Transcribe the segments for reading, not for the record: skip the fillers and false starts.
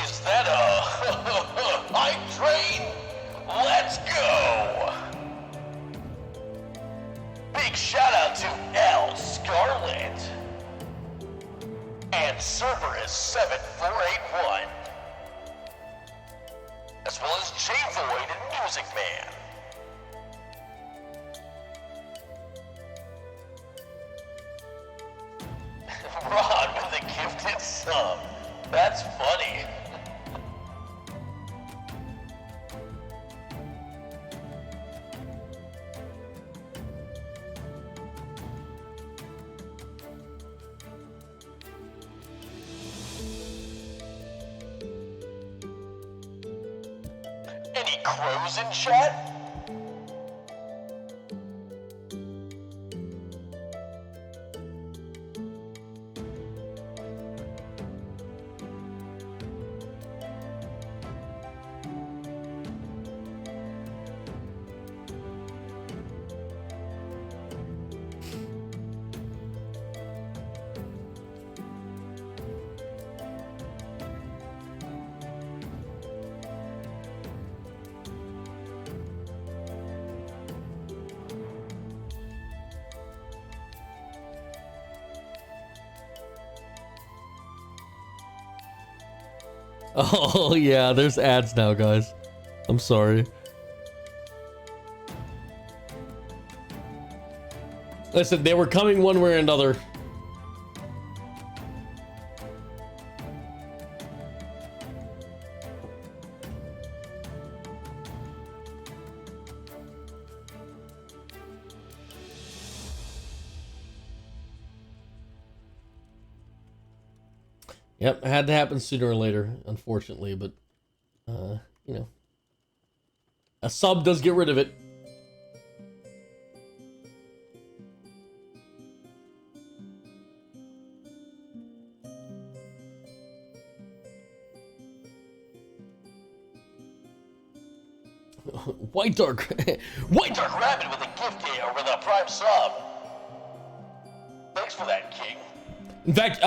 Is that a hype train? Let's go! Big shout out to L Scarlet and Cerberus 7481, as well as J Void and Music Man. Ron with a gifted sub. That's funny. Any crows in chat? Oh yeah, there's ads now, guys. I'm sorry. Listen, they were coming one way or another. Yep, it had to happen sooner or later, unfortunately, but, you know. A sub does get rid of it. White Dark Rabbit with a gift here with a prime sub. Thanks for that, King. In fact,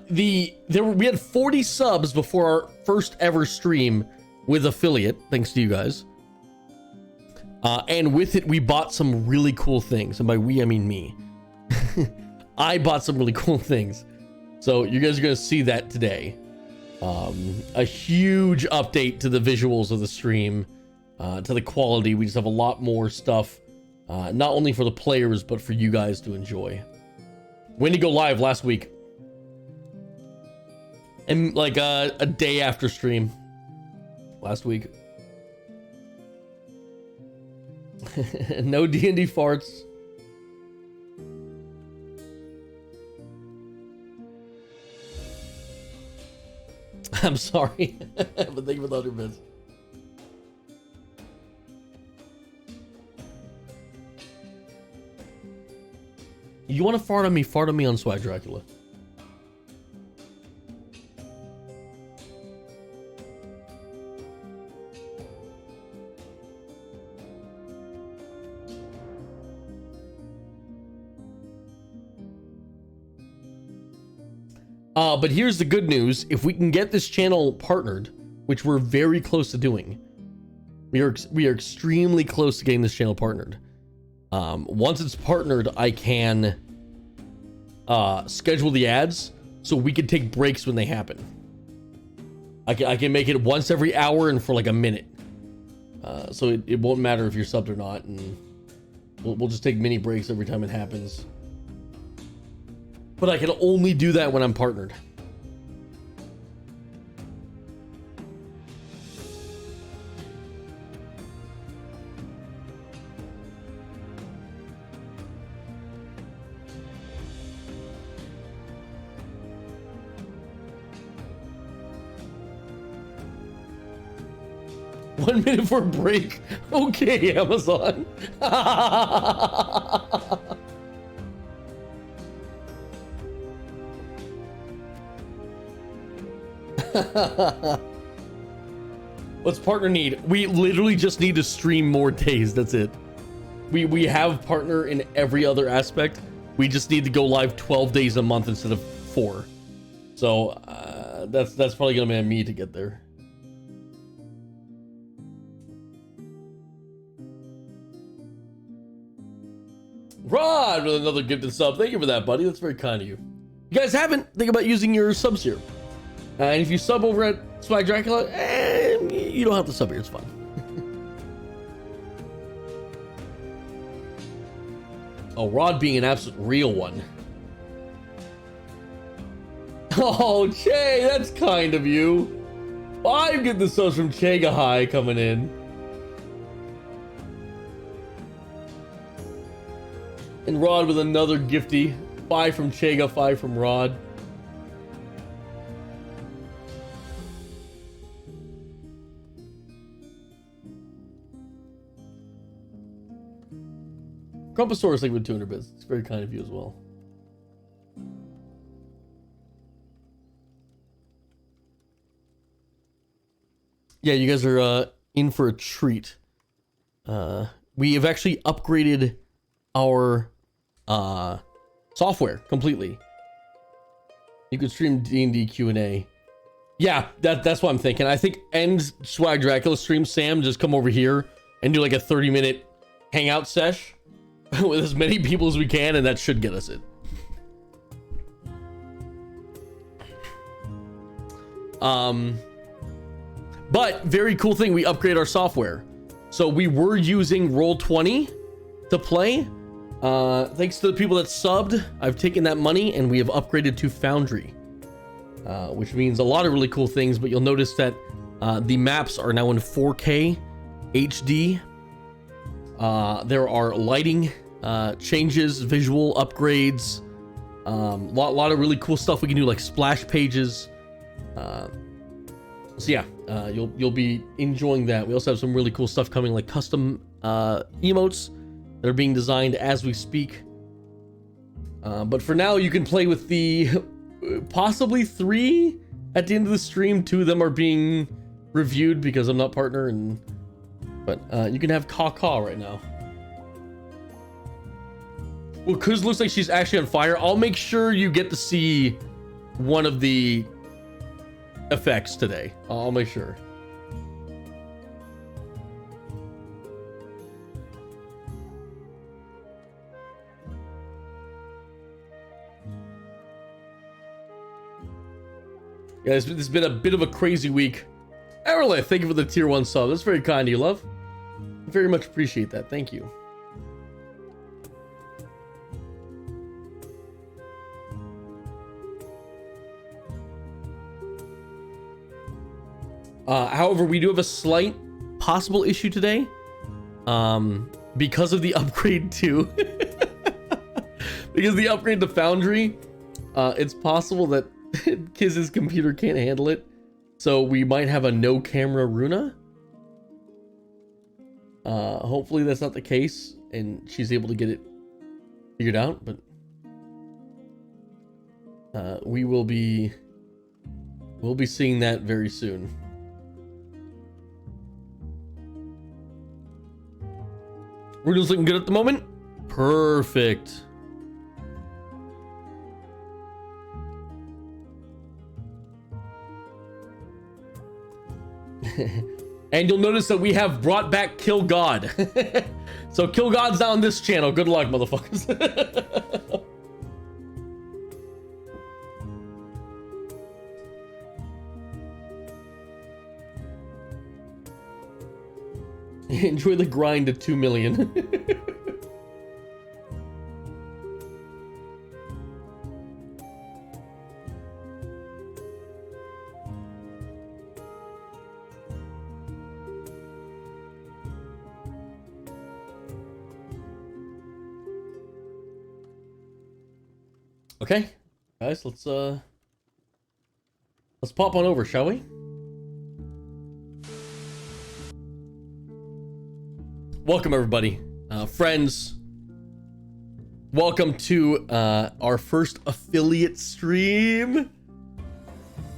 we had 40 subs before our first ever stream with affiliate, thanks to you guys. And with it, we bought some really cool things. And by we, I mean me. I bought some really cool things. So you guys are going to see that today. A huge update to the visuals of the stream, to the quality. We just have a lot more stuff, not only for the players, but for you guys to enjoy. When did you go live? Last week. And like a day after stream last week. No D&D farts. I'm sorry, but thank you for the 100 bits. You want to fart on me? Fart on me on Swag Dracula. But here's the good news. If we can get this channel partnered, which we're very close to doing, we are extremely close to getting this channel partnered. Once it's partnered, I can schedule the ads so we can take breaks when they happen. I can make it once every hour and for like a minute. So it won't matter if you're subbed or not, and we'll just take mini breaks every time it happens. But I can only do that when I'm partnered. One minute for a break. Okay, Amazon. What's partner need? We literally just need to stream more days. That's it. We have partner in every other aspect. We just need to go live 12 days a month instead of 4. So that's probably gonna be me to get there. Rod with another gifted sub. Thank you for that, buddy. That's very kind of you. You guys haven't, think about using your subs here. And if you sub over at Swag Dracula, you don't have to sub here. It's fine. Oh, Rod being an absolute real one. Oh, Che, that's kind of you. 5 gifted subs from Chega High coming in. And Rod with another gifty. 5 from Chega, 5 from Rod. Crumposaurus like with 200 bits. It's very kind of you as well. Yeah, you guys are in for a treat. We have actually upgraded our software completely. You could stream D&D Q&A. Yeah, that's what I'm thinking. I think end Swag Dracula stream, Sam, just come over here and do like a 30-minute hangout sesh with as many people as we can, and that should get us it. But very cool thing, we upgrade our software. So we were using Roll20 to play. Thanks to the people that subbed, I've taken that money and we have upgraded to Foundry, which means a lot of really cool things. But you'll notice that the maps are now in 4K HD. There are lighting changes, visual upgrades, lot of really cool stuff we can do, like splash pages. So yeah, you'll be enjoying that. We also have some really cool stuff coming, like custom emotes that are being designed as we speak. But for now, you can play with the possibly 3 at the end of the stream. 2 of them are being reviewed because I'm not partner, but you can have Caw right now. Well, Kuz looks like she's actually on fire. I'll make sure you get to see one of the effects today. I'll make sure. Yeah, this has been a bit of a crazy week. Erlith, thank you for the tier 1 sub. That's very kind of you, love. Very much appreciate that. Thank you. However, we do have a slight possible issue today. Because of the upgrade to because the upgrade to Foundry, it's possible that Kiz's computer can't handle it. So we might have a no camera Runa. Hopefully that's not the case and she's able to get it figured out, but we'll be seeing that very soon. Runa's looking good at the moment. Perfect. And you'll notice that we have brought back Kill God. So Kill God's now on this channel. Good luck, motherfuckers. Enjoy the grind to 2 million. Okay, guys, let's pop on over, shall we? Welcome everybody, friends. Welcome to our first affiliate stream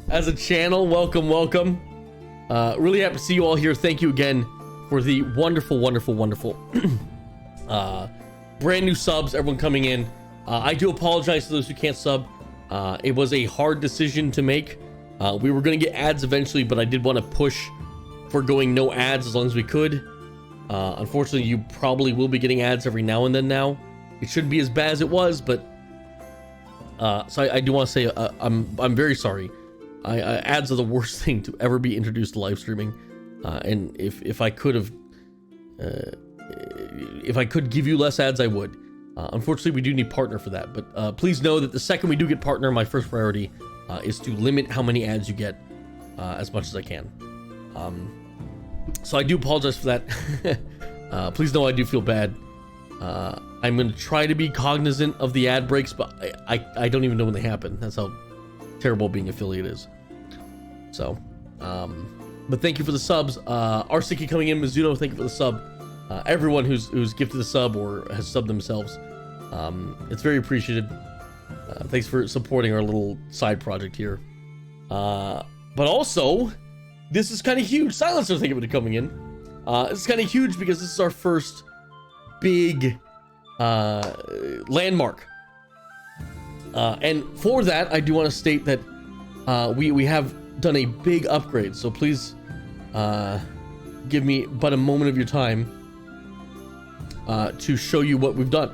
as a channel. Welcome. Really happy to see you all here. Thank you again for the wonderful brand new subs, everyone coming in. I do apologize to those who can't sub. It was a hard decision to make. We were going to get ads eventually, but I did want to push for going no ads as long as we could. Unfortunately, you probably will be getting ads every now and then now. it shouldn't be as bad as it was, but so I do want to say I'm very sorry. Ads are the worst thing to ever be introduced to live streaming, and if I could have, if I could give you less ads, I would. Unfortunately, we do need partner for that, but please know that the second we do get partner, my first priority is to limit how many ads you get as much as I can. So I do apologize for that. Please know I do feel bad. I'm going to try to be cognizant of the ad breaks, but I don't even know when they happen. That's how terrible being affiliate is. So, but thank you for the subs. Arsiki coming in, Mizuno, thank you for the sub. Everyone who's gifted a sub or has subbed themselves, it's very appreciated. Thanks for supporting our little side project here. But also, this is kind of huge. Silencer, thank you for coming in. This is kind of huge because this is our first big landmark. And for that, I do want to state that we have done a big upgrade. So please give me but a moment of your time to show you what we've done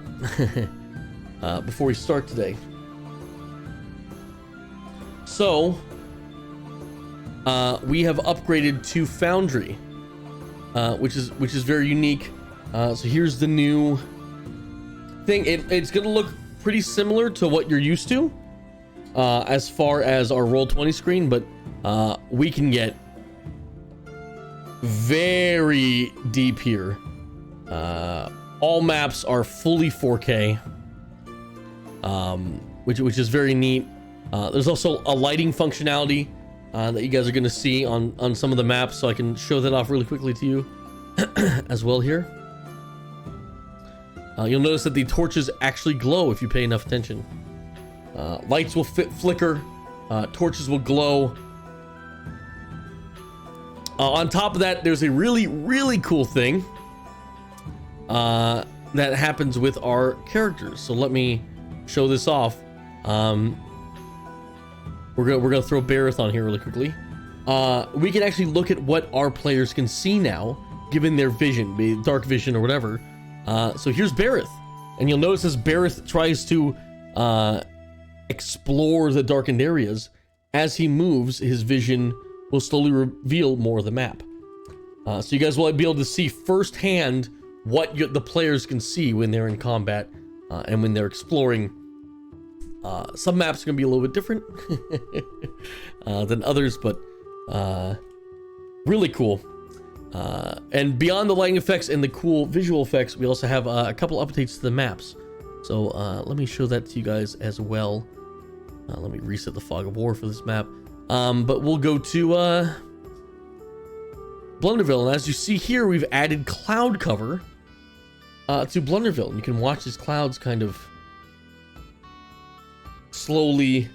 before we start today. So we have upgraded to Foundry, which is very unique. So here's the new thing. It's gonna look pretty similar to what you're used to as far as our Roll20 screen, but we can get very deep here. All maps are fully 4K, which is very neat. There's also a lighting functionality that you guys are going to see on some of the maps, so I can show that off really quickly to you as well here. You'll notice that the torches actually glow if you pay enough attention. Lights will flicker, torches will glow. On top of that, there's a really cool thing that happens with our characters. So let me show this off. We're gonna throw Bareth on here really quickly. We can actually look at what our players can see now, given their vision, be it dark vision or whatever. So here's Bareth, and you'll notice as Bareth tries to explore the darkened areas, as he moves, his vision will slowly reveal more of the map. So you guys will be able to see firsthand what the players can see when they're in combat and when they're exploring. Some maps are going to be a little bit different than others, but really cool. And beyond the lighting effects and the cool visual effects, we also have a couple updates to the maps. So let me show that to you guys as well. Let me reset the Fog of War for this map. But we'll go to Blunderville, and as you see here, we've added cloud cover to Blunderville, and you can watch these clouds kind of slowly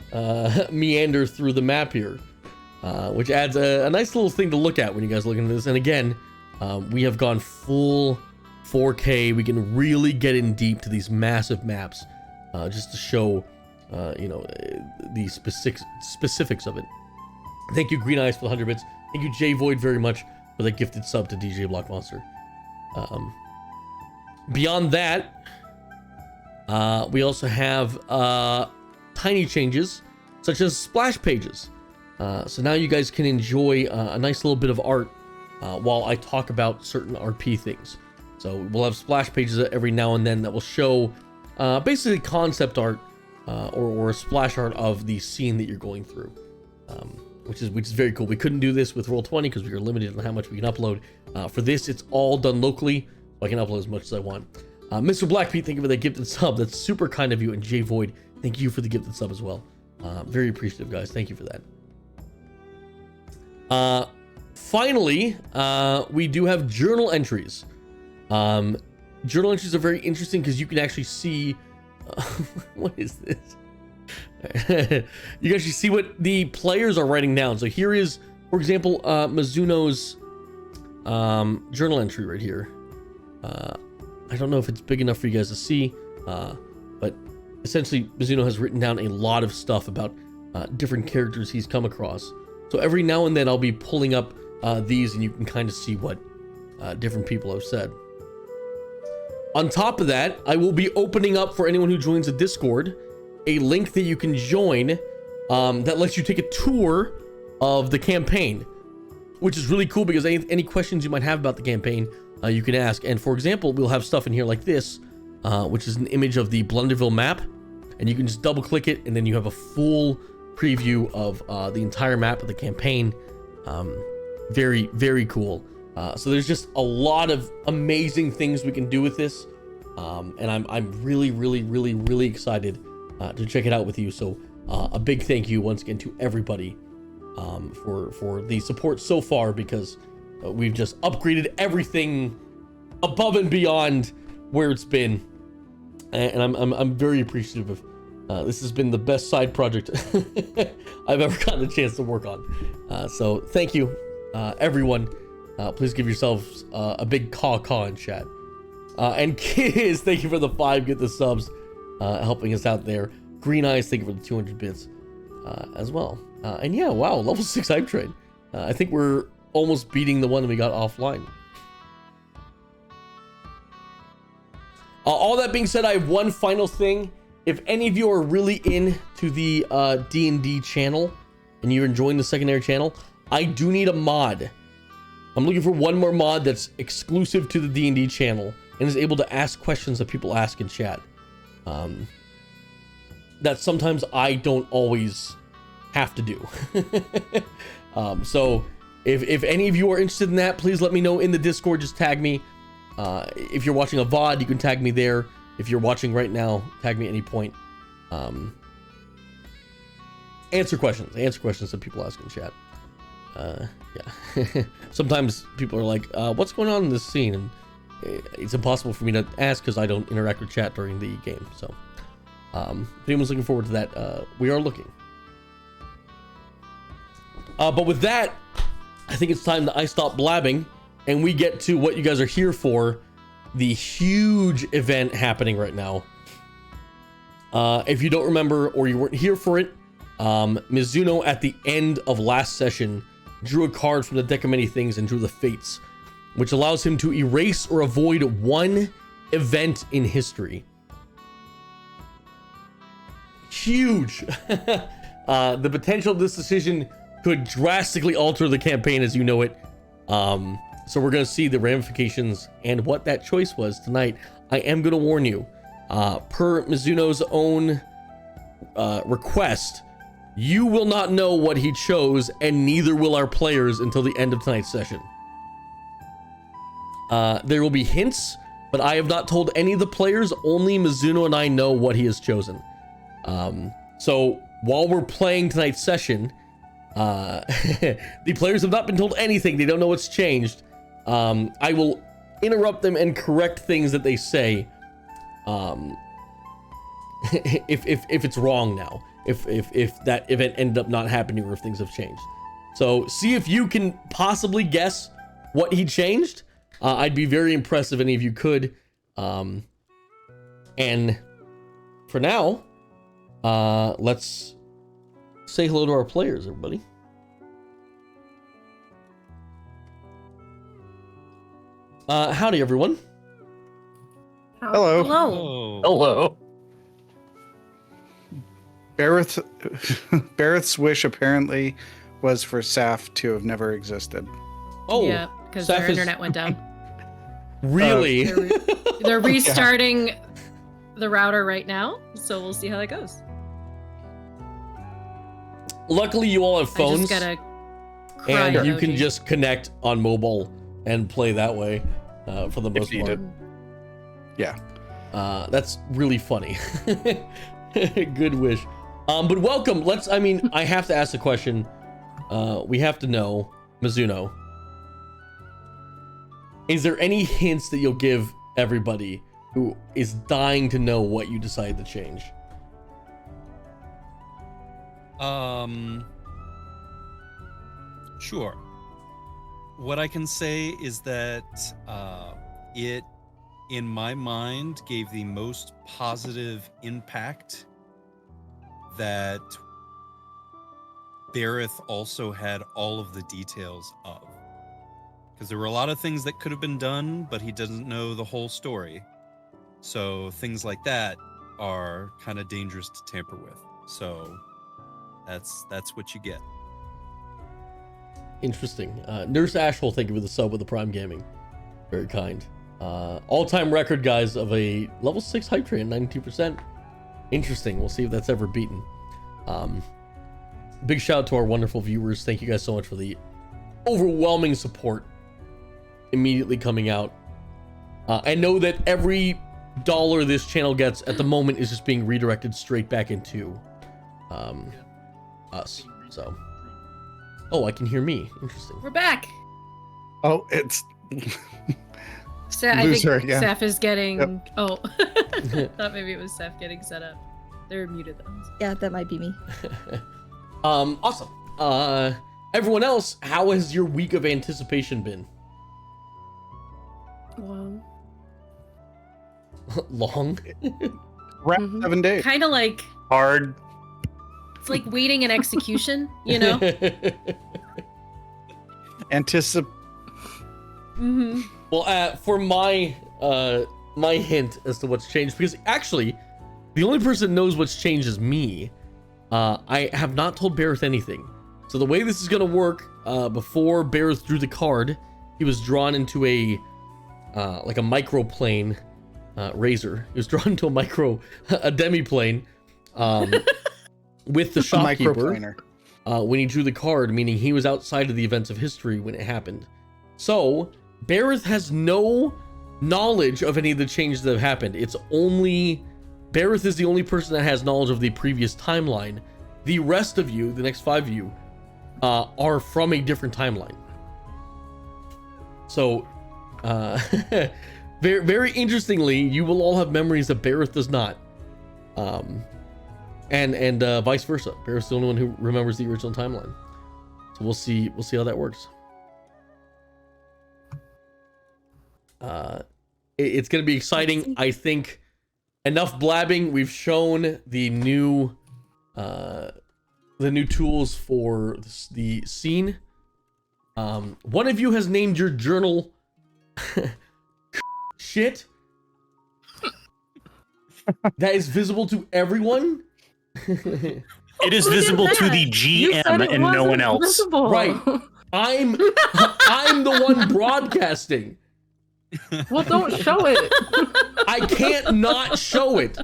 meander through the map here, which adds a nice little thing to look at when you guys look into this. And again, we have gone full 4K. We can really get in deep to these massive maps, just to show the specifics of it. Thank you, Green Eyes, for the 100 bits. Thank you, J Void, very much for the gifted sub to DJ Block Monster. Beyond that, we also have tiny changes, such as splash pages. So now you guys can enjoy a nice little bit of art while I talk about certain RP things. So we'll have splash pages every now and then that will show basically concept art or a splash art of the scene that you're going through, which is very cool. We couldn't do this with Roll20 because we were limited on how much we can upload. For this, it's all done locally, so I can upload as much as I want. Mr. Blackpete, thank you for that gifted sub. That's super kind of you. And J Void, thank you for the gifted sub as well. Very appreciative, guys. Thank you for that. Finally, we do have journal entries. Journal entries are very interesting because you can actually see what is this? You can actually see what the players are writing down. So here is, for example, Mizuno's journal entry right here. I don't know if it's big enough for you guys to see, but essentially Mizuno has written down a lot of stuff about different characters he's come across. So every now and then I'll be pulling up these, and you can kind of see what different people have said. On top of that, I will be opening up for anyone who joins the Discord a link that you can join that lets you take a tour of the campaign, which is really cool because any questions you might have about the campaign, you can ask. And for example, we'll have stuff in here like this, which is an image of the Blunderville map, and you can just double click it, and then you have a full preview of the entire map of the campaign. Very, very cool. So there's just a lot of amazing things we can do with this, and I'm really, really, really, really excited to check it out with you. So a big thank you once again to everybody for the support so far, because we've just upgraded everything above and beyond where it's been, and I'm very appreciative of. This has been the best side project I've ever gotten a chance to work on. So thank you, everyone. Please give yourselves a big caw in chat. And Kiz, thank you for the 5 get the subs, helping us out there. Green Eyes, thank you for the 200 bits as well. And yeah, wow, level 6 hype train. I think we're almost beating the one that we got offline. All that being said, I have one final thing. If any of you are really into the D&D channel and you're enjoying the secondary channel, I do need a mod. I'm looking for one more mod that's exclusive to the D&D channel and is able to ask questions that people ask in chat. That sometimes I don't always have to do. So if any of you are interested in that, please let me know in the Discord. Just tag me. If you're watching a VOD, you can tag me there. If you're watching right now, tag me at any point. Answer questions that people ask in chat. Yeah. Sometimes people are like, what's going on in this scene? And it's impossible for me to ask because I don't interact with chat during the game. So if anyone's looking forward to that, we are looking. But with that, I think it's time that I stop blabbing and we get to what you guys are here for, the huge event happening right now. If you don't remember or you weren't here for it, Mizuno at the end of last session drew a card from the deck of many things and drew the Fates, which allows him to erase or avoid one event in history. Huge. The potential of this decision could drastically alter the campaign as you know it. So we're going to see the ramifications and what that choice was tonight. I am going to warn you, per Mizuno's own request, you will not know what he chose, and neither will our players until the end of tonight's session. There will be hints, but I have not told any of the players. Only Mizuno and I know what he has chosen. So while we're playing tonight's session, the players have not been told anything. They don't know what's changed. I will interrupt them and correct things that they say if it's wrong now, if that event ended up not happening or if things have changed. So see if you can possibly guess what he changed. I'd be very impressed if any of you could. And for now, let's say hello to our players, everybody. Howdy, everyone. Hello. Hello. Hello. Barrett's wish apparently was for Saf to have never existed. Oh, Yeah, because Saf their is- internet went down. Really? They're restarting the router right now, so we'll see how that goes. Luckily, you all have I phones, just gotta cry and you emoji. can just connect on mobile and play that way for the most part. needed. Yeah. That's really funny. Good wish. But welcome. I have to ask the question. We have to know, Mizuno, is there any hints that you'll give everybody who is dying to know what you decided to change? Sure. What I can say is that it, in my mind, gave the most positive impact that Bareth also had all of the details of. Because there were a lot of things that could have been done, but he doesn't know the whole story. So things like that are kind of dangerous to tamper with. So that's what you get. Interesting. Nurse Ashhole, thank you for the sub with the Prime Gaming. Very kind. All-time record, guys, of a level 6 hype train, 92%. Interesting. We'll see if that's ever beaten. Big shout out to our wonderful viewers. Thank you guys so much for the overwhelming support immediately coming out. I know that every dollar this channel gets at the moment is just being redirected straight back into us. So, oh, I can hear me. Interesting. We're back. Oh, it's I Loser, think yeah. Seth is getting. Yep. Oh, thought maybe it was Seth getting set up. They're muted though. Yeah, that might be me. Awesome. Everyone else, how has your week of anticipation been? Well, Long? Mhm. 7 days. Kind of like Hard. it's like waiting an execution, you know? Mm-hmm. Well, for my hint as to what's changed, because actually, the only person that knows what's changed is me. I have not told Bareth anything. So the way this is gonna work, before Bareth drew the card, he was drawn into a like a microplane razor. He was drawn into a demiplane with the A shopkeeper microplaner. when he drew the card, meaning he was outside of the events of history when it happened. So Bareth has no knowledge of any of the changes that have happened. It's only Bareth is the only person that has knowledge of the previous timeline. The rest of you, the next 5 of you, are from a different timeline. So, very, very interestingly, you will all have memories that Bareth does not. And vice versa. Bareth's the only one who remembers the original timeline. So we'll see how that works. It's going to be exciting. I think enough blabbing. We've shown the new tools for the scene. One of you has named your journal shit. That is visible to everyone. It is visible to the You said GM it and no wasn't one else. visible. Right. I'm the one broadcasting. Well, don't show it. I can't not show it.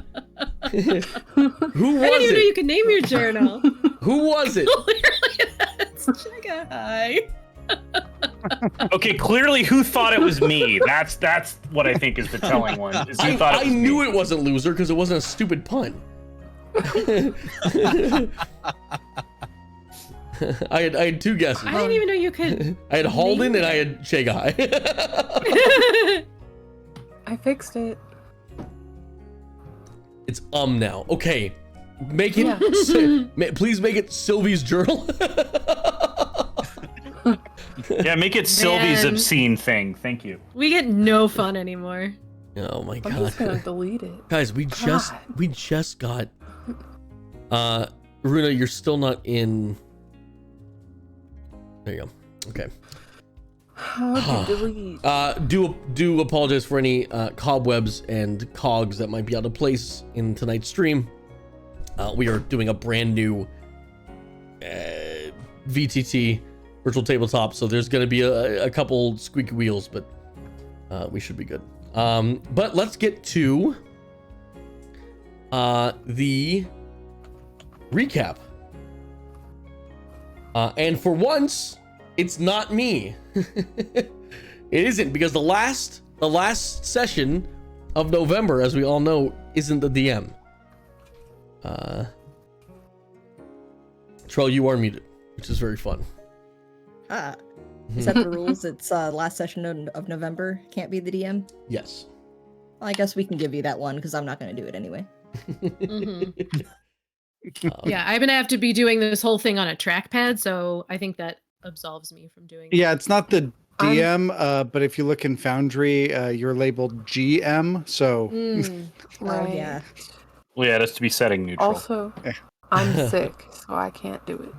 Who I didn't was even know you it? could name your journal. Who was it? Clearly, that's Jigga High. Okay, clearly who thought it was me? That's what I think is the telling one. Is who thought it I was knew me. it wasn't loser because it wasn't a stupid pun. I had 2 guesses. I didn't even know you could. I had Halden and I had Shagai. I fixed it. It's now. Okay. Make it Yeah. please make it Sylvie's journal. Yeah, make it Sylvie's Man. obscene thing. Thank you. We get no fun anymore. Oh my I'm god. just gonna delete it. Guys, we just got Runa, you're still not in. There you go. Okay. How do you delete? Do apologize for any cobwebs and cogs that might be out of place in tonight's stream. We are doing a brand new VTT virtual tabletop, so there's going to be a couple squeaky wheels, but we should be good. But let's get to the recap. And for once, it's not me. It isn't, because the last session of November, as we all know, isn't the DM. Trell, you are muted, which is very fun. Ah. Is that the rules? It's last session of November. Can't be the DM? Yes. Well, I guess we can give you that one because I'm not going to do it anyway. Yeah, I'm gonna have to be doing this whole thing on a trackpad, so I think that absolves me from doing. Yeah, it's not the DM, but if you look in Foundry, you're labeled GM. So Mm. Oh, yeah. Well, yeah, that's to be setting neutral. Also, I'm sick, so I can't do it.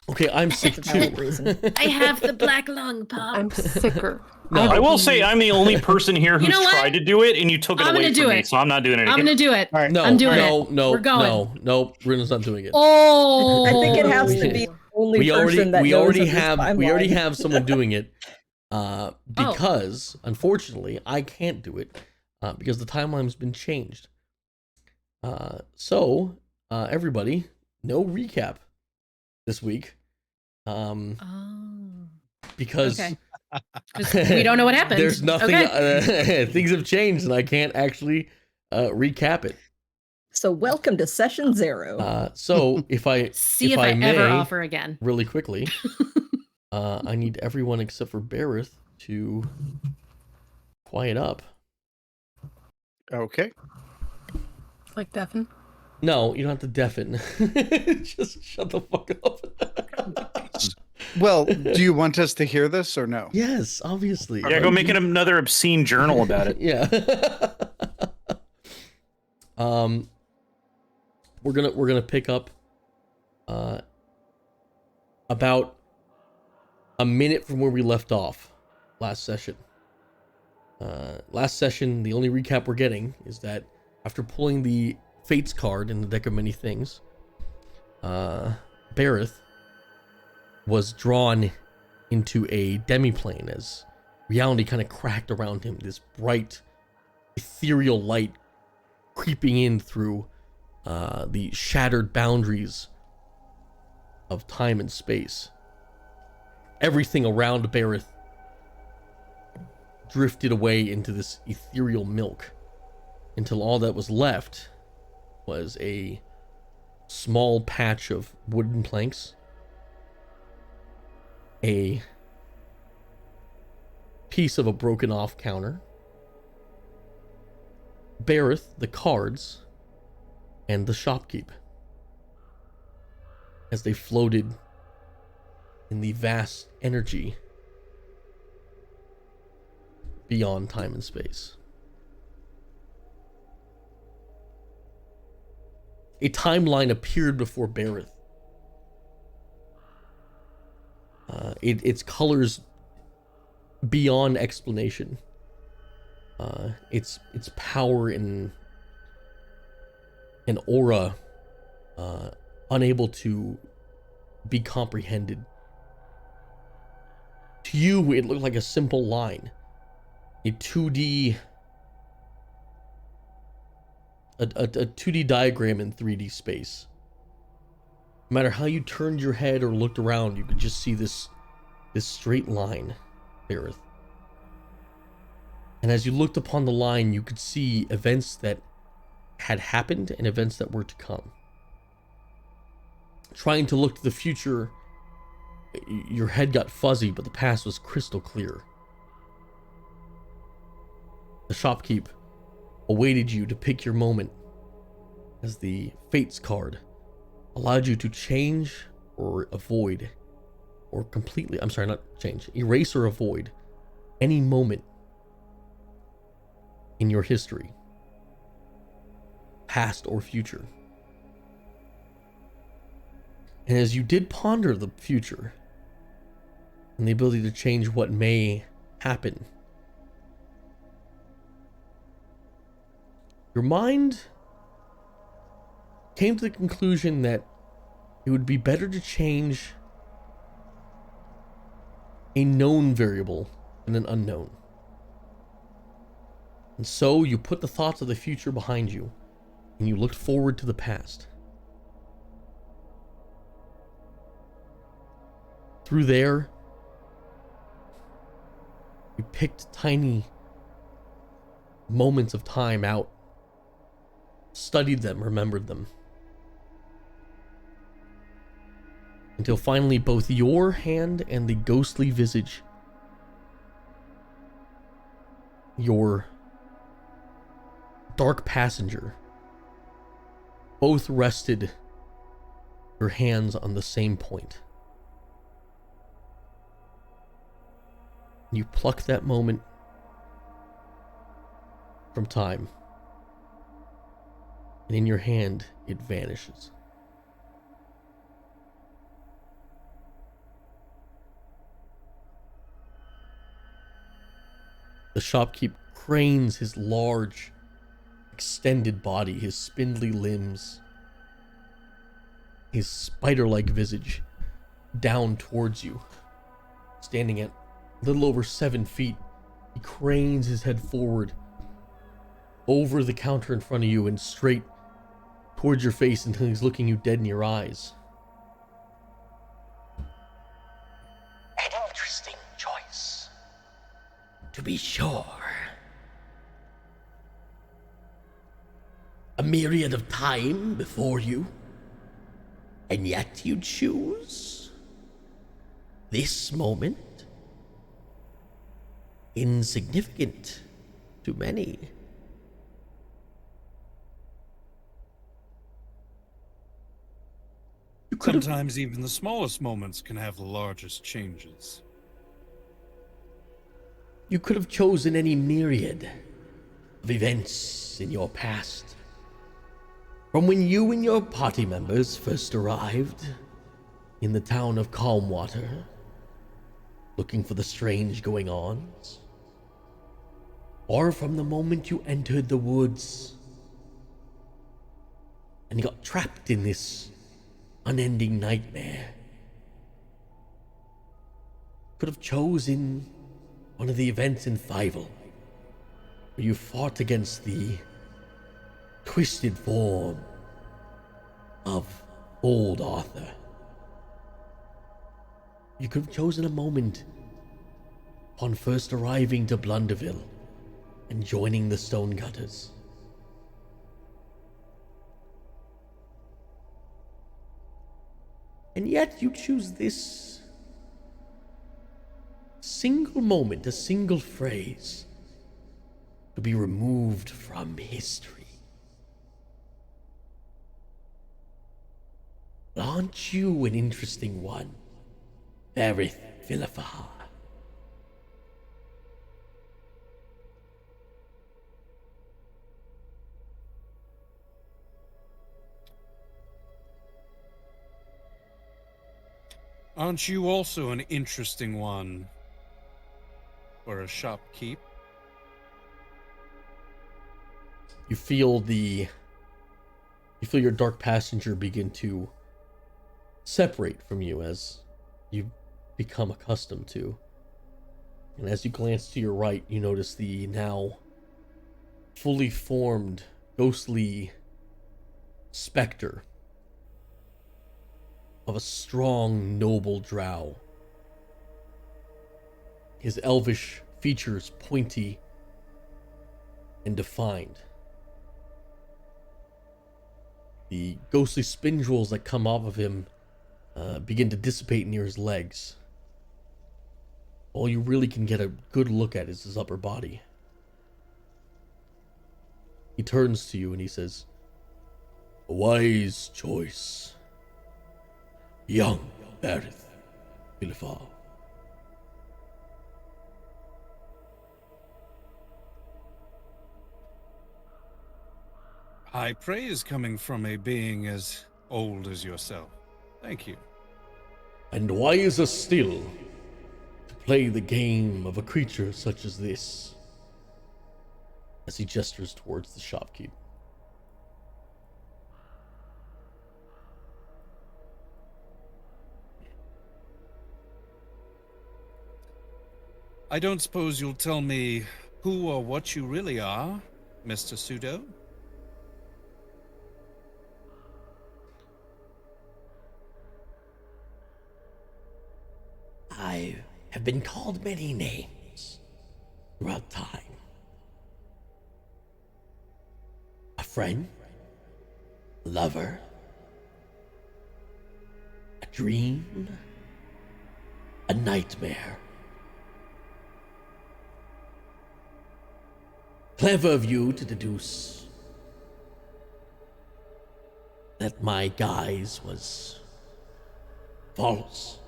Okay, I'm sick That's a valid too. reason. I have the black lung, Pop. I'm sicker. No. I will say I'm the only person here who's You know what? tried to do it, and you took it I'm away gonna from do me, it. so I'm not doing it again. I'm gonna do it. All right. No, I'm doing no, it. no, We're going. no, Bruno's not doing it. Oh. I think it has to We- be the only we already person that we knows already of this have we already timeline. have someone doing it because unfortunately I can't do it because the timeline's been changed. So everybody, no recap this week because Okay. 'Cause we don't know what happened. there's nothing. Okay. Things have changed and I can't actually recap it. So welcome to session 0. So if I See if I may, ever offer again. really quickly, I need everyone except for Bareth to quiet up. Okay. Like deafen. No, you don't have to deafen. Just shut the fuck up. Well, do you want us to hear this or no? Yes, obviously. Yeah, go make another obscene journal about it. Yeah. We're gonna pick up about a minute from where we left off last session. Last session, the only recap we're getting is that after pulling the Fates card in the deck of many things, Bareth was drawn into a demiplane as reality kind of cracked around him. This bright, ethereal light creeping in through the shattered boundaries of time and space. Everything around Bareth drifted away into this ethereal milk until all that was left was a small patch of wooden planks, a piece of a broken off counter, Bareth, the cards, and the shopkeep as they floated in the vast energy beyond time and space. A timeline appeared before Bareth. Its colors beyond explanation. Its power and an aura unable to be comprehended. To you, it looked like a simple line. A 2D a 2D diagram in 3D space. No matter how you turned your head or looked around, you could just see this straight line, Bareth. And as you looked upon the line, you could see events that had happened and events that were to come. Trying to look to the future, your head got fuzzy, but the past was crystal clear. The shopkeep awaited you to pick your moment as the Fates card allowed you to change or avoid, or completely, I'm sorry, not change, erase or avoid any moment in your history, past or future. And as you did ponder the future and the ability to change what may happen, your mind came to the conclusion that it would be better to change a known variable than an unknown. And so you put the thoughts of the future behind you and you looked forward to the past. Through there, you picked tiny moments of time out, studied them, remembered them, until finally both your hand and the ghostly visage, your dark passenger, both rested your hands on the same point. You pluck that moment from time, and in your hand, it vanishes. The shopkeep cranes his large, extended body, his spindly limbs, his spider-like visage down towards you. Standing at a little over 7 feet, he cranes his head forward over the counter in front of you and straight towards your face until he's looking you dead in your eyes. An interesting choice. To be sure. A myriad of time before you, and yet you choose this moment. Insignificant to many. Sometimes even the smallest moments can have the largest changes. You could have chosen any myriad of events in your past. From when you and your party members first arrived in the town of Calmwater, looking for the strange going-ons, or from the moment you entered the woods and got trapped in this unending nightmare. Could have chosen one of the events in Fievel, where you fought against the twisted form of old Arthur. You could have chosen a moment upon first arriving to Blunderville and joining the Stonecutters. And yet you choose this single moment, a single phrase, to be removed from history. Aren't you an interesting one, Fears Villafar? Aren't you also an interesting one for a shopkeep? You feel your dark passenger begin to separate from you as you become accustomed to. And as you glance to your right, you notice the now fully formed, ghostly specter of a strong, noble drow. His elvish features pointy and defined. The ghostly spindrils that come off of him begin to dissipate near his legs. All you really can get a good look at is his upper body. He turns to you and he says, "A wise choice, young Fears Villafar." High praise coming from a being as old as yourself. Thank you. "And wiser still to play the game of a creature such as this," as he gestures towards the shopkeep. I don't suppose you'll tell me who or what you really are, Mr. Pseudo? I have been called many names throughout time. A friend, a lover, a dream, a nightmare. Clever of you to deduce that my guise was false.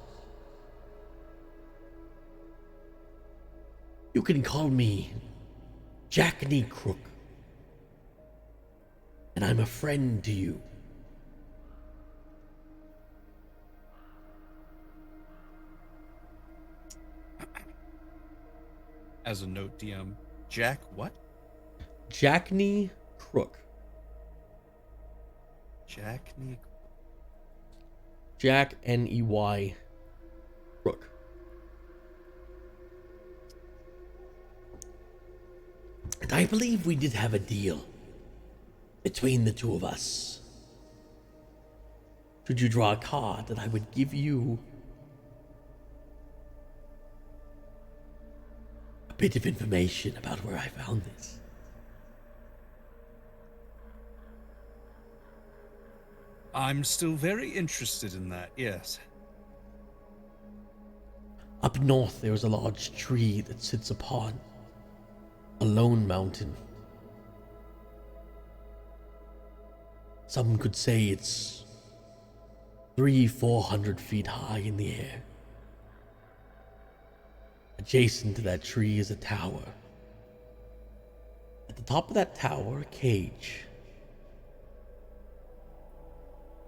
You can call me Jackney Crook, and I'm a friend to you. as a note, DM. Jack, what? Jackney Crook. Jack Ney. Jack Ney Crook. And I believe we did have a deal between the two of us. Should you draw a card, that I would give you a bit of information about where I found this. I'm still very interested in that, yes. Up north, there is a large tree that sits upon a lone mountain. Some could say it's 300-400 feet high in the air. Adjacent to that tree is a tower. At the top of that tower, a cage.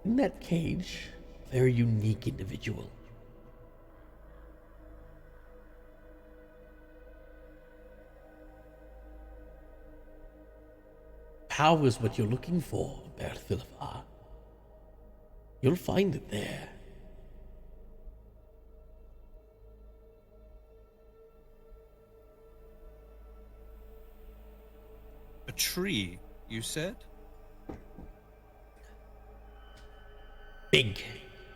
In that cage, a very unique individual. Power is what you're looking for, Berthilfar. You'll find it there. A tree, you said? Big.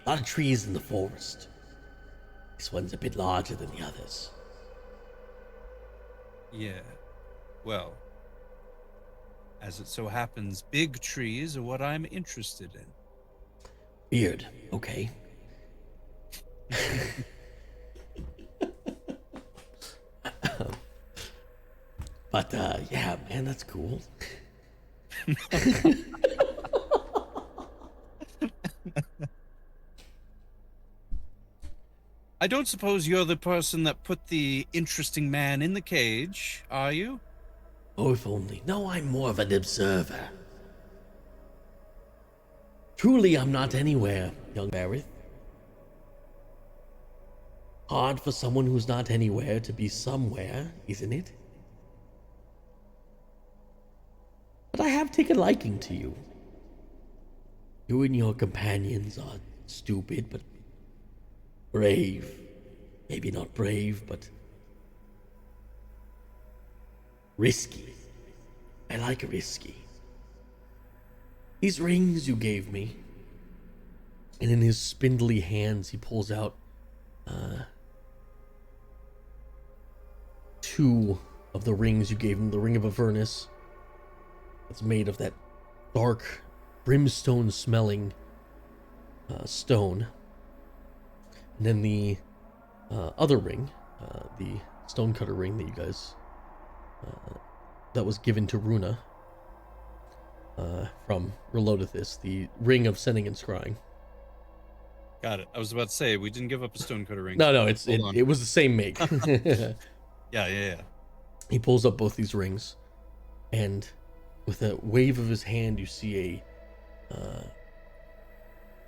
A lot of trees in the forest. This one's a bit larger than the others. Yeah. Well, as it so happens, big trees are what I'm interested in. Weird. Okay. But, yeah, man, that's cool. I don't suppose you're the person that put the interesting man in the cage, are you? Oh, if only. No, I'm more of an observer. Truly, I'm not anywhere, young Barrett. Hard for someone who's not anywhere to be somewhere, isn't it? But I have taken liking to you. You and your companions are stupid, but brave. Maybe not brave, but risky. I like risky. These rings you gave me. And in his spindly hands, he pulls out two of the rings you gave him. The Ring of Avernus. It's made of that dark, brimstone-smelling stone. And then the other ring, the stonecutter ring that you guys, that was given to Runa from Relodithis, the Ring of Sending and Scrying. Got it. I was about to say, we didn't give up a stonecutter ring. No, Hold it was the same make. Yeah. He pulls up both these rings, and with a wave of his hand, you see a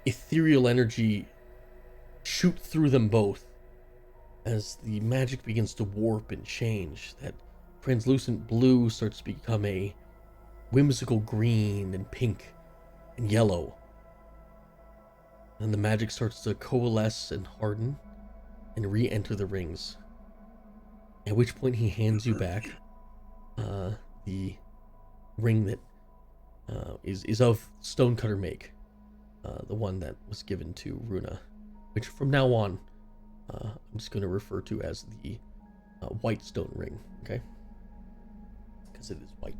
ethereal energy shoot through them both as the magic begins to warp and change. That translucent blue starts to become a whimsical green and pink and yellow. And the magic starts to coalesce and harden and re-enter the rings. At which point he hands you back the ring that is of stonecutter make, the one that was given to Runa, which from now on I'm just going to refer to as the white stone ring, okay? Because it is white.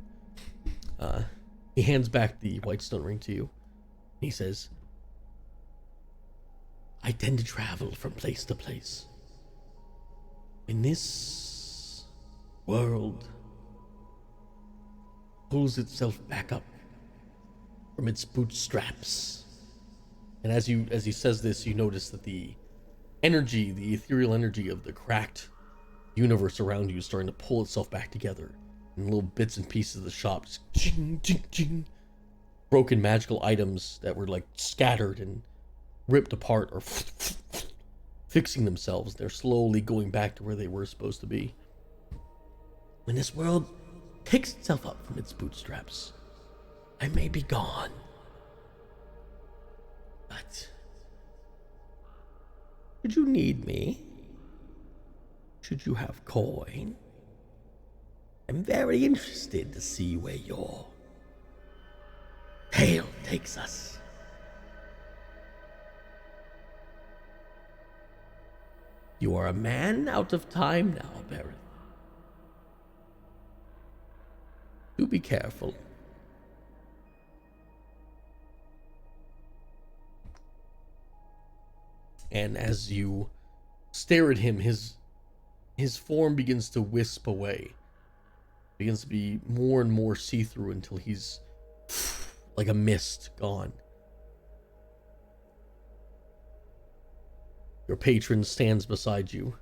He hands back the white stone ring to you. He says, I tend to travel from place to place. In this world pulls itself back up from its bootstraps. And as he says this, you notice that the energy, the ethereal energy of the cracked universe around you is starting to pull itself back together. And little bits and pieces of the shop, just ching, ching, ching. Broken magical items that were like scattered and ripped apart are fixing themselves. They're slowly going back to where they were supposed to be. when this world picks itself up from its bootstraps, I may be gone. But should you need me, should you have coin, I'm very interested to see where your tale takes us. You are a man out of time now, Barrett. Do be careful. And as you stare at him, his form begins to wisp away. Begins to be more and more see-through until he's like a mist gone. Your patron stands beside you.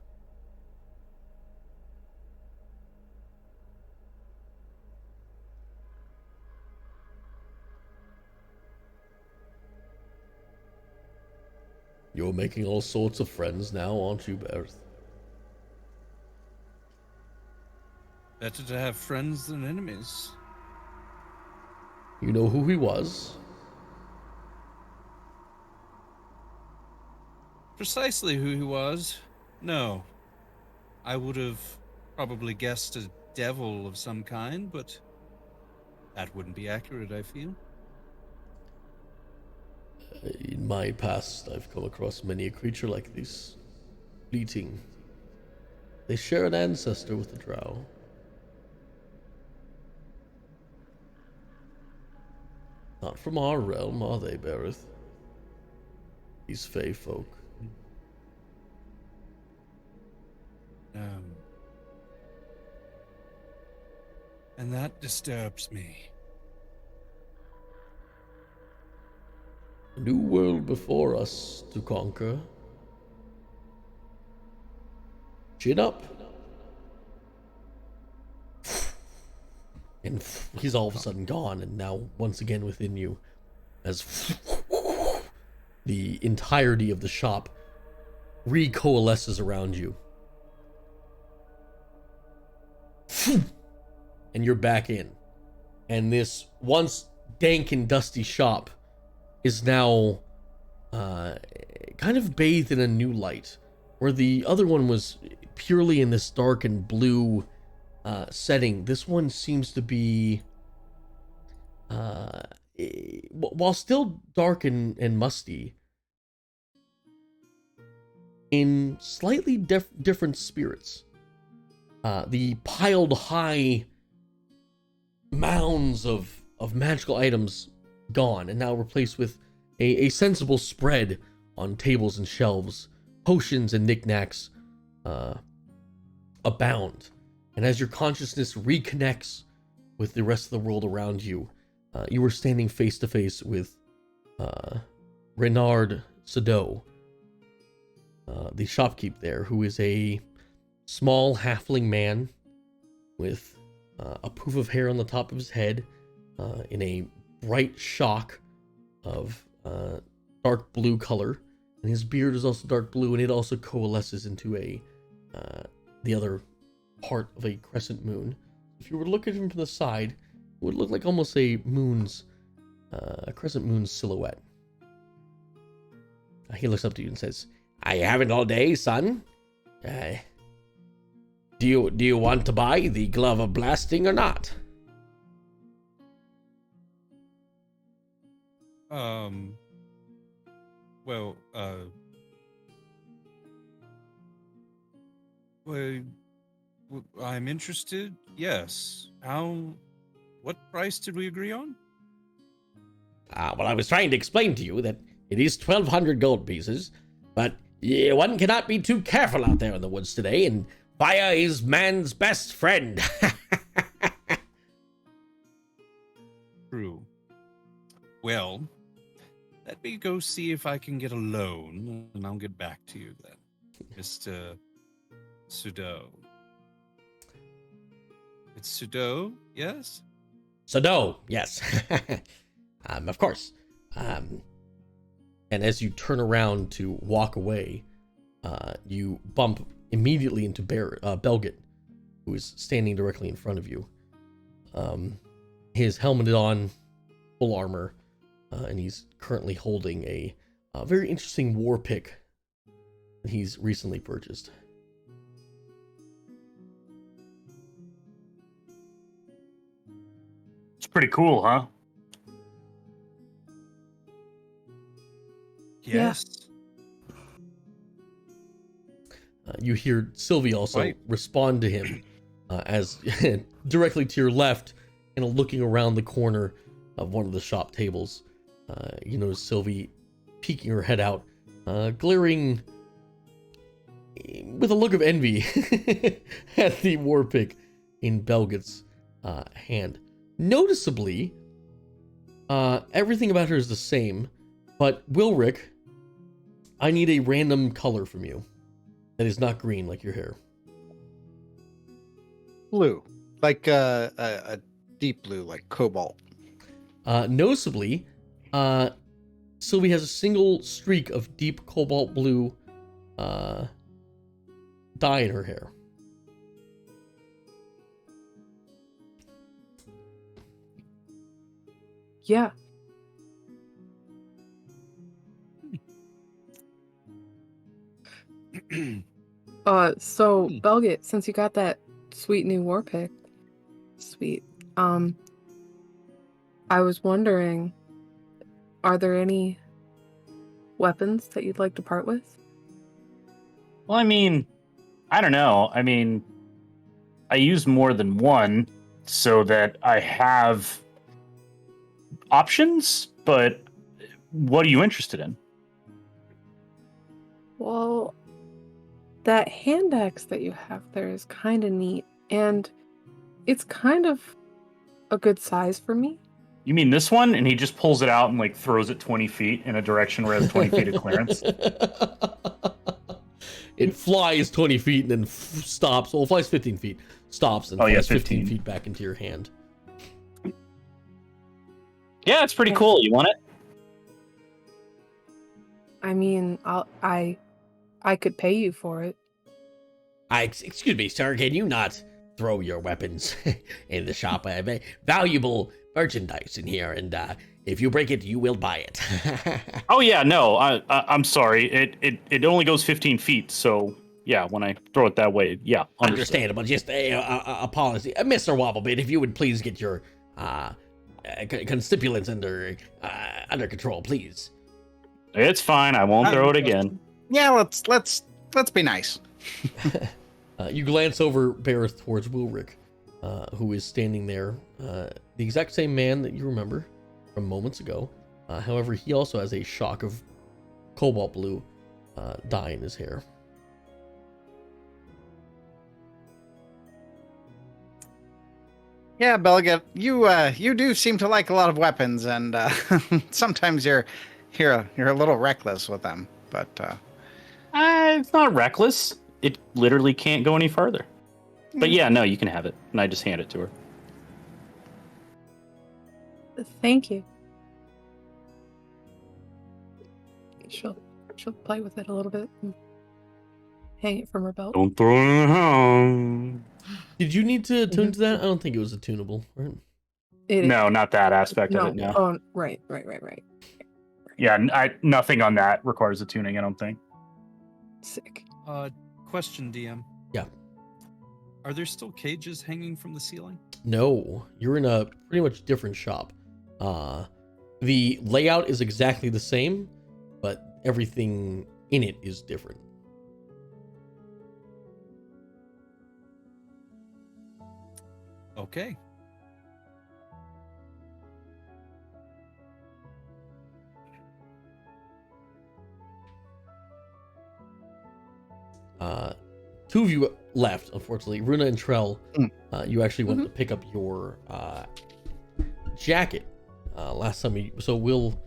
You're making all sorts of friends now, aren't you, Berth? Better to have friends than enemies. You know who he was? Precisely who he was? No. I would have probably guessed a devil of some kind, but that wouldn't be accurate, I feel. In my past, I've come across many a creature like this. Fleeting. They share an ancestor with the drow. Not from our realm, are they, Bereth? These fey folk. And that disturbs me. A new world before us to conquer. Chin up. And he's all of a sudden gone, and now once again within you, as the entirety of the shop recoalesces around you. And you're back in. And this once dank and dusty shop is now kind of bathed in a new light, where the other one was purely in this dark and blue setting. This one seems to be, while still dark and musty, in slightly different spirits. The piled high mounds of magical items gone, and now replaced with a sensible spread on tables and shelves. Potions and knickknacks abound. And as your consciousness reconnects with the rest of the world around you, you were standing face to face with Renard Sado, the shopkeep there, who is a small halfling man with a poof of hair on the top of his head, in a bright shock of dark blue color, and his beard is also dark blue, and it also coalesces into the other part of a crescent moon. If you were to look at him from the side, it would look like almost a crescent moon's silhouette. He looks up to you and says, "I haven't all day, son. Do you want to buy the glove of blasting or not?" Well, I'm interested. Yes. What price did we agree on? Well, I was trying to explain to you that it is 1,200 gold pieces, but one cannot be too careful out there in the woods today, and fire is man's best friend. True. Well, let me go see if I can get a loan, and I'll get back to you then, Mr. Sudo. It's Sudo, yes? Sado, yes. Of course. And as you turn around to walk away, you bump immediately into Belgit, who is standing directly in front of you. His helmet on, full armor, and he's currently holding a very interesting war pick that he's recently purchased. It's pretty cool, huh? Yes. You hear Sylvie also Right. respond to him as directly to your left, and looking around the corner of one of the shop tables. You notice Sylvie peeking her head out, glaring with a look of envy at the war pick in Belget's hand. Noticeably, everything about her is the same, but Wilric, I need a random color from you that is not green like your hair. Blue, like a deep blue, like cobalt. Noticeably, Sylvie has a single streak of deep cobalt blue dye in her hair. Yeah. So Belgit, since you got that sweet new war pick, sweet. I was wondering, are there any weapons that you'd like to part with? Well, I mean, I don't know. I mean, I use more than one so that I have options, but what are you interested in? Well, that hand axe that you have there is kind of neat, and it's kind of a good size for me. You mean this one? And he just pulls it out and like throws it 20 feet in a direction where it has 20 feet of clearance. It flies 20 feet and then stops. Well, it flies 15 feet, stops, and Oh, yeah, flies 15 15 feet back into your hand. Yeah, it's pretty cool. You want it? I mean, I could pay you for it. Excuse me, sir. Can you not throw your weapons in the shop? I have valuable merchandise in here, and if you break it, you will buy it. Oh yeah, no, I'm sorry. It only goes 15 feet, so yeah, when I throw it that way, yeah, understood. Understandable. Just a policy. Mr. Wobblebit, if you would please get your constituents under control, please. It's fine. I won't throw it again. Yeah, let's be nice. You glance over Bareth towards Wilric, who is standing there, the exact same man that you remember from moments ago. However, he also has a shock of cobalt blue dye in his hair. Yeah, Belga, you do seem to like a lot of weapons, and sometimes you're a little reckless with them. But It's not reckless. It literally can't go any further. But yeah, no, you can have it, and I just hand it to her. Thank you. She'll play with it a little bit and hang it from her belt. Don't throw it in the house. Did you need to tune to that? I don't think it was a tunable, right? It is- No, not that aspect of it. No. Oh, right. Yeah, nothing on that requires a tuning. I don't think. Sick. Question, DM. Yeah. Are there still cages hanging from the ceiling? No, you're in a pretty much different shop. The layout is exactly the same, but everything in it is different. Okay. Two of you left, unfortunately. Runa and Trell, you actually went to pick up your jacket last time. So we'll,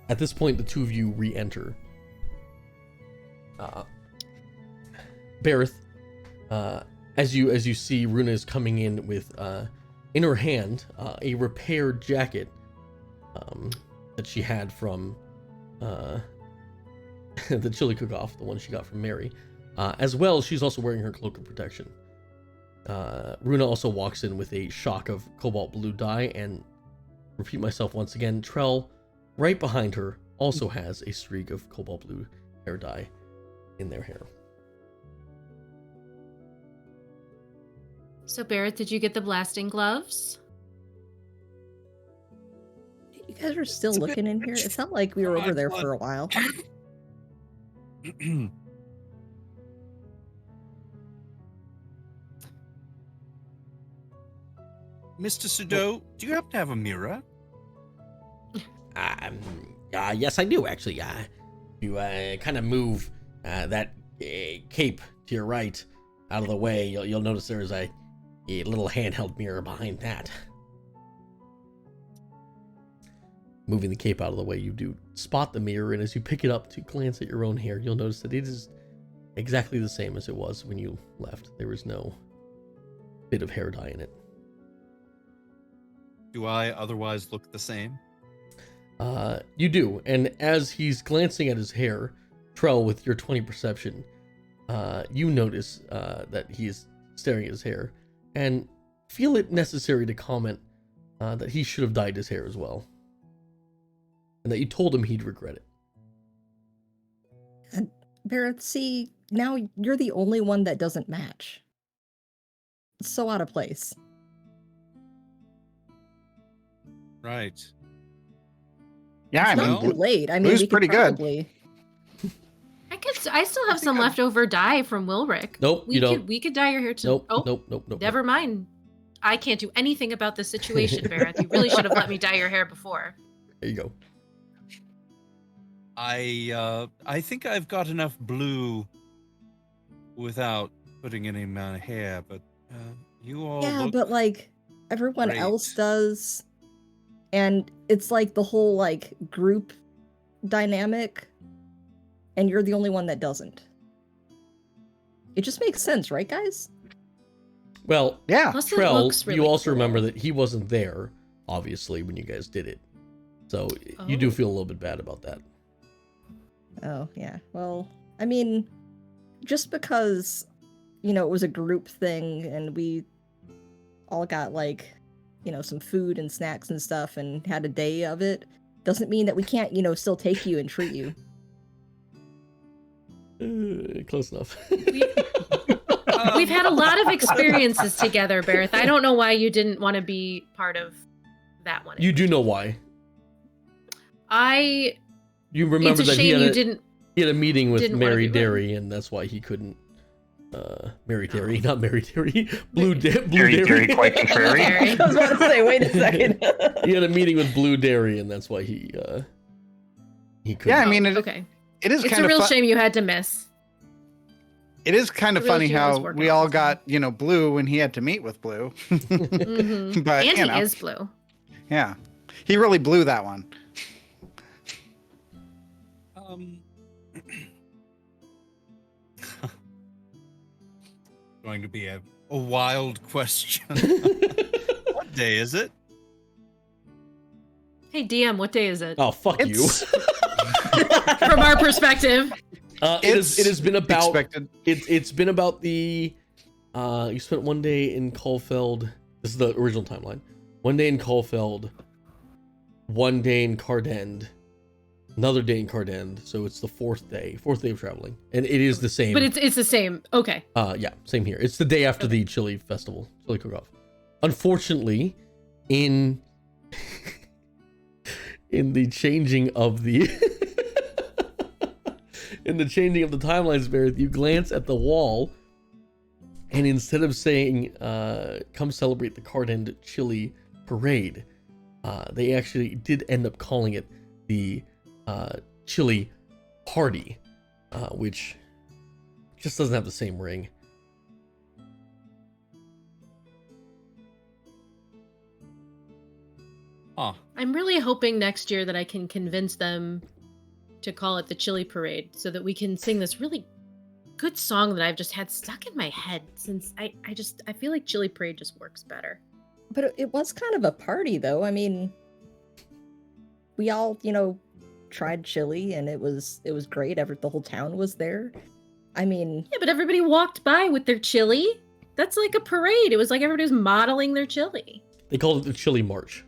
at this point, the two of you re-enter. Bareth, as you see, Runa is coming in with in her hand a repaired jacket that she had from the chili cook-off, the one she got from Mary. As well, she's also wearing her cloak of protection. Runa also walks in with a shock of cobalt blue dye, and repeat myself once again, Trell, right behind her, also has a streak of cobalt blue hair dye in their hair. So, Barrett, did you get the blasting gloves? You guys are still looking in here? It's not like we were over there for a while. Mr. Sudo, do you happen to have a mirror? Yes, I do actually. You kind of move that cape to your right out of the way. You'll notice there's a little handheld mirror behind that. Moving the cape out of the way, you do spot the mirror, and as you pick it up to glance at your own hair, you'll notice that it is exactly the same as it was when you left. There is no bit of hair dye in it. Do I otherwise look the same? You do, and as he's glancing at his hair, Trell, with your 20 perception, you notice that he is staring at his hair, and feel it necessary to comment that he should have dyed his hair as well, and that you told him he'd regret it. And Barrett, see, now you're the only one that doesn't match. It's so out of place. Right. Yeah, It's I not mean, too late. I mean, Blue's we could pretty good. probably... I still have some leftover dye from Wilrick. Nope, you don't. We could dye your hair too. Nope, Oh, nope. never mind. I can't do anything about this situation, Barrett. You really should have let me dye your hair before. There you go. I think I've got enough blue without putting any in my hair, but you all Yeah, look but like everyone great. else does, and it's like the whole like group dynamic, and you're the only one that doesn't. It just makes sense, right, guys? Well, yeah. Plus, it Trell, looks really you also cool. remember that he wasn't there, obviously, when you guys did it. So you do Oh. feel a little bit bad about that. Oh, yeah. Well, I mean, just because, you know, it was a group thing and we all got like, you know, some food and snacks and stuff and had a day of it, doesn't mean that we can't, you know, still take you and treat you. Close enough. We've had a lot of experiences together, Barrett. I don't know why you didn't want to be part of that one. You do know why. You remember It's a that he shame had you didn't. he had a meeting with didn't wanna Mary be with him. Derry, and that's why he couldn't. Mary Derry, not Mary Derry. Blue Very, Derry. very quite contrary. Derry. I was about to say, wait a second. He had a meeting with Blue Derry, and that's why he couldn't. Yeah, I mean, it, Okay. it is It's kind a real of shame you had to miss. It is kind of The real funny shame how was working we all all the time. got, you know, Blue when he had to meet with Blue. Mhm. But, And you he know, is blue. yeah. He really blew that one. Going to be a wild question. What day is it? Hey, DM, what day is it? Oh, fuck you. It's From our perspective. It has been about expected. it's been about the you spent one day in Caulfeld. This is the original timeline. One day in Caulfeld, one day in Cardend, another day in Cardend. So it's the fourth day of traveling, and it is the same. But it's the same. Okay. Yeah, same here. It's the day after the chili festival, chili cook-off. Unfortunately, in the changing of the in the changing of the timelines, Barrett, you glance at the wall, and instead of saying "Come celebrate the Cardend Chili Parade," they actually did end up calling it the Chili Party, which just doesn't have the same ring. Huh. I'm really hoping next year that I can convince them to call it the Chili Parade so that we can sing this really good song that I've just had stuck in my head since I feel like Chili Parade just works better. But it was kind of a party, though. I mean, we all, you know, tried chili, and it was great. The whole town was there. I mean, Yeah, but everybody walked by with their chili. That's like a parade. It was like everybody was modeling their chili. They called it the Chili March.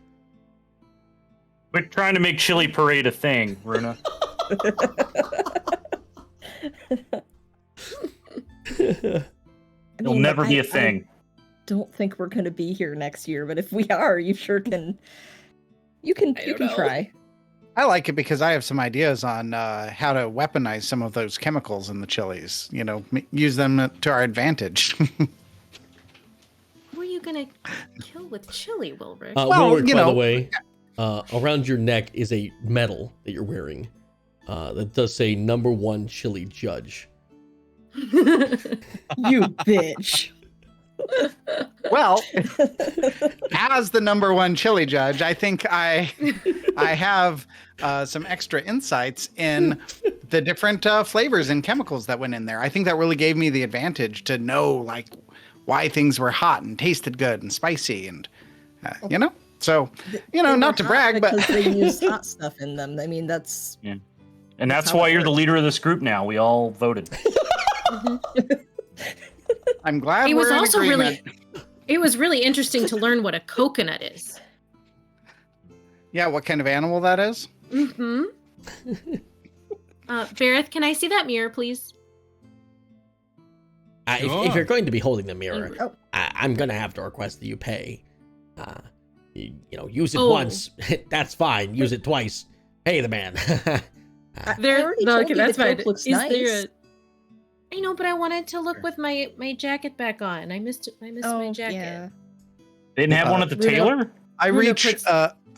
We're trying to make Chili Parade a thing, Runa. It'll never be a thing. I don't think we're going to be here next year, but if we are, you sure can. You can try. I like it because I have some ideas on how to weaponize some of those chemicals in the chilies. You know, use them to our advantage. Who are you gonna kill with chili, Wilrick? Wilrick, by the way, around your neck is a medal that you're wearing that does say #1 chili judge. You bitch. Well, as the #1 chili judge, I think I have some extra insights in the different flavors and chemicals that went in there. I think that really gave me the advantage to know like why things were hot and tasted good and spicy and you know. So not to brag, but they use hot stuff in them. I mean, that's and that's why you're the leader of this group now. We all voted. I'm glad it we're was in also agreement. It was really interesting to learn what a coconut is. Yeah, what kind of animal that is? Mm-hmm. Bareth, can I see that mirror, please? If you're going to be holding the mirror, Oh. I'm going to have to request that you pay. Use it once. That's fine. Use it twice. Pay the man. Okay, that's fine. Looks Is nice. there I know, but I wanted to look with my jacket back on. I missed my jacket. Yeah. They didn't have one at the Runa- tailor? I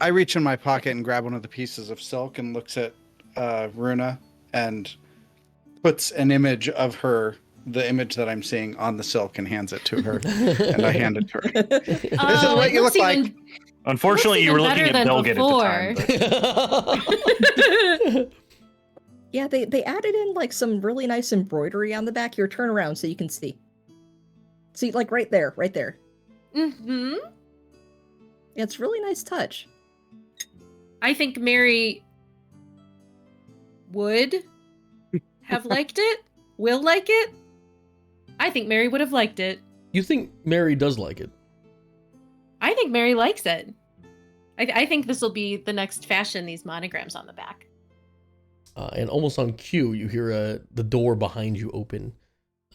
reach in my pocket and grab one of the pieces of silk and looks at Runa and puts an image of her, the image that I'm seeing on the silk, and hands it to her. And I hand it to her. This is what you look like. Unfortunately, you were looking at Belgate at the time. Yeah, they added in like some really nice embroidery on the back. Here, turn around so you can see. See, like right there. Mm-hmm. Yeah, it's a really nice touch. I think Mary would have liked it. Will like it. I think Mary would have liked it. You think Mary does like it? I think Mary likes it. I think this will be the next fashion, these monograms on the back. And almost on cue, you hear the door behind you open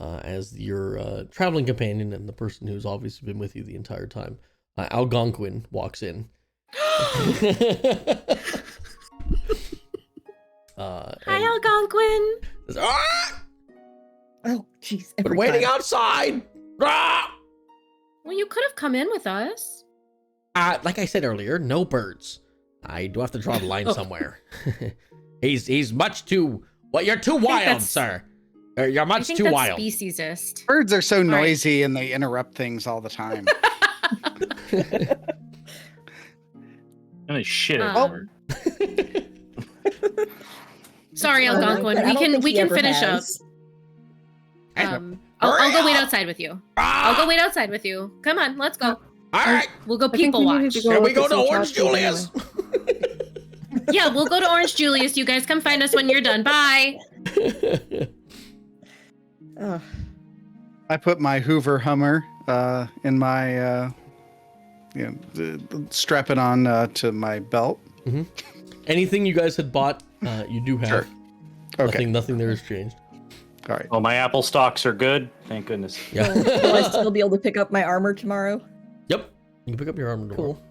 as your traveling companion and the person who's obviously been with you the entire time, Algonquin, walks in. Hi, Algonquin. Says, "Ah! Oh, jeez. Been waiting outside. Ah!" Well, you could have come in with us. Like I said earlier, no birds. I do have to draw the line somewhere. He's much too. Well, you're too wild, sir. You're much too wild. Speciesist. Birds are so noisy and they interrupt things all the time. And they shit it. Sorry, Algonquin. We can finish up. I'll go wait outside with you. I'll go wait outside with you. Come on, let's go. All right. We'll go people watch. Can we go to Orange Julius? Yeah, we'll go to Orange Julius. You guys come find us when you're done. Bye. I put my Hoover Hummer in my, strap it on to my belt. Mm-hmm. Anything you guys had bought, you do have. Sure. Okay. Nothing there has changed. All right. Well, my apple stocks are good. Thank goodness. Yeah. Will I still be able to pick up my armor tomorrow? Yep. You can pick up your armor tomorrow. Cool.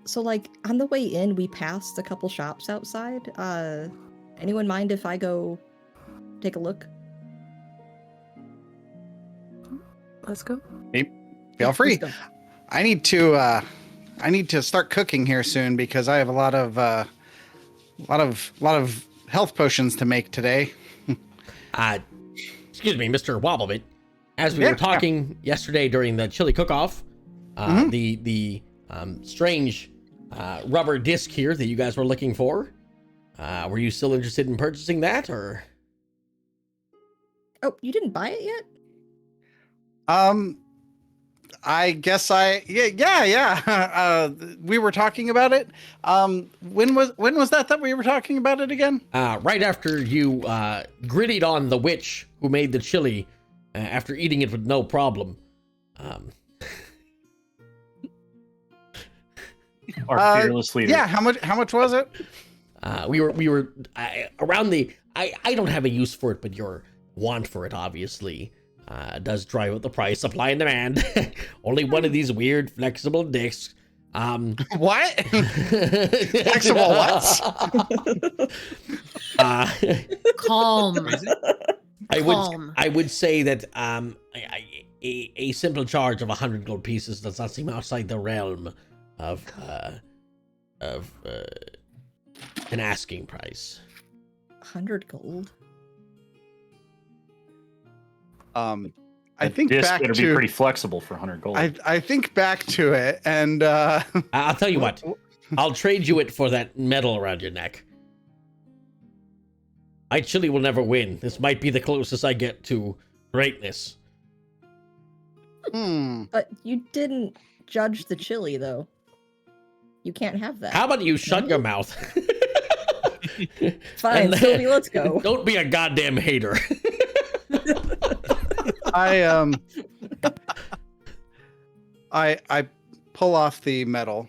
So, like, on the way in, we passed a couple shops outside. Anyone mind if I go take a look? Let's go. Feel free. Let's go. I need to start cooking here soon because I have a lot of health potions to make today. Excuse me, Mr. Wobblebit. As we were talking yesterday during the chili cook-off, the strange rubber disc here that you guys were looking for, were you still interested in purchasing that, or? Oh, you didn't buy it yet? I guess yeah. We were talking about it. When was that we were talking about it again? Right after you grittied on the witch who made the chili after eating it with no problem. Our fearless leader. Yeah, how much was it? We were around the. I don't have a use for it, but your want for it obviously does drive up the price. Supply and demand. Only one of these weird flexible discs. What? Flexible what? Calm. I would say that a simple charge of 100 gold pieces does not seem outside the realm of an asking price. 100 gold. I think This back better to be pretty flexible for 100 gold. I think back to it, and I'll tell you what. I'll trade you it for that medal around your neck. My chili will never win. This might be the closest I get to greatness. But you didn't judge the chili, though. You can't have that. How about you shut your mouth? Fine, and- Sylvie, let's go. Don't be a goddamn hater. I pull off the medal,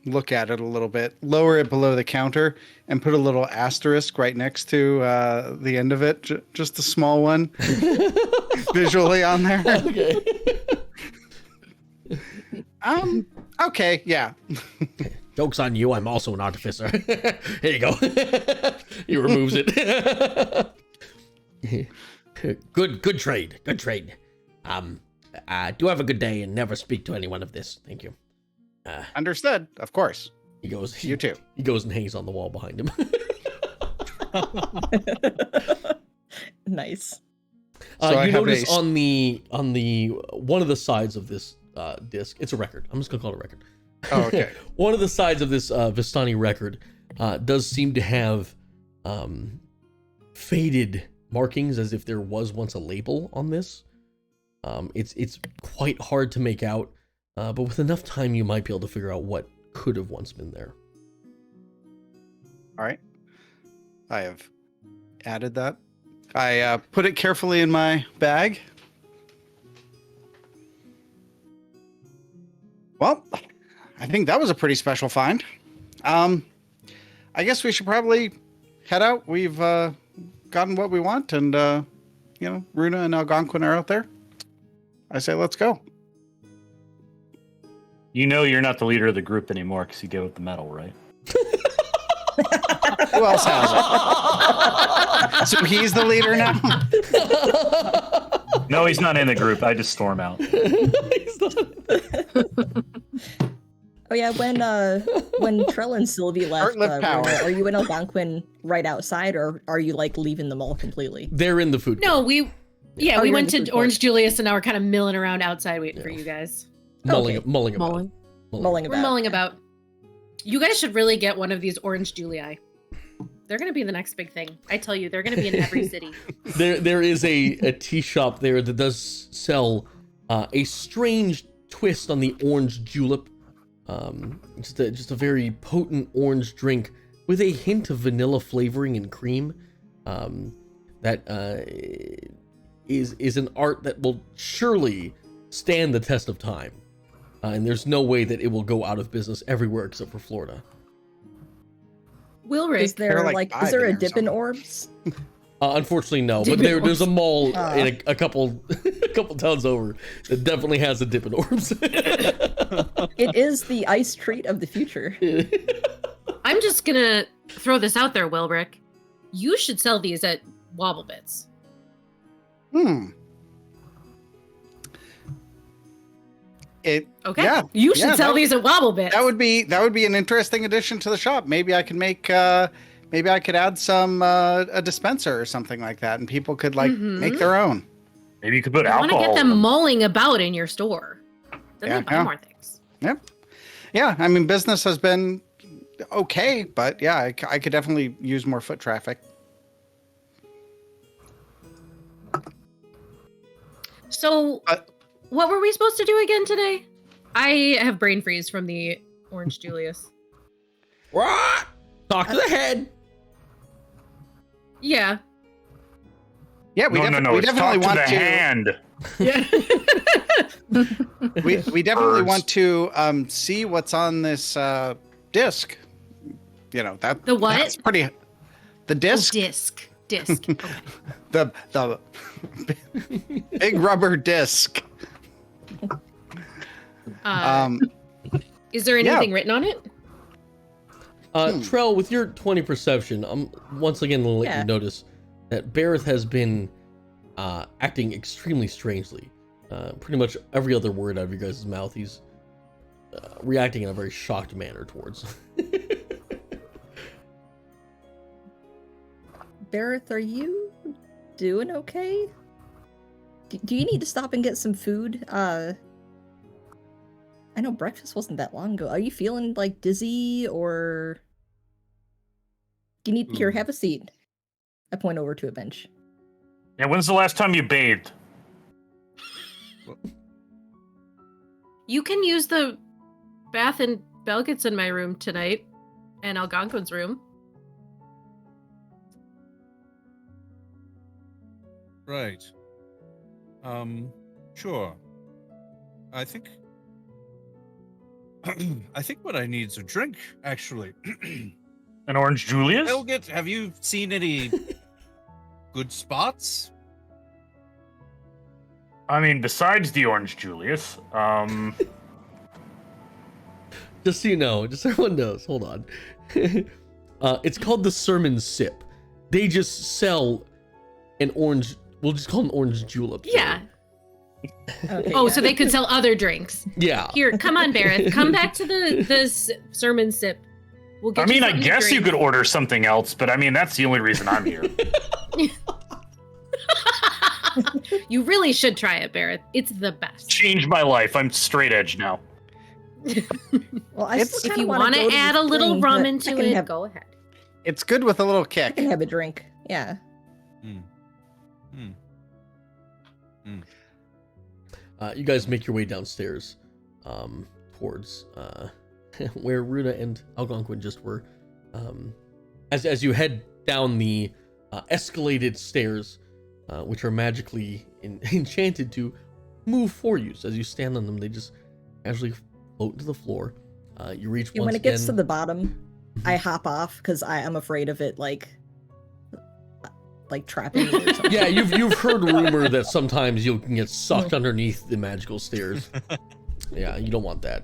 look at it a little bit, lower it below the counter, and put a little asterisk right next to the end of it, just a small one, visually on there. Okay. Okay, yeah. Joke's on you. I'm also an artificer. Here you go. He removes it. Good trade. Good trade. Do have a good day and never speak to anyone of this. Thank you. Understood, of course. He goes. You too. He goes and hangs on the wall behind him. Nice. So I you have notice a- on the one of the sides of this disc, it's a record. I'm just gonna call it a record. Oh, okay. One of the sides of this Vistani record does seem to have faded markings, as if there was once a label on this. It's quite hard to make out, but with enough time, you might be able to figure out what could have once been there. All right. I have added that. I put it carefully in my bag. Well, I think that was a pretty special find. I guess we should probably head out. We've gotten what we want, and Runa and Algonquin are out there. I say let's go. You know you're not the leader of the group anymore because you gave up the medal, right? Who else has it? So he's the leader now? No, he's not in the group. I just storm out. Oh yeah, when Trell and Sylvie left, Short-lived power. are you and Algonquin right outside, or are you like leaving the mall completely? They're in the food. No, we Oh, we you're went in the to food Orange court. Julius and now we're kind of milling around outside waiting for you guys. mulling Okay. about. Mulling. Mulling We're about. mulling about. You guys should really get one of these Orange Julii. They're gonna be the next big thing. I tell you, they're gonna be in every city. There is a tea shop there that does sell a strange twist on the orange julep. Just a very potent orange drink with a hint of vanilla flavoring and cream. That is an art that will surely stand the test of time. And there's no way that it will go out of business everywhere except for Florida. Wilrick, Is there like is there a diving or Dippin' something. Orbs? Unfortunately, no. But there's a mall in a couple towns over that definitely has a Dippin' Orbs. It is the ice treat of the future. I'm just gonna throw this out there, Wilrick. You should sell these at Wobble Bits. Okay. Yeah, You should yeah, sell that- these at Wobble Bits. That would be an interesting addition to the shop. Maybe I could make maybe I could add some a dispenser or something like that, and people could make their own. Maybe you could put I want to alcohol. get in them mulling about in your store. Then Yeah, they buy yeah. more things. Yep. Yeah, I mean business has been okay, but yeah, I could definitely use more foot traffic. So, what were we supposed to do again today? I have brain freeze from the Orange Julius. What? Talk to the head. Yeah. Yeah, we, no. we It's definitely talk want to the to. hand. Yeah. We definitely Birds. want to see what's on this disc. You know that The what? That's pretty. The disc, Disc. Okay. the big rubber disc. Is there anything written on it? Trell, with your 20 perception, I'm once again gonna let you notice that Bareth has been acting extremely strangely. Pretty much every other word out of your guys' mouth, he's reacting in a very shocked manner towards. Bareth, are you doing okay? Do you need to stop and get some food? I know breakfast wasn't that long ago. Are you feeling like dizzy or do you need here, have a seat? I point over to a bench. Yeah, when's the last time you bathed? You can use the bath in Belgit's in my room tonight, and Algonquin's room. Right. Sure. I think what I need is a drink, actually. An orange Julius? Elgit, have you seen any good spots? I mean, besides the orange Julius, Just so you know, just so everyone knows, hold on. It's called the Sermon Sip. They just sell an orange, we'll just call them orange juleps. Yeah. Okay, Oh, yeah. so they could sell other drinks. Yeah. Here, come on, Bareth. Come back to the sermon sip. We'll get I mean, you I something to guess you drink. could order something else, but I mean, that's the only reason I'm here. You really should try it, Bareth. It's the best. Changed my life. I'm straight edge now. Well, I It's- still If kinda you wanna want go to add this a little thing, rum but into I can it, have, go ahead. It's good with a little I kick. can have a drink. Yeah. You guys make your way downstairs towards where Runa and Algonquin just were. As you head down the escalated stairs, which are magically enchanted to move for you. So as you stand on them, they just casually float to the floor. You reach And once when it again. gets to the bottom, I hop off because I'm afraid of it like trapping me or something. Yeah, you've heard rumor that sometimes you can get sucked underneath the magical stairs. Yeah, you don't want that.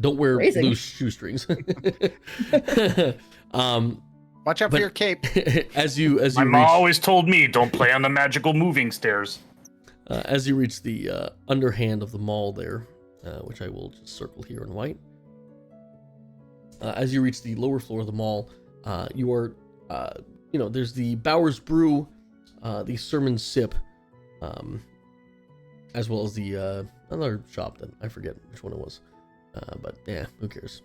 Don't wear Phrasing. loose shoestrings. Watch out for your cape. as you My mom reach, always told me, don't play on the magical moving stairs. as you reach the underhand of the mall there, which I will just circle here in white. As you reach the lower floor of the mall, you are, there's the Bowers Brew, the Sermon Sip, as well as the another shop that I forget which one it was. But yeah, who cares?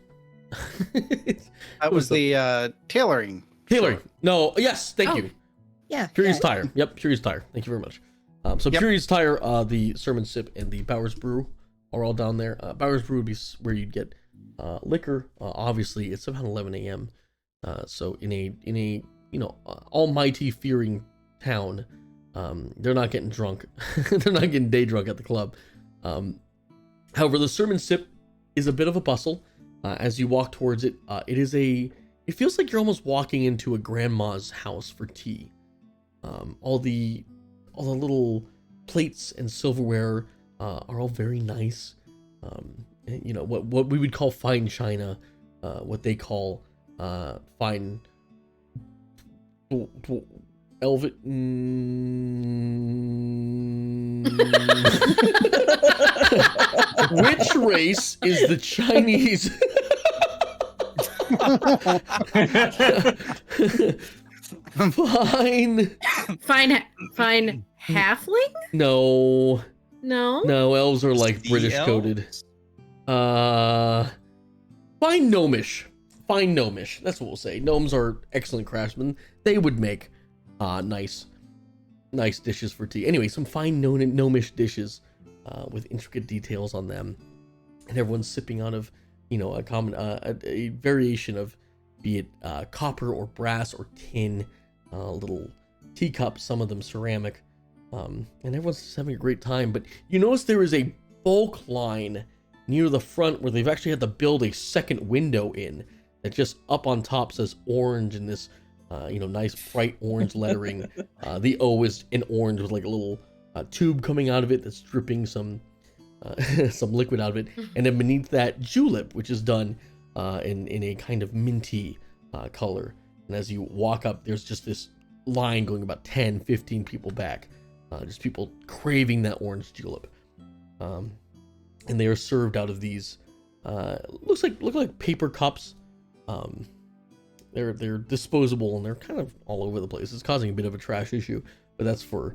That was the tailoring. Tailoring. No, yes, thank Oh. you. Yeah. Curious yeah. Tire. Yep, Curious Tire. Thank you very much. So Yep. Curious Tire, the Sermon Sip, and the Bowers Brew are all down there. Bowers Brew would be where you'd get liquor. Obviously, it's about 11 a.m. So in a almighty fearing town, they're not getting drunk. They're not getting day drunk at the club. However, the Sermon Sip is a bit of a bustle. As you walk towards it, it feels like you're almost walking into a grandma's house for tea. All the little plates and silverware are all very nice. What we would call fine china, what they call fine velvet. Which race is the Chinese? Fine halfling? No, elves are like The British elves? coded. Fine gnomish. That's what we'll say. Gnomes are excellent craftsmen. They would make nice dishes for tea. Anyway, some fine gnomish dishes with intricate details on them, and everyone's sipping out of a common a variation of, be it copper or brass or tin, little teacups, some of them ceramic, and everyone's just having a great time. But you notice there is a bulk line near the front where they've actually had to build a second window in that just up on top says orange in this, nice bright orange lettering. The O is in orange with like a little tube coming out of it that's dripping some liquid out of it, and then beneath that julep, which is done in a kind of minty color. And as you walk up, there's just this line going about 10-15 people back, just people craving that orange julep, and they are served out of these look like paper cups. They're disposable and they're kind of all over the place. It's causing a bit of a trash issue, but that's for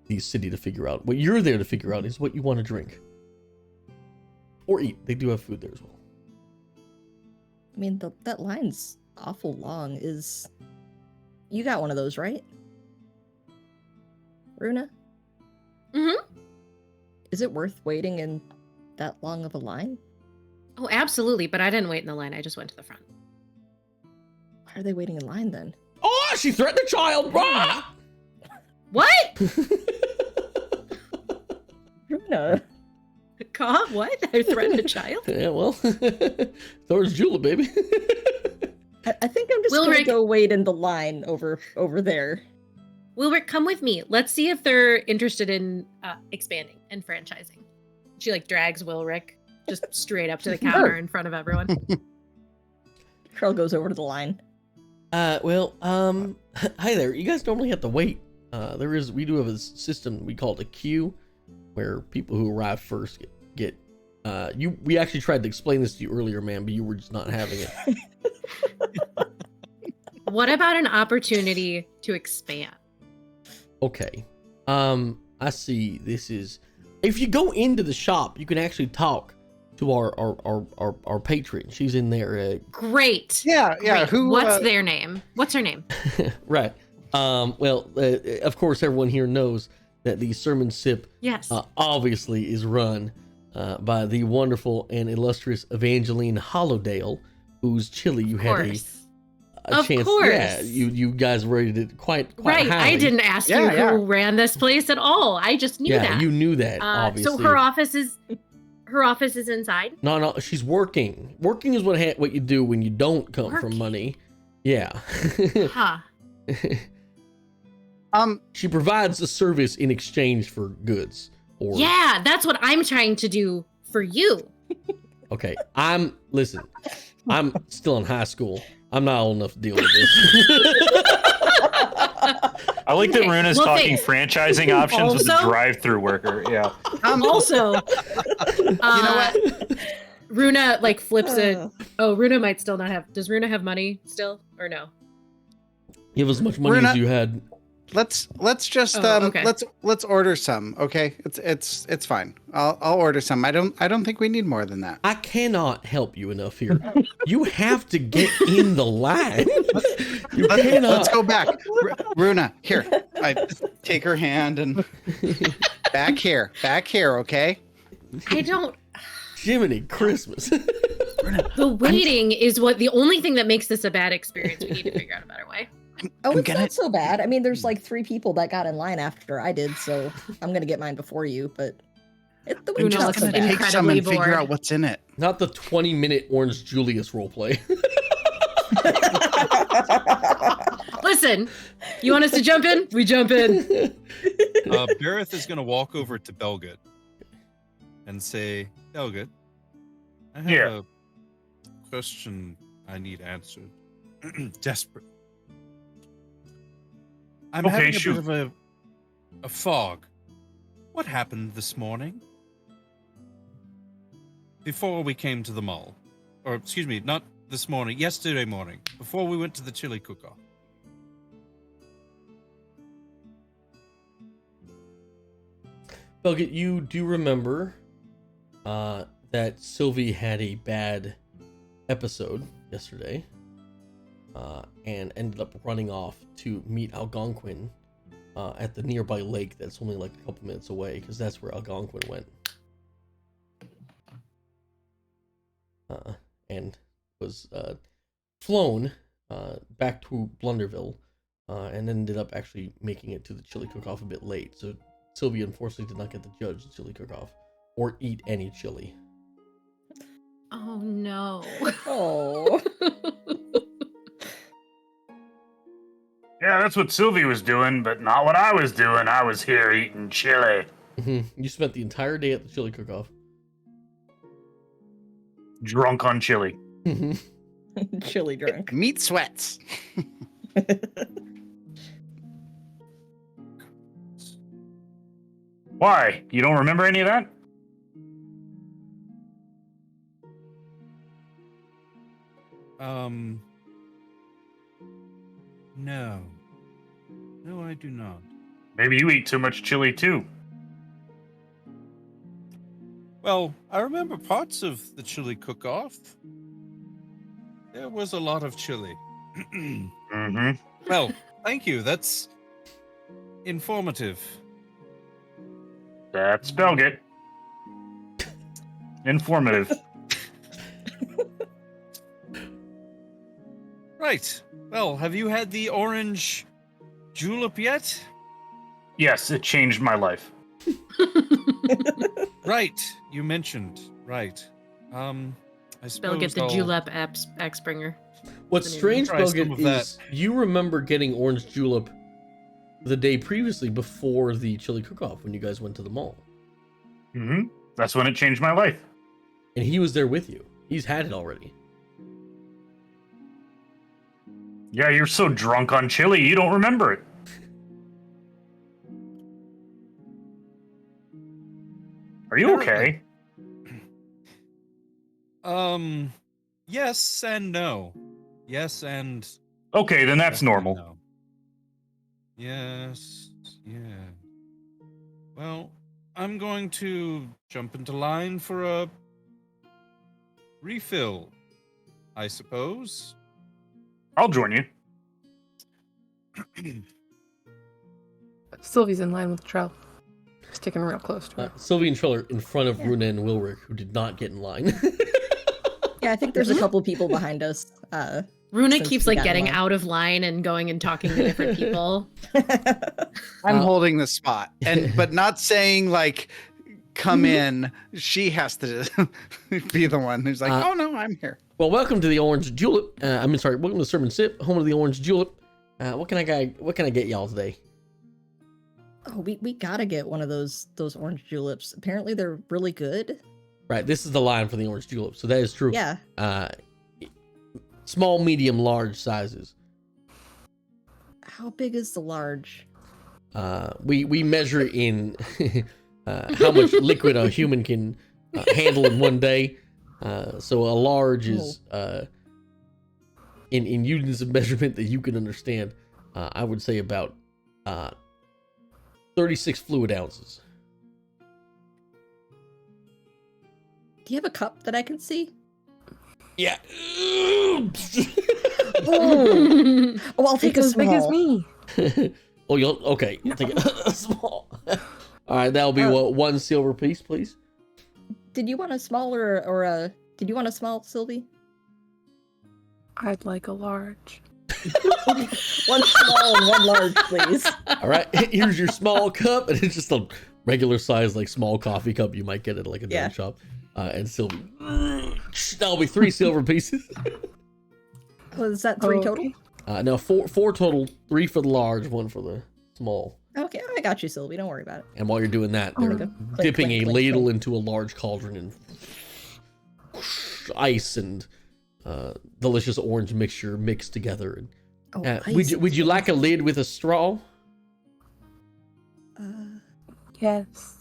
the city to figure out. What you're there to figure out is what you want to drink or eat. They do have food there as well. I mean, that line's awful long. You got one of those, right? Runa? Mm-hmm. Is it worth waiting in that long of a line? Oh, absolutely. But I didn't wait in the line. I just went to the front. Why are they waiting in line then? Oh, she threatened a child! Rah! What? Runa. What? I threatened a child? Yeah, well, Thor's julep, baby. I think I'm just gonna go wait in the line over there. Wilrick, come with me. Let's see if they're interested in expanding and franchising. She drags Wilrick just straight up to the counter in front of everyone. Krell goes over to the line. Hi there. You guys normally have to wait. We do have a system we call it a queue, where people who arrive first get we actually tried to explain this to you earlier, man, but you were just not having it. What about an opportunity to expand? Okay. I see. This is, if you go into the shop, you can actually talk to our patron. She's in there. Great. Yeah. Great. What's their name? What's her name? Right. Of course, everyone here knows that the Sermon Sip, yes, obviously is run by the wonderful and illustrious Evangeline Hollowdale, whose chili you had a chance. Course. Yeah, you guys rated it quite right. highly. I didn't ask you who ran this place at all. I just knew that. Yeah, you knew that. Obviously. So her office is inside. No, she's working. Working is what you do when you don't come from money. Yeah. Huh. She provides a service in exchange for goods. Yeah, that's what I'm trying to do for you. Okay, I'm still in high school. I'm not old enough to deal with this. I like that Runa's talking franchising options with the drive-through worker. Yeah. Also, you know what? Runa flips it. Oh, Runa might still not have. Does Runa have money still or no? You have as much money as you had. Let's just okay. let's order some. Okay, it's fine. I'll order some. I don't think we need more than that. I cannot help you enough here. You have to get in the line. Let's go back. Runa, here. I take her hand and back here. Okay. I don't. Jiminy Christmas. The waiting is the only thing that makes this a bad experience. We need to figure out a better way. It's not so bad. I mean, there's 3 people that got in line after I did, so I'm gonna get mine before you. But the we're just gonna take some and figure out what's in it. Not the 20-minute Orange Julius roleplay. Listen, you want us to jump in? We jump in. Bareth is gonna walk over to Belgut and say, "Belgut, I have a question I need answered. Desperate. I'm having a bit of a fog. What happened this morning? Before we came to the mall. Or, excuse me, not this morning, yesterday morning. Before we went to the chili cook-off. Belgut, you do remember that Sylvie had a bad episode yesterday. And ended up running off to meet Algonquin at the nearby lake that's only a couple minutes away, because that's where Algonquin went. And was flown back to Blunderville and ended up actually making it to the chili cook-off a bit late. So Sylvia unfortunately did not get to judge the chili cook-off or eat any chili. Oh no. Oh. Yeah, that's what Sylvie was doing, but not what I was doing. I was here eating chili. You spent the entire day at the chili cook-off. Drunk on chili. Chili drunk. Meat sweats. Why? You don't remember any of that? No. No, I do not. Maybe you eat too much chili too. Well, I remember parts of the chili cook-off. There was a lot of chili. Mm-hmm. Well, thank you. That's informative. That's Belgit. Informative. Right. Well, have you had the orange julep yet? Yes, it changed my life. Right. You mentioned. Right. I suppose They'll get the I'll- julep X bringer. What's Maybe strange, try some Belgit, of that. is you remember getting orange julep the day previously before the chili cook-off when you guys went to the mall. Mm-hmm. That's when it changed my life. And he was there with you. He's had it already. Yeah, you're so drunk on chili, you don't remember it. Are you okay? Yes and no. Yes and Okay, then that's yes and normal. no. Yes. Yeah. Well, I'm going to jump into line for a refill, I suppose. I'll join you. Sylvie's in line with Trell. Sticking real close to her. Sylvie and Trell are in front of Runa and Wilrick, who did not get in line. Yeah, I think there's a couple people behind us. Runa Since keeps we like got in getting line. out of line and going and talking to different people. I'm holding the spot, but not saying like come in. She has to be the one who's like, oh no, I'm here. Well, welcome to the Orange Julep. Welcome to Sermon Sip, home of the Orange Julep. What can I get y'all today? Oh, we gotta get one of those orange juleps. Apparently they're really good. Right, this is the line for the Orange Julep, so that is true. Yeah. Small, medium, large sizes. How big is the large? We measure in how much liquid a human can handle in one day. So a large is in units of measurement that you can understand. I would say about 36 fluid ounces. Do you have a cup that I can see? Yeah. Oh, I'll take It's a as big as small. me. Oh, you'll take a small. All right, that'll be one silver piece, please. Did you want a small or a? Did you want a small, Sylvie? I'd like a large. One small and one large, please. All right, here's your small cup, and it's just a regular size, like small coffee cup you might get at like a drink shop. And Sylvie, that'll be 3 silver pieces. Oh, is that 3 total? Okay. No, four total. 3 for the large, 1 for the small. Okay, I got you, Sylvie. Don't worry about it. And while you're doing that, There they're we go. Clink, dipping clink, a clink, ladle clink. into a large cauldron and ice and delicious orange mixture mixed together. And, Oh, would you like a lid with a straw? Yes.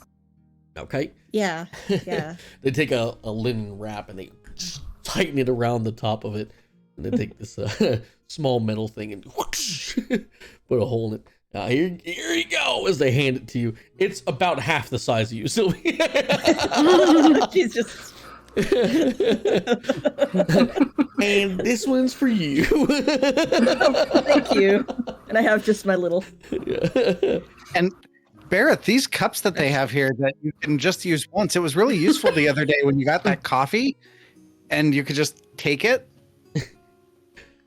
Okay. Yeah, yeah. They take a linen wrap and they tighten it around the top of it. And they take this small metal thing and put a hole in it. Here you go, as they hand it to you. It's about half the size of you, Sylvie. She's just. And this one's for you. Thank you. And I have just my little. And Barrett, these cups that they have here that you can just use once, it was really useful the other day when you got that coffee and you could just take it.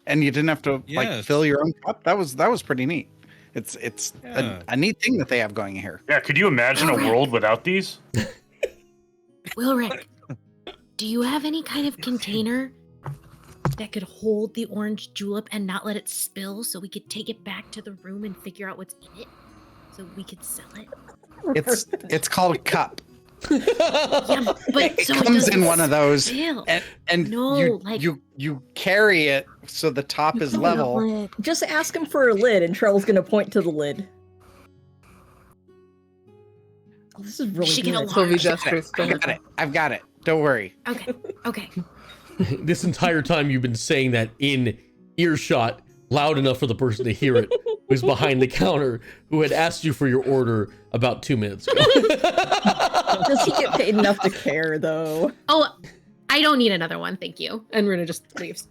and you didn't have to like Yes. fill your own cup. That was pretty neat. It's Yeah. a neat thing that they have going here. Yeah, could you imagine a world without these? Wilrick, do you have any kind of container that could hold the orange julep and not let it spill so we could take it back to the room and figure out what's in it so we could sell it? It's called a cup. Yeah, but It so comes doesn't in one of those, spill. and No, you, like- you carry it so the top is level. Just ask him for a lid, and Trell's gonna point to the lid. Oh, this is really She get a good. lot. Sylvie I gestures. I got it. I've got it. Don't worry. Okay, okay. This entire time you've been saying that in earshot, loud enough for the person to hear it, who's behind the counter, who had asked you for your order about 2 minutes ago. Does he get paid enough to care, though? Oh, I don't need another one, thank you. And Runa just leaves.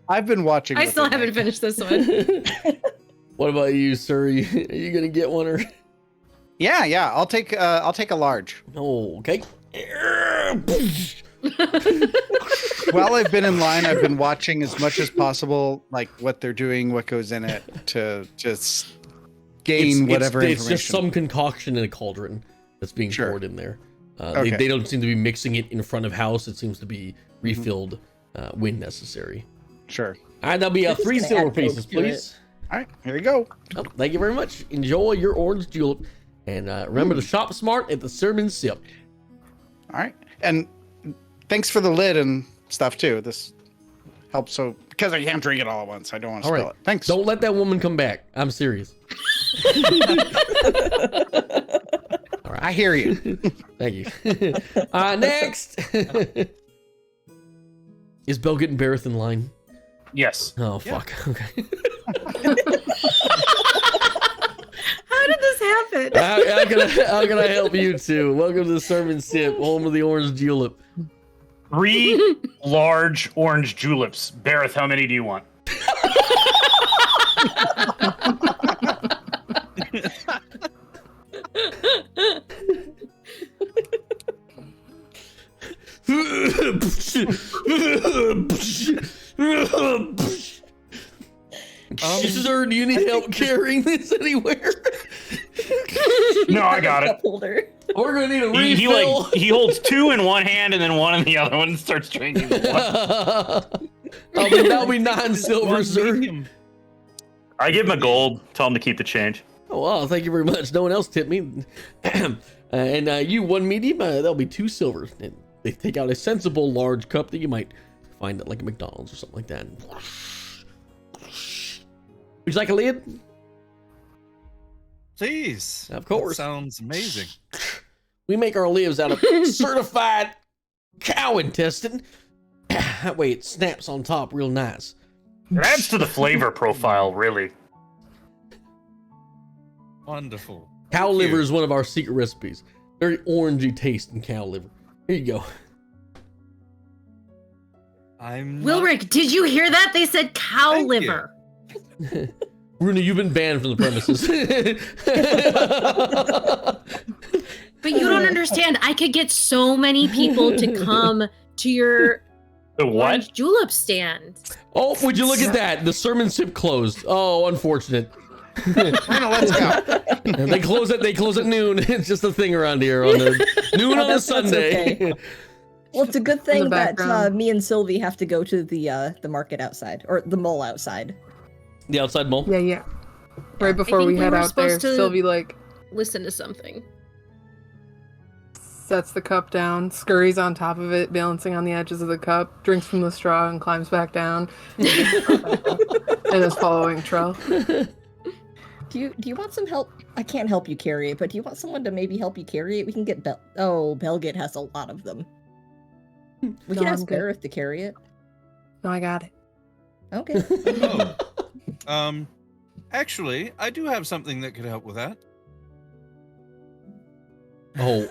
I've been watching. I what still they haven't make. finished this one. What about you, sir? Are you gonna get one or? Yeah. I'll take a large. Oh, okay. While I've been in line, I've been watching as much as possible, like what they're doing, what goes in it, to just gain whatever it's information. just some concoction in a cauldron that's being Sure. poured in there. Okay. They don't seem to be mixing it in front of house. It seems to be refilled when necessary. Sure. All right, that'll be Just 3 gonna silver add Coke pieces, to it. please. All right, here you go. Oh, thank you very much. Enjoy your orange julep. And remember to shop smart at the Sermon Sip. All right, and thanks for the lid and stuff too. This helps so because I can't drink it all at once. I don't want to All spill right. it. Thanks. Don't let that woman come back. I'm serious. All right. I hear you. Thank you. Next. Is Bell getting Bareth in line? Yes. Oh, fuck. Okay. How did this happen? How can I help you two? Welcome to the Sermon Sip, home of the orange julep. 3 large orange juleps. Bareth, how many do you want? Sir, do you need help carrying this anywhere? No, I got it. Cup holder. We're gonna need a He refill. he holds 2 in one hand and then 1 in the other one and starts drinking. That'll be 9 silver, sir. Medium. I give him a gold. Tell him to keep the change. Oh, wow, thank you very much. No one else tipped me. And you 1 medium, that'll be 2 silver. And they take out a sensible large cup that you might find at like a McDonald's or something like that. Would you like a lid? Please. Of course. That sounds amazing. We make our lids out of certified cow intestine. That way it snaps on top real nice. It adds to the flavor profile, really. Wonderful. Cow Thank liver you. is one of our secret recipes. Very orangey taste in cow liver. Here you go. I'm not- Wilrick, did you hear that? They said cow Thank you. liver. Runa, you've been banned from the premises. But you don't understand. I could get so many people to come to your The what? orange julep stand. Oh, would you look at that? The sermon sip closed. Oh, unfortunate. Rena, let's go. They close at noon. It's just a thing around here on the noon on a That's Sunday. okay. Well, it's a good thing that background. me and Sylvie have to go to the market outside, or the mall outside. The outside mall. Yeah. Right before think we we head were out there, supposed to- Sylvie like Listen to something. sets the cup down, scurries on top of it, balancing on the edges of the cup, drinks from the straw and climbs back down. And is following Trell. Do you want some help? I can't help you carry it, but do you want someone to maybe help you carry it? We can get Bel. Oh, Belgit has a lot of them. We No, can I'm ask good. Bareth to carry it. No, I got it. Okay. Oh. Actually, I do have something that could help with that. Oh,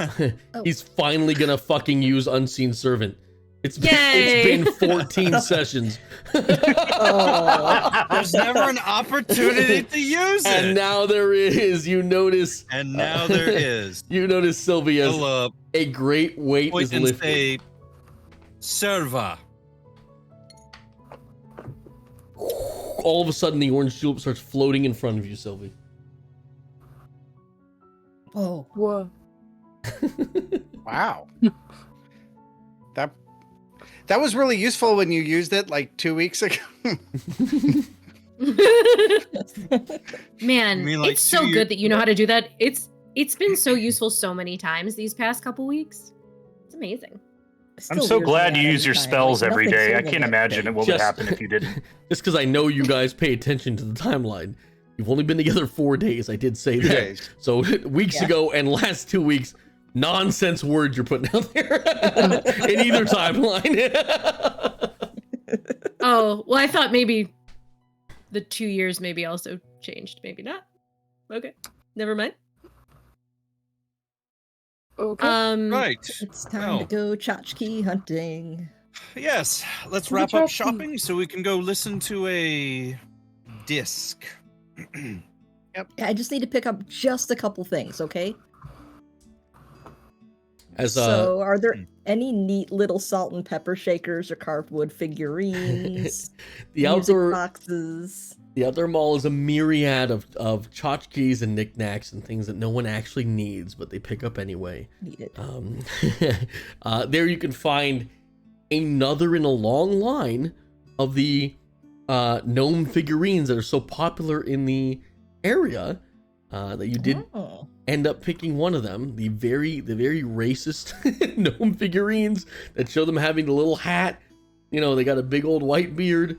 he's finally gonna fucking use Unseen Servant. It's Yay! been 14 sessions. Oh. There's never an opportunity to use it. And now there is. You notice. And now there is. You notice Sylvia's Fill up, a great weight point is and lifted. say, Serva. all of a sudden the orange julep starts floating in front of you, Sylvie. Whoa. Whoa. Wow. That was really useful when you used it like 2 weeks ago. Man, You mean, like, it's so 2 years good that you know how to do that. It's been so useful so many times these past couple weeks. It's amazing. I'm so glad you use your spells every day. I can't imagine what would Just- happen if you didn't. Just because I know you guys pay attention to the timeline. You've only been together 4 days. I did say 2 that. days. So weeks ago and last 2 weeks, nonsense words you're putting out there in either timeline. Oh, well, I thought maybe the 2 years maybe also changed. Maybe not. Okay. Never mind. Okay. Right. It's time Well, to go tchotchke hunting. yes. Let's To the wrap up trophy. shopping so we can go listen to a disc. I just need to pick up just a couple things, okay? As So, are there any neat little salt and pepper shakers or carved wood figurines? the music outdoor boxes. the outdoor mall is a myriad of tchotchkes and knickknacks and things that no one actually needs, but they pick up anyway. Need it. There you can find another in a long line of the gnome figurines that are so popular in the area that you did Oh. end up picking one of them. The very racist gnome figurines that show them having the little hat. You know, they got a big old white beard.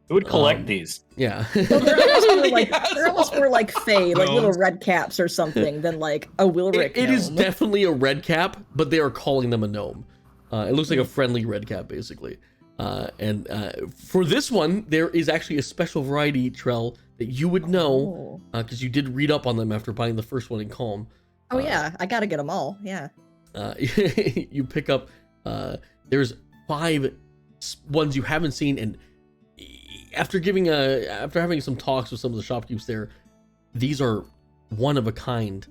Who would collect these? Yeah. So they're almost more like Yes. they're almost more like Fae, like little Gnomes. red caps or something, than like a Wilric. It is gnome. definitely a red cap, but they are calling them a gnome. It looks like a friendly red cap, basically. And for this one, there is actually a special variety, Trell, that you would know, because you did read up on them after buying the first one in Calm. Oh yeah, I gotta get them all. Yeah. You pick up, there's 5 ones you haven't seen, and after having some talks with some of the shopkeepers there, these are one of a kind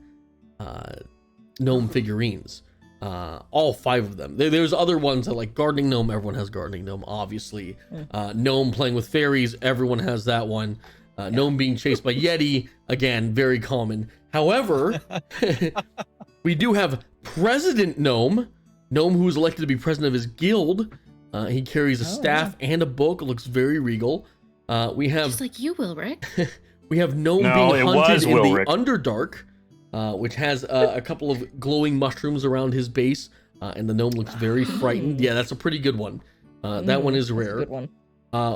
gnome figurines. All 5 of them. There's other ones that like gardening gnome. Everyone has gardening gnome, obviously. Gnome playing with fairies. Everyone has that one. Gnome being chased by Yeti, again, very common. However, we do have President Gnome who's elected to be president of his guild. He carries a staff and a book. It looks very regal. We have Just like you, Wilric. we have Gnome No, being it hunted was in the Wilric. Underdark, which has a couple of glowing mushrooms around his base, and the gnome looks very frightened. Yeah, that's a pretty good one. That one is That's a rare. good one.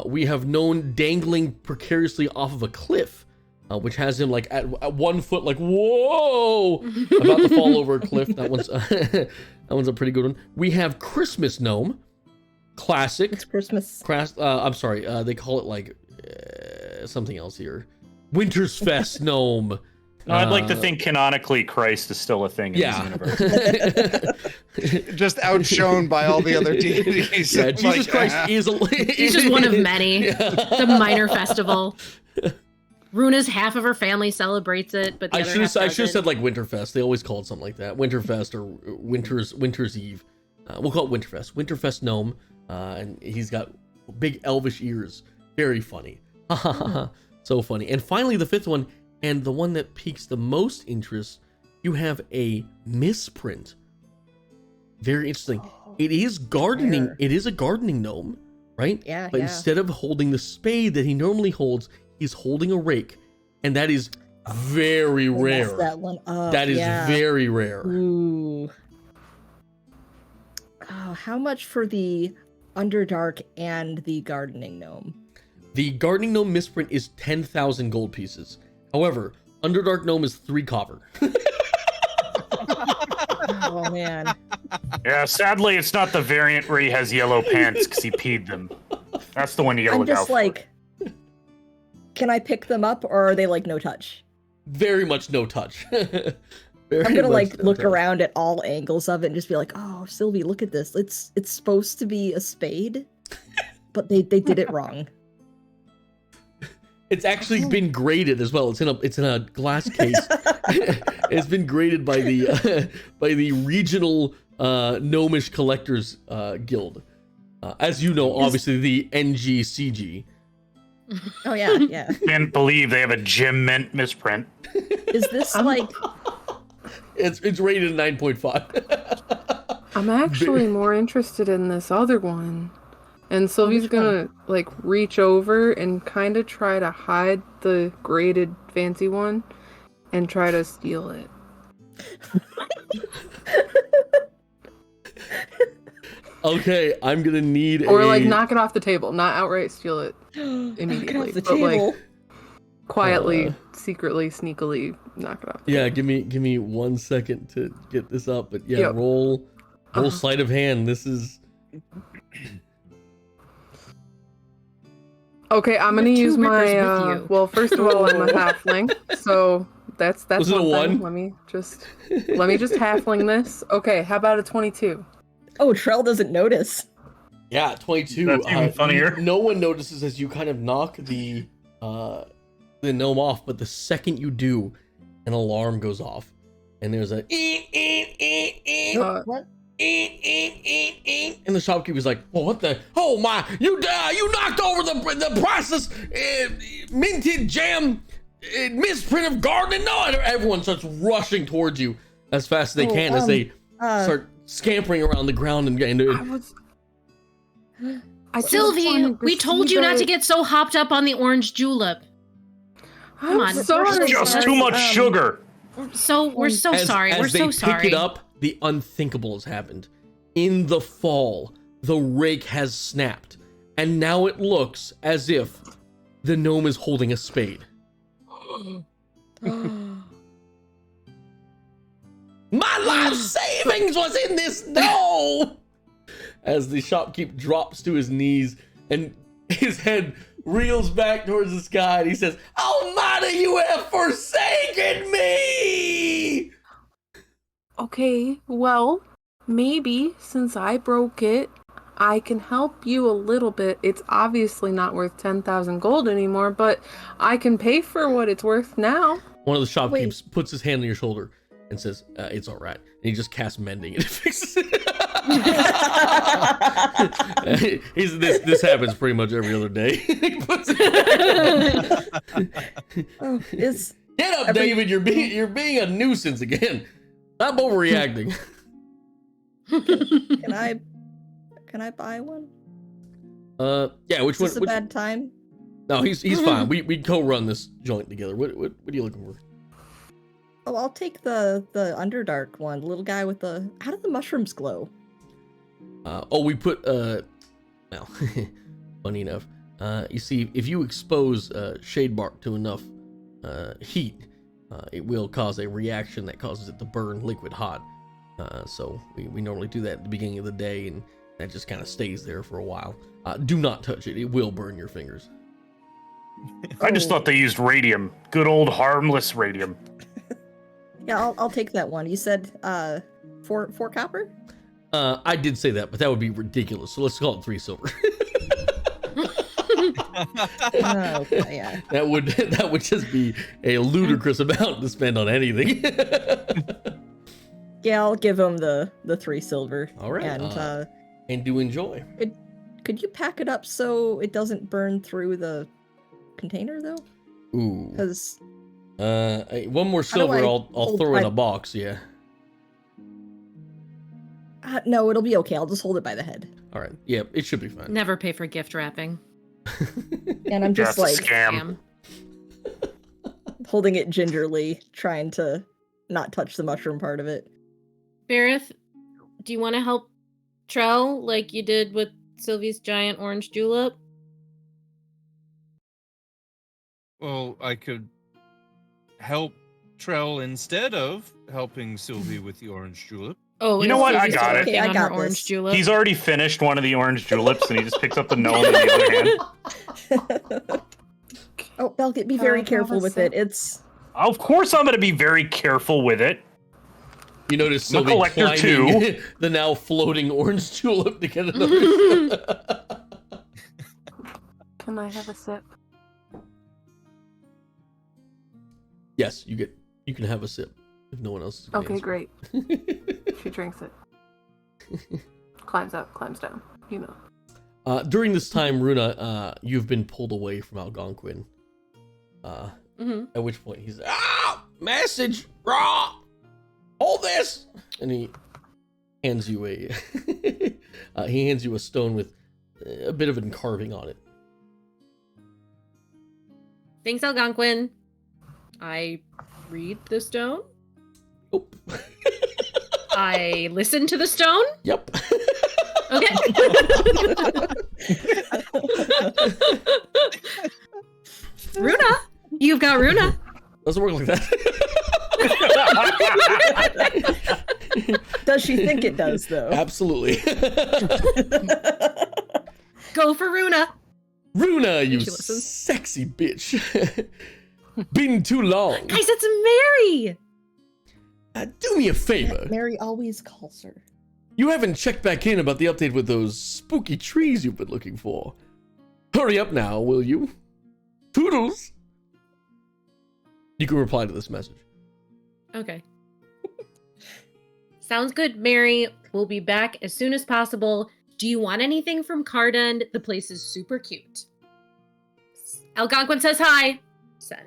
We have Gnome dangling precariously off of a cliff, which has him like at 1 foot, like whoa, about to fall over a cliff. That one's that one's a pretty good one. We have Christmas Gnome, classic. It's Christmas. I'm sorry, they call it like something else here. Winter's Fest Gnome. No, I'd like to think canonically Christ is still a thing in this universe. Just outshone by all the other deities. Yeah, Jesus Like, Christ is a. He's just one of many. The minor festival. Runa's half of her family celebrates it, but the I other should half have doesn't. said like Winterfest. They always call it something like that. Winterfest or Winter's Eve. We'll call it Winterfest. Winterfest Gnome, and he's got big elvish ears. Very funny. So funny. And finally, the 5th one, and the one that piques the most interest, you have a misprint. Very interesting. It is gardening. rare. It is a gardening gnome, right? Yeah, But yeah. instead of holding the spade that he normally holds, he's holding a rake, and that is very I messed rare. that one up. That is yeah. very rare. Ooh. Oh, how much for the Underdark and the gardening gnome? The gardening gnome misprint is 10,000 gold pieces. However, Underdark gnome is 3 copper. Oh man. Yeah, sadly, it's not the variant where he has yellow pants because he peed them. That's the one you gotta I'm look out just for. like, can I pick them up or are they like no touch? Very much no touch. Very I'm gonna much like no look touch. around at all angles of it and just be like, oh, Sylvie, look at this. It's supposed to be a spade, but they did it wrong. It's actually been graded as well. It's in a glass case. It's been graded by the regional gnomish collectors guild. As you know, obviously the NGCG. Oh yeah, yeah. Can't believe they have a gem mint misprint. Is this like? It's rated 9.5. I'm actually more interested in this other one. And Sylvie's which gonna like reach over and kind of try to hide the graded fancy one and try to steal it. Okay, I'm gonna need Or like knock it off the table, not outright steal it immediately, the but table. like quietly, secretly, sneakily knock it off. Yeah, give me 1 second to get this up. But yeah, Yep. roll sleight of hand. This is Okay, I'm gonna Two use rippers my with you. well, first of all, I'm a halfling, so that's Was it a one thing. one? Let me just halfling this. Okay, how about a 22? Oh, Trell doesn't notice. yeah 22. That's even funnier. No one notices as you kind of knock the gnome off, but the second you do, an alarm goes off, and there's a What? and the shopkeeper's like, "Oh, what the? Oh my! You knocked over the priceless minted gem misprint of gardening!" No, and everyone starts rushing towards you as fast as they can as they start scampering around the ground and I just Sylvie, wanted to we told see you not the- to get so hopped up on the orange julep. I'm on. sorry. Just too much sugar. So we're so sorry. We're as they so pick sorry. it up, the unthinkable has happened. In the fall, the rake has snapped, and now it looks as if the gnome is holding a spade. My life savings was in this. No! As the shopkeep drops to his knees and his head reels back towards the sky, and he says, "Almighty, you have forsaken me!" Okay, well, maybe since I broke it, I can help you a little bit. It's obviously not worth 10,000 gold anymore, but I can pay for what it's worth now. One of the shopkeepers puts his hand on your shoulder and says, "It's all right." And he just casts mending and it fixes it. This happens pretty much every other day. He puts it- Oh, is Get up, David! You're being a nuisance again. Stop overreacting. can I buy one? Yeah. Which Is one? this a bad time? No, he's fine. We co-run this joint together. What are you looking for? Oh, I'll take the Underdark one. The little guy with the. How do the mushrooms glow? We put well, funny enough, you see, if you expose shade bark to enough heat, it will cause a reaction that causes it to burn liquid hot. So we normally do that at the beginning of the day, and that just kind of stays there for a while. Do not touch it; it will burn your fingers. I just thought they used radium. Good old harmless radium. Yeah, I'll take that one. You said four copper? I did say that, but that would be ridiculous. So let's call it 3 silver. Okay, yeah. That would just be a ludicrous amount to spend on anything. Yeah, I'll give him the 3 silver. All right. And And do enjoy. could you pack it up so it doesn't burn through the container though? Ooh. Because One more do silver. I I'll hold throw in my- a box. Yeah. no, it'll be okay. I'll just hold it by the head. All right. Yeah, it should be fine. Never pay for gift wrapping. And I'm just Just a like scam. holding it gingerly, trying to not touch the mushroom part of it. Bareth, do you want to help Trell like you did with Sylvie's giant orange julep? Well, I could help Trell instead of helping Sylvie with the orange julep. Oh, You know is what? I Sylvie got still it. working Okay, I on got her orange this. julep? He's already finished one of the orange juleps, and he just picks up the gnome in the other hand. Oh, Belkit, be very have careful a with sip. it. It's Of course, I'm going to be very careful with it. You notice I'm a Sylvie collector climbing too. the now floating orange tulip to get another. Can I have a sip? Yes, you can have a sip if no one else is gonna Okay, answer. great. She drinks it. Climbs up, climbs down. You know. During this time, Runa, you've been pulled away from Algonquin. At which point he's message, raw, hold this, and he hands you a stone with a bit of a carving on it. Thanks, Algonquin. I read the stone. Oh. I listen to the stone. Yep. Okay. Runa, you've got Runa. Doesn't work like that. Does she think it does, though? Absolutely. Go for Runa. Runa, you She listens. sexy bitch. Been too long. Guys, it's Mary. Do me a favor. Mary always calls her. You haven't checked back in about the update with those spooky trees you've been looking for. Hurry up now, will you? Toodles. You can reply to this message. Okay. Sounds good, Mary. We'll be back as soon as possible. Do you want anything from Cardund? The place is super cute. Algonquin says hi. Send.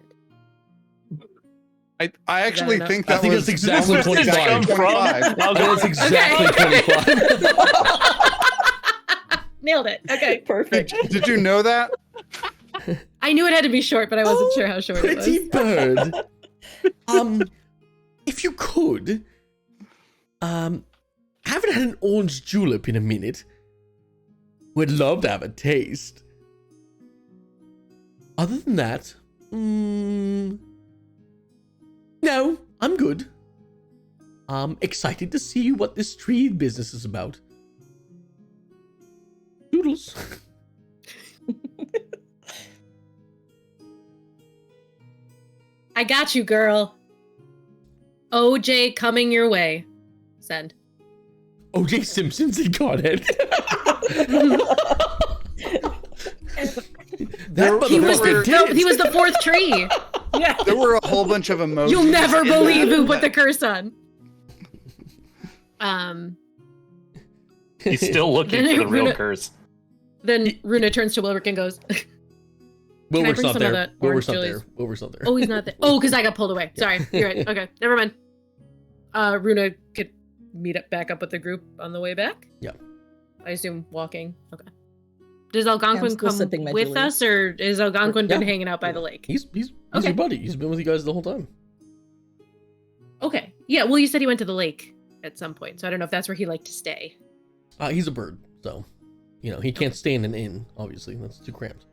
I actually enough? think I that think was that's exactly 25. 25. That's exactly 25. Nailed it. Okay. Perfect. Did you know that? I knew it had to be short, but I wasn't sure how short it was. Pretty bird. If you could, haven't had an orange julep in a minute. Would love to have a taste. Other than that, no, I'm good. I'm excited to see what this tree business is about. Doodles. I got you, girl. OJ coming your way. Send. OJ Simpson's in Godhead. He was the fourth tree. Yeah. There were a whole bunch of emojis. You'll never in believe that. who put the curse on. He's still looking Then for the real Runa- curse. Then Runa turns to Wilrick and goes, Can I Wilber's bring not some of there. that Wilber's orange not chilies? there. Wilber's not there. oh, he's not there. Oh, because I got pulled away. Sorry. You're right. Okay. Never mind. Runa could meet back up with the group on the way back? Yeah. I assume walking. Okay. Does Algonquin still come sipping my with Julius. us, or is Algonquin been Yeah. hanging out by the lake? He's Okay. your buddy. He's been with you guys the whole time. Okay. Yeah, well, you said he went to the lake at some point, so I don't know if that's where he liked to stay. He's a bird, so he can't stay in an inn. Obviously, that's too cramped.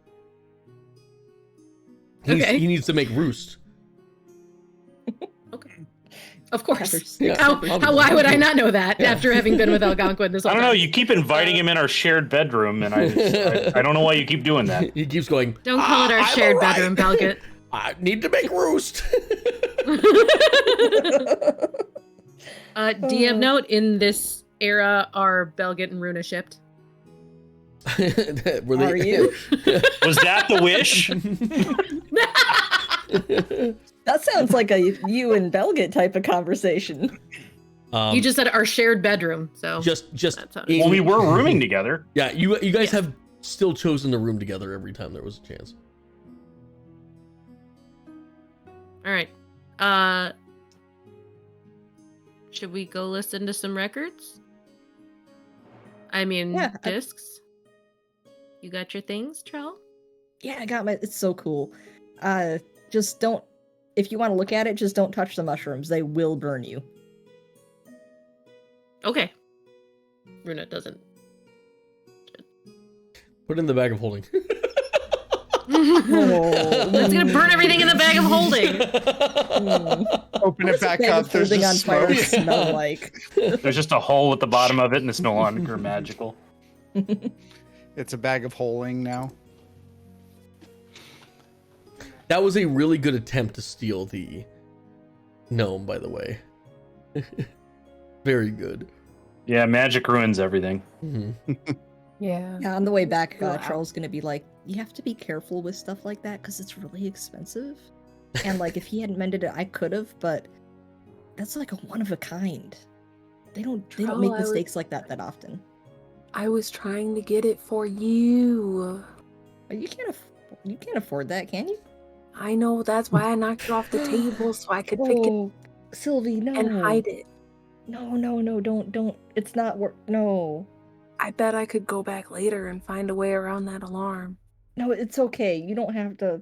Okay. He needs to make roost. Okay. Of course. Yeah, Why would I not know that after having been with Algonquin this whole I don't time? know. You keep inviting him in our shared bedroom, and I don't know why you keep doing that. He keeps going. Don't call it our I'm shared alright. bedroom, Belgit. I need to make roost. DM note, in this era, are Belgit and Runa shipped? Were they- Are you? Was that the wish? That sounds like a you and Belgit type of conversation. You just said our shared bedroom, so just that's how- Well, we were rooming together. yeah. You guys Yes. have still chosen the room together every time there was a chance. All right. Should we go listen to some records? I mean, Yeah, discs. You got your things, Trell? Yeah, I got my. It's so cool. Just don't. If you want to look at it, just don't touch the mushrooms. They will burn you. Okay. Runa doesn't. Put it in the bag of holding. It's gonna burn everything in the bag of holding. Open it back up. There's Holding on just fire smoke. smell like. There's just a hole at the bottom of it, and it's no longer magical. It's a bag of holing now. That was a really good attempt to steal the gnome, by the way. Very good. Yeah, magic ruins everything. Yeah. Yeah, on the way back, Wow. Charles gonna be like, "You have to be careful with stuff like that because it's really expensive." And like, if he hadn't mended it, I could have, but that's like a one of a kind. They don't Troll, make I would- mistakes like that often. I was trying to get it for you. You can't afford that, can you? I know, that's why I knocked it off the table so I could pick it Oh, Sylvie, no. and hide it. No, don't. It's not work. No. I bet I could go back later and find a way around that alarm. No, it's okay. You don't have to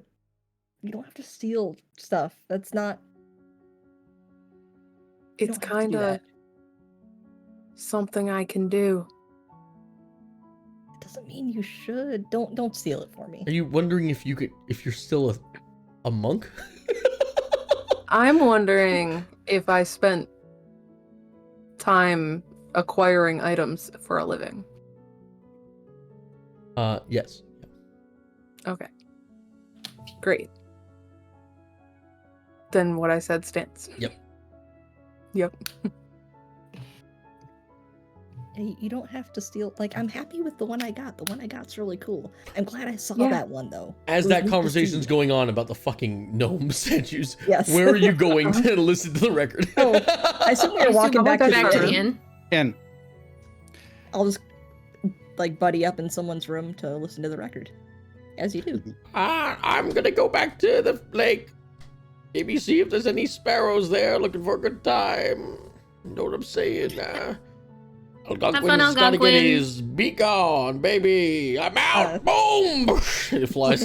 steal stuff. That's not. You It's don't have to do kind of that. something I can do. It doesn't mean you should. Don't steal it for me. Are you wondering if you're still a monk? I'm wondering if I spent time acquiring items for a living. Yes. Okay. Great. Then what I said stands. Yep. Yep. You don't have to steal. Like, I'm happy with the one I got. The one I got's really cool. I'm glad I saw Yeah. that one though. As It was that neat to conversation's see. going on about the fucking gnome statues, Yes. where are you going to listen to the record? Oh, I assume we were walking back to Back to the the inn. inn. In. I'll just like buddy up in someone's room to listen to the record, as you do. I'm gonna go back to the lake. Maybe see if there's any sparrows there looking for a good time. You know what I'm saying? Algonquin's fun, gotta get Algonquin. his beak on, baby. I'm out. Boom! It flies.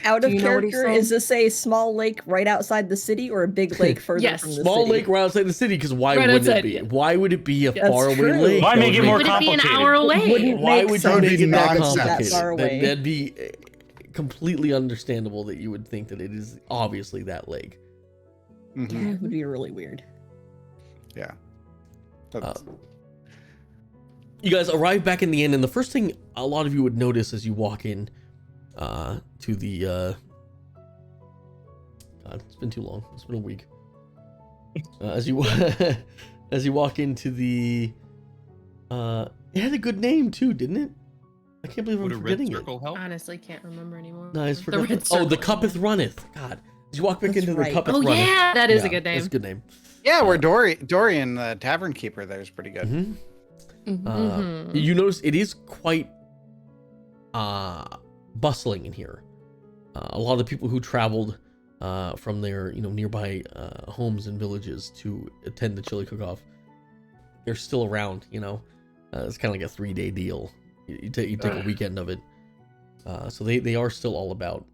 Out Do of you know what he's character, saying? is this a small lake right outside the city or a big lake further Yes. from the Small city? lake right outside the city, because why Right wouldn't it outside, be? yeah. Why would it be a That's faraway true. lake? Why That make it would more Would it be an complicated? hour away? Wouldn't Why make would you sense make it that nonsense. complicated? That far away. That'd be completely understandable that you would think that it is obviously that lake. Mhm. Yeah, it would be really weird. Yeah. Uh, That's- You guys arrive back in the inn, and the first thing a lot of you would notice as you walk in to the God, it's been too long. It's been a week. As you as you walk into the it had a good name too, didn't it? I can't believe Would I'm a red forgetting it. circle help? Honestly, can't remember anymore. No, I just forgot. red Oh, the circle. cuppeth runneth. God, as you walk back That's into right. the cuppeth Oh runneth. yeah, that is a Yeah, good name. That's a good name. yeah, where Dorian, the tavern keeper, there is pretty good. Mhm. Mhm. You notice it is quite bustling in here. A lot of people who traveled from their nearby homes and villages to attend the chili cook-off, they're still around. It's kind of like a 3-day deal. You take a weekend of it, so they are still all about.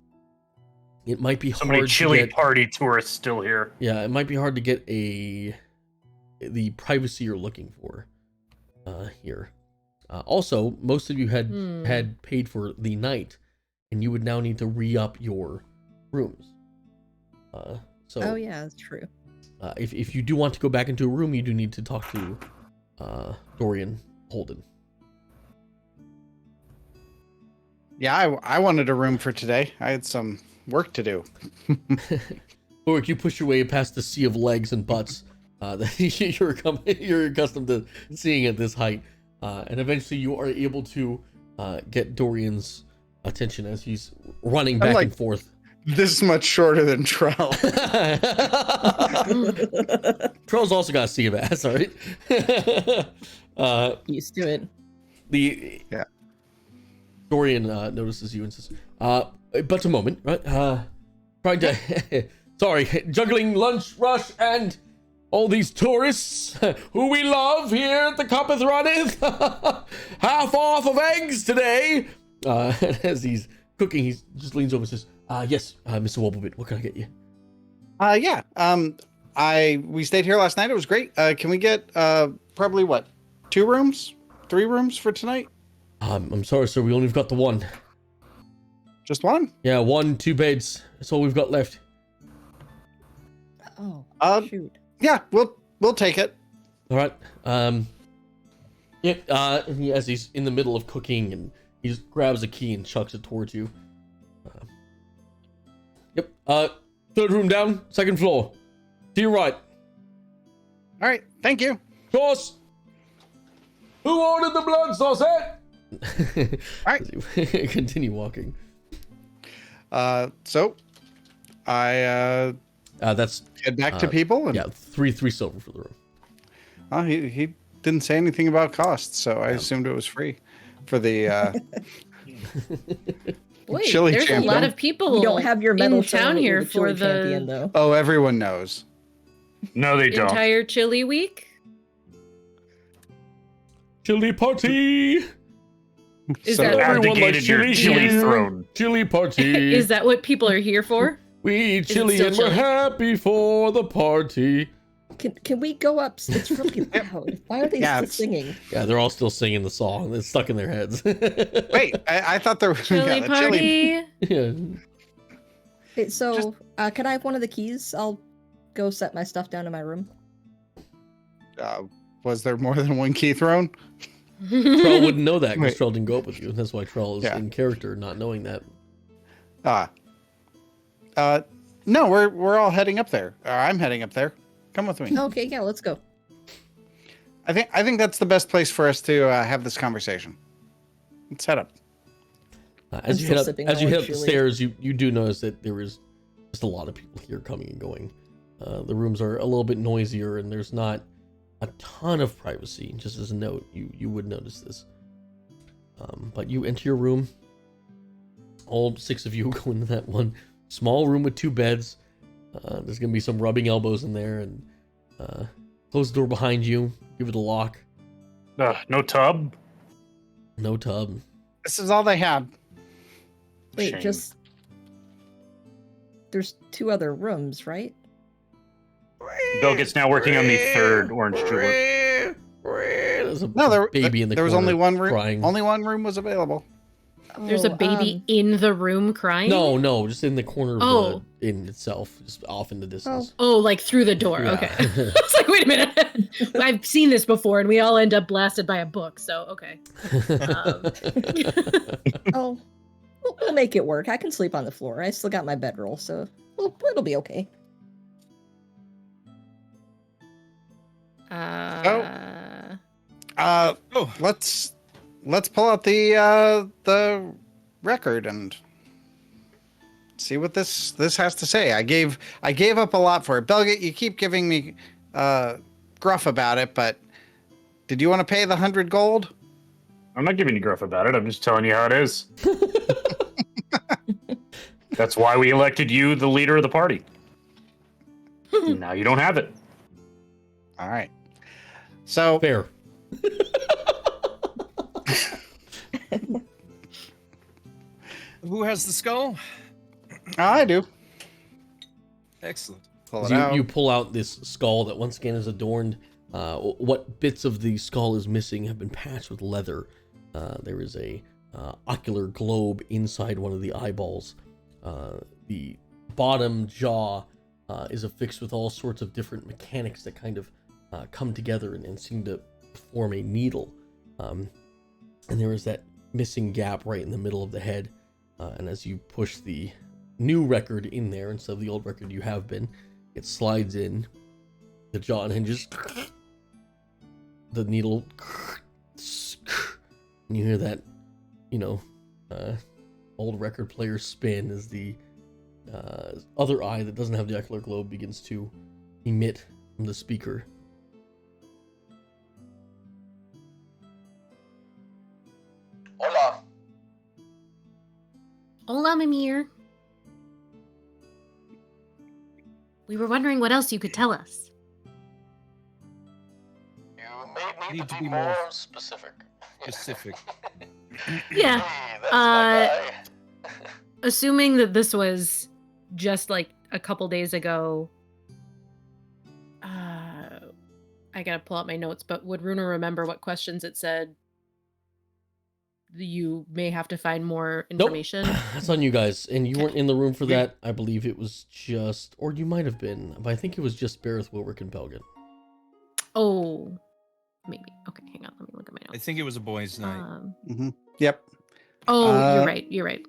It might be So many hard to chili get. party tourists still here. Yeah, it might be hard to get the privacy you're looking for here. Also, most of you had paid for the night, and you would now need to re-up your rooms. So Oh yeah, that's true. if you do want to go back into a room, you do need to talk to Dorian Holden. Yeah, I wanted a room for today. I had some work to do. Ulrich, you push your way past the sea of legs and butts that you're accustomed to seeing at this height, and eventually you are able to get Dorian's attention as he's running back like- and forth. This much shorter than Trell. Troll's also got a sea of ass, all right? Used to it. Yeah. Dorian notices you and says, but a moment, right? Trying to, sorry, juggling lunch rush and all these tourists who we love here at the Cuppeth Runneth. Half off of eggs today. As he's cooking, he just leans over and says, yes, Mr. Wobblebit, what can I get you? Yeah. We stayed here last night. It was great. Can we get probably what? 2 rooms? 3 rooms for tonight? I'm sorry, sir, we only got the one. Just one? Yeah, 1, 2 beds. That's all we've got left. Oh shoot. Yeah, we'll take it. All right. As he's in the middle of cooking, and he just grabs a key and chucks it towards you. Yep. 3rd room down, 2nd floor. To your right. All right. Thank you. Sauce. Who ordered the blood sauce? All right. Continue walking. So I That's head back to people and yeah, 3 silver for the room. he didn't say anything about costs, so I assumed it was free for the Wait, chili there's champion. a lot of people You don't have your medal in showing town that you're here the chili for champion, the though. Oh, everyone knows. No, they don't. entire chili week. Chili party. Is So that Everyone likes Abdicated your chili. chili Yeah. throne. Chili party. Is that what people are here for? We eat it chili still and we're chili? happy for the party. Can we go up? It's really loud. Why are they Yeah, still it's- singing? Yeah, they're all still singing the song. It's stuck in their heads. Wait, I thought there was Chili the party. Yeah. Okay, so can I have one of the keys? I'll go set my stuff down in my room. Was there more than one key thrown? Trell wouldn't know that because Wait. Trell didn't go up with you. That's why Trell is Yeah. in character, not knowing that. No, we're all heading up there. I'm heading up there. Come with me. Okay, yeah, let's go. I think that's the best place for us to have this conversation. Let's head up. As I'm you still head up, sipping as you on head up the chili. stairs, you do notice that there is just a lot of people here coming and going. The rooms are a little bit noisier, and there's not a ton of privacy. Just as a note, you would notice this. But you enter your room. All 6 of you go into that one small room with 2 beds. There's gonna be some rubbing elbows in there, and close the door behind you. Give it a lock. No tub. No tub. This is all they had. Wait, Shame. just there's 2 other rooms, right? Bilget's now working on the 3rd orange tulip. There's a No, baby in the there was corner only one room. crying. Only one room was available. There's a baby in the room crying. No, just in the corner of Oh. the inn itself, just off in the distance. Oh, like through the door. Yeah. Okay. I was like, wait a minute. I've seen this before, and we all end up blasted by a book. So okay. Oh, we'll make it work. I can sleep on the floor. I still got my bedroll, so it'll be okay. Let's pull out the record and see what this has to say. I gave up a lot for it. Belgate, you keep giving me gruff about it, but did you want to pay the 100 gold? I'm not giving you gruff about it. I'm just telling you how it is. That's why we elected you the leader of the party. Now you don't have it. All right. So Fair. Who has the skull? I do. Excellent. Pull As it out. you pull out this skull that once again is adorned. What bits of the skull is missing have been patched with leather. There is a ocular globe inside one of the eyeballs. The bottom jaw is affixed with all sorts of different mechanics that kind of come together and seem to form a needle. And there is that missing gap right in the middle of the head. And as you push the new record in there instead of the old record you have been, it slides in. The jaw unhinges. The needle. And you hear that, old record player spin as the other eye that doesn't have the ocular globe begins to emit from the speaker. Hola. Hola, Mimir. We were wondering what else you could tell us. You may Need to be more specific. Specific. Yeah. Hey, that's my guy. Assuming that this was just like a couple days ago, I gotta pull out my notes, but would Runa remember what questions it said? You may have to find more Nope. information. That's on you guys. And you weren't in the room for We- that. I believe it was just, or you might have been, but I think it was just Bareth, Wilrick, and Belgin. Oh, maybe. Okay, hang on. Let me look at my I notes. think it was a boys' night. Yep. Oh, Uh, you're right. You're right.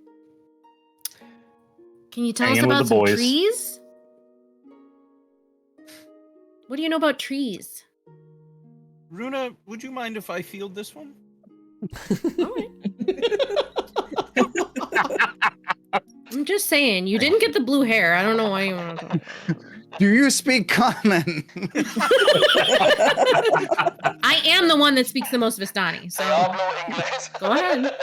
Can you tell us Hanging with about the some boys. trees? What do you know about trees? Runa, would you mind if I field this one? All right. I'm just saying, you didn't get the blue hair. I don't know why you want to. Do you speak common? I am the one that speaks the most Vistani, so Diablo English. go ahead.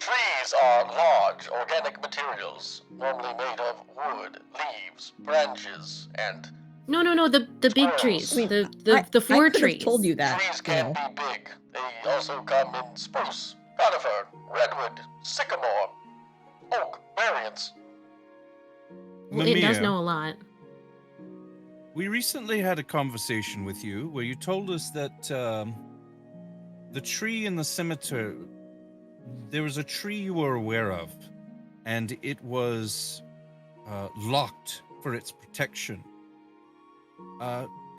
Trees are large organic materials, normally made of wood, leaves, branches, and No, the big trees, I mean, the four I could trees. have told you that. trees You can know. be big. They also come in spruce, conifer, redwood, sycamore, oak variants. Well, it does Mimir, know a lot. we recently had a conversation with you where you told us that the tree in the cemetery, there was a tree you were aware of, and it was locked for its protection.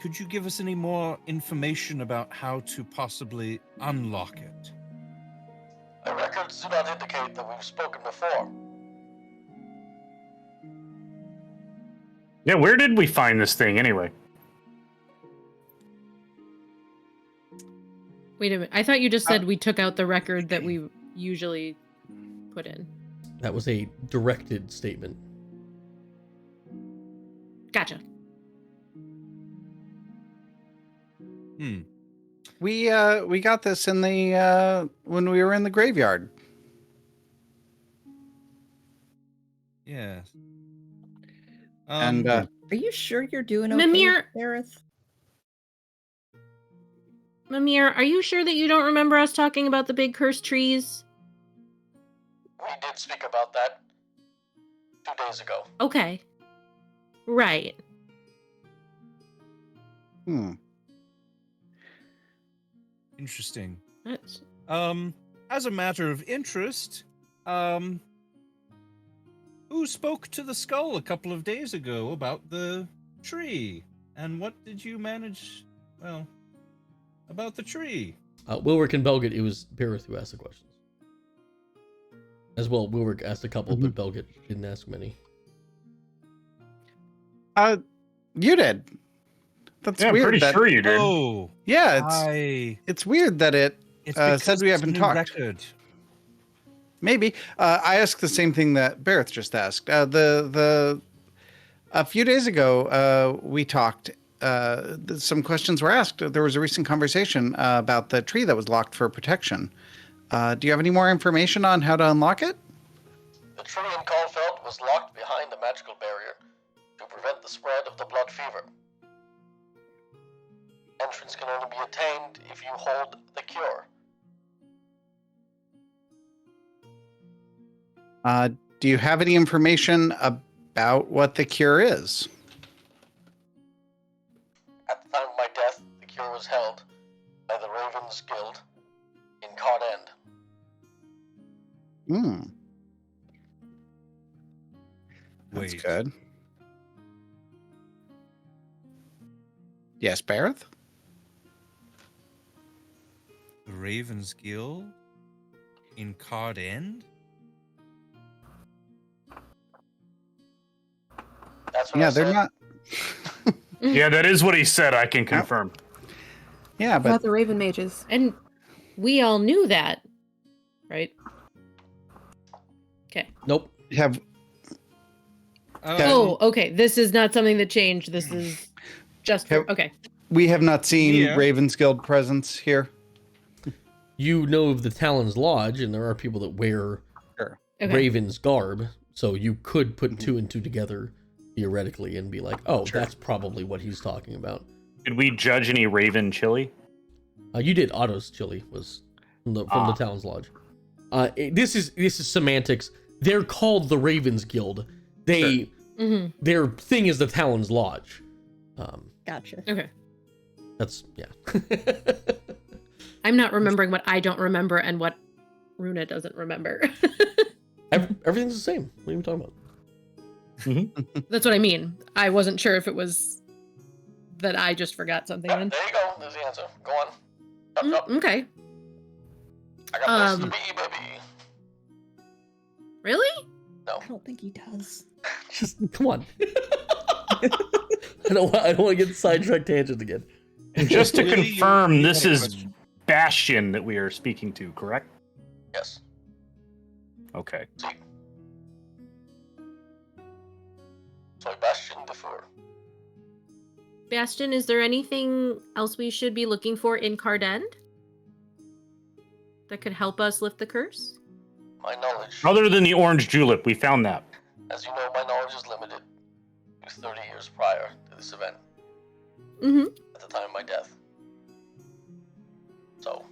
Could you give us any more information about how to possibly unlock it? The records do not indicate that we've spoken before. Yeah, where did we find this thing anyway? Wait a minute. I thought you just said we took out the record that we usually put in. That was a directed statement. Gotcha. We got this in the when we were in the graveyard. Yeah. And Are you sure you're doing okay, Mimir- Aerith? Mimir, are you sure that you don't remember us talking about the big cursed trees? We did speak about that 2 days ago. Okay. Right. Interesting. That's... As a matter of interest, who spoke to the skull a couple of days ago about the tree? And what did you manage, about the tree? Wilrick and Belgit, it was Barrett who asked the questions. As well, Wilrick asked a couple, but Belgit didn't ask many. You did. That's Yeah, I'm weird. pretty that, sure you did. Oh, Yeah, it's weird that it it's said we it's haven't new talked. record. Maybe. I asked the same thing that Barrett just asked. A few days ago, we talked. Some questions were asked. There was a recent conversation about the tree that was locked for protection. Do you have any more information on how to unlock it? The tree in Caulfield was locked behind a magical barrier to prevent the spread of the blood fever. Entrance can only be attained if you hold the cure. Do you have any information about what the cure is? At the time of my death, the cure was held by the Ravens Guild in Card End. That's Wait. good. Yes, Barrett? The Ravens Guild in Card End? That's what Yeah, I they're said. not. Yeah, that is what he said. I can confirm. Yeah, About but the Raven Mages. And we all knew that, right? Okay. Nope. have Oh, okay. This is not something that changed. This is just Have- okay. we have not seen Yeah. Ravens Guild presence here? You know of the Talon's Lodge, and there are people that wear Okay. Raven's garb, so you could put two and two together theoretically and be like, oh, that's probably what he's talking about. Did we judge any Raven chili? You did. Otto's chili was from the Talon's Lodge. This is semantics. They're called the Ravens Guild. They their thing is the Talon's Lodge. Gotcha. Okay. That's yeah. I'm not remembering what I don't remember and what Runa doesn't remember. Everything's the same. What are you talking about? That's what I mean. I wasn't sure if it was that I just forgot something. Yep, Then. there you go. There's the answer. Go on. Up, up. Okay. I got places to be, baby. Really? No. I don't think he does. Just come on. I don't want to get sidetracked tangent again. And just to Willie, you confirm, this had a is question. Bastion that we are speaking to, correct? Yes. Okay. See. Soy Bastion de Fur. Bastion, is there anything else we should be looking for in Cardend that could help us lift the curse? My knowledge, Other than the orange julep, we found that. as you know, my knowledge is limited to 30 years prior to this event, Mm-hmm. at the time of my death. So,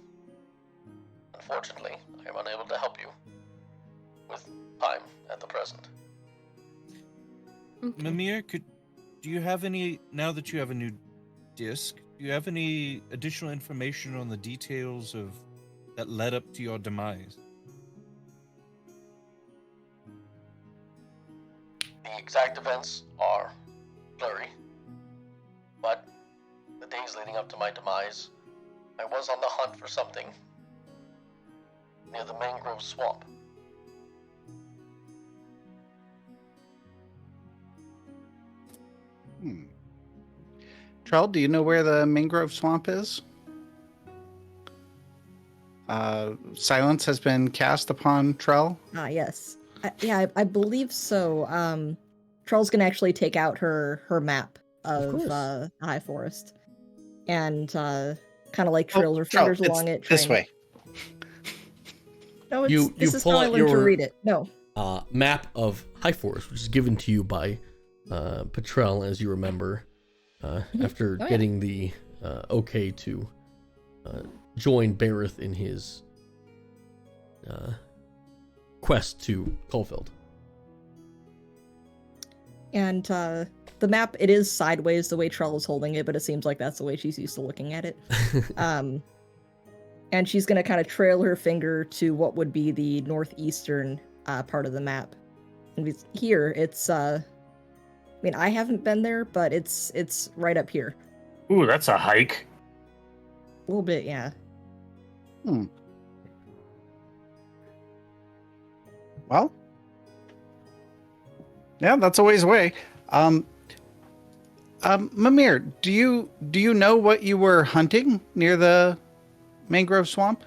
unfortunately, I am unable to help you with time at the present. Okay. Mimir, do you have any, now that you have a new disc, do you have any additional information on the details of that led up to your demise? The exact events are blurry, but the days leading up to my demise, I was on the hunt for something near the mangrove swamp. Trell, do you know where the mangrove swamp is? Silence has been cast upon Trell. Yes. I believe so. Trell's gonna actually take out her map of course. High Forest and kind of like trails her Trell, fingers along it. This trying- way. No, it's, You this is pull how I out learned to your- read it. No. Map of High Forest, which is given to you by Petrel, as you remember, after Oh, yeah. getting the okay to join Bareth in his quest to Caulfield. And the map, it is sideways the way Trell is holding it, but it seems like that's the way she's used to looking at it. And she's going to kind of trail her finger to what would be the northeastern part of the map. And here, it's, I mean, I haven't been there, but it's right up here. Ooh, that's a hike. A little bit, yeah. Well, yeah, that's a ways away. Mimir, do you know what you were hunting near the mangrove swamp?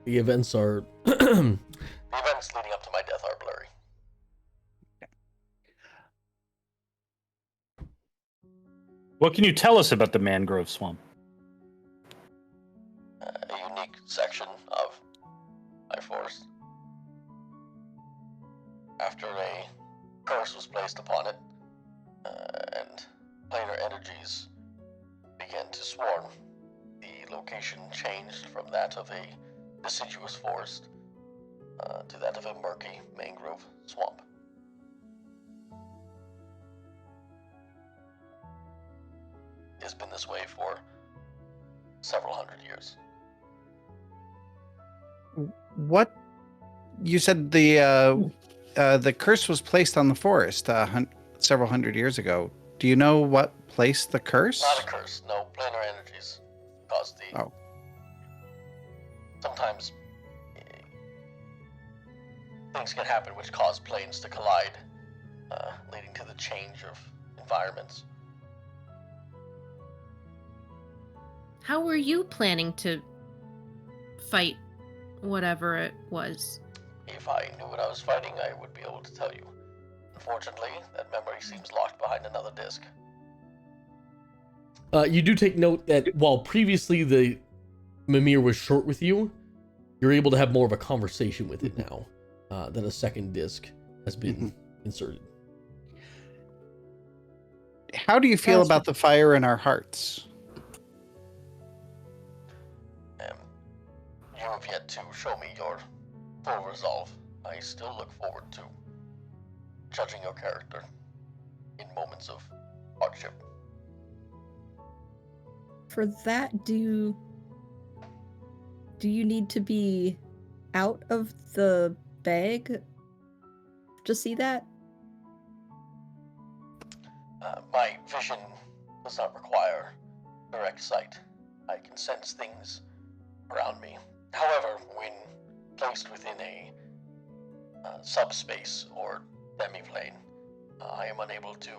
The events are The events leading up to my death are blurry. What can you tell us about the mangrove swamp? A unique section of my forest. After a curse was placed upon it, and planar energies began to swarm, the location changed from that of a deciduous forest to that of a murky mangrove swamp. It has been this way for several hundred years. What you said the curse was placed on the forest several hundred years ago. Do you know what placed the curse? Not a curse. No, planar energies caused the. Oh. Sometimes things can happen which cause planes to collide, leading to the change of environments. How were you planning to fight whatever it was? If I knew what I was fighting, I would be able to tell you. Unfortunately, that memory seems locked behind another disc. you do take note that while previously the Mimir was short with you, you're able to have more of a conversation with it now that a second disc has been inserted. How do you feel about the fire in our hearts? You have yet to show me your full resolve. I still look forward to judging your character in moments of hardship. For that, do you need to be out of the bag to see that? My vision does not require direct sight. I can sense things around me. However, when placed within a subspace or demiplane, I am unable to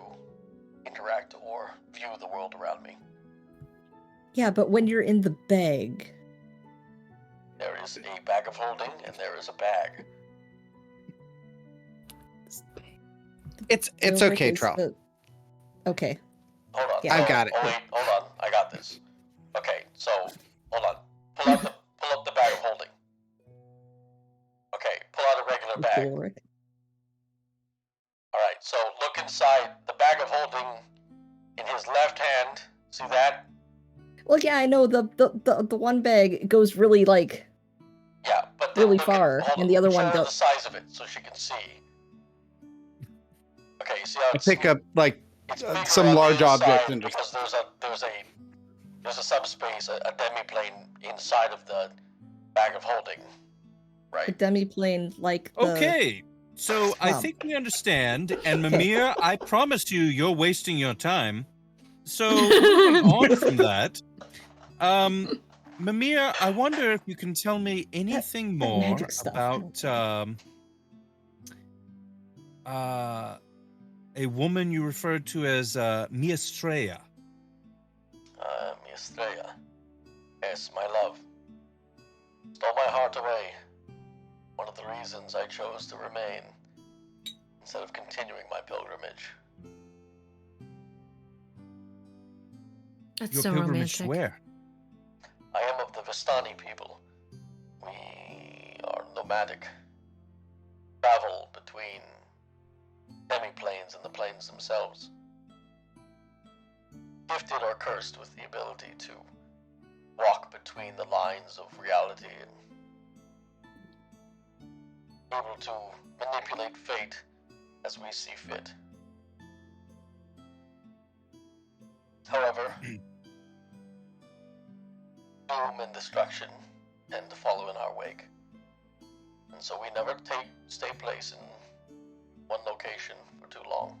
interact or view the world around me. Yeah, but when you're in the bag, There is a bag of holding, and there is a bag. It's Ulrich okay, is Troll. Okay. Hold on. Yeah. I've got it. Oh wait, hold on. I got this. Okay, so hold on. Pull up the bag of holding. Okay, pull out a regular bag. Ulrich. All right, so look inside the bag of holding in his left hand. See that? Well, yeah, I know the one bag goes really like Yeah, but then really look far, hold and on, the other show one her the does. size of it so she can see. Okay, you see how I it's pick up like it's bigger some on the large object inside and just because there's a subspace, a demiplane inside of the bag of holding, A right? demiplane like the Okay, so I Wow. think we understand. And Mimir, I promise you're wasting your time. So moving on from that, Mimir, I wonder if you can tell me anything that more magic stuff. about a woman you referred to as Miastrea. Miastrea. Yes, my love. Stole my heart away. One of the reasons I chose to remain instead of continuing my pilgrimage. That's Your so pilgrimage romantic. where? I am of the Vistani people. We are nomadic. Travel between demi-planes and the planes themselves. Gifted or cursed with the ability to walk between the lines of reality and able to manipulate fate as we see fit. However, doom and destruction tend to follow in our wake. And so we never stay place in one location for too long.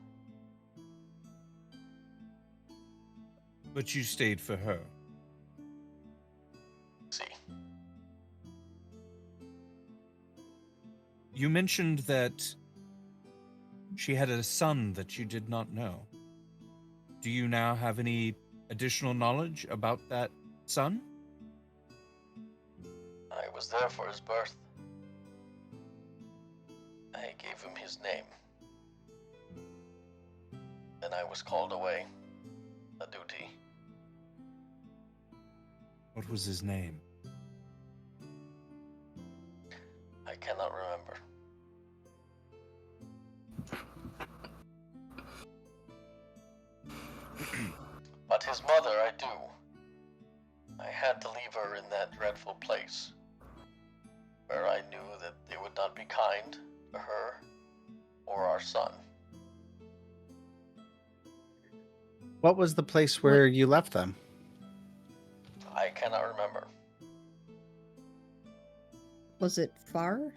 But you stayed for her. See, You mentioned that she had a son that you did not know. Do you now have any additional knowledge about that son? I was there for his birth. I gave him his name. Then I was called away. A duty. What was his name? I cannot remember. But his mother, I do. I had to leave her in that dreadful place, where I knew that they would not be kind to her or our son. what was the place where you left them? I cannot remember. Was it far?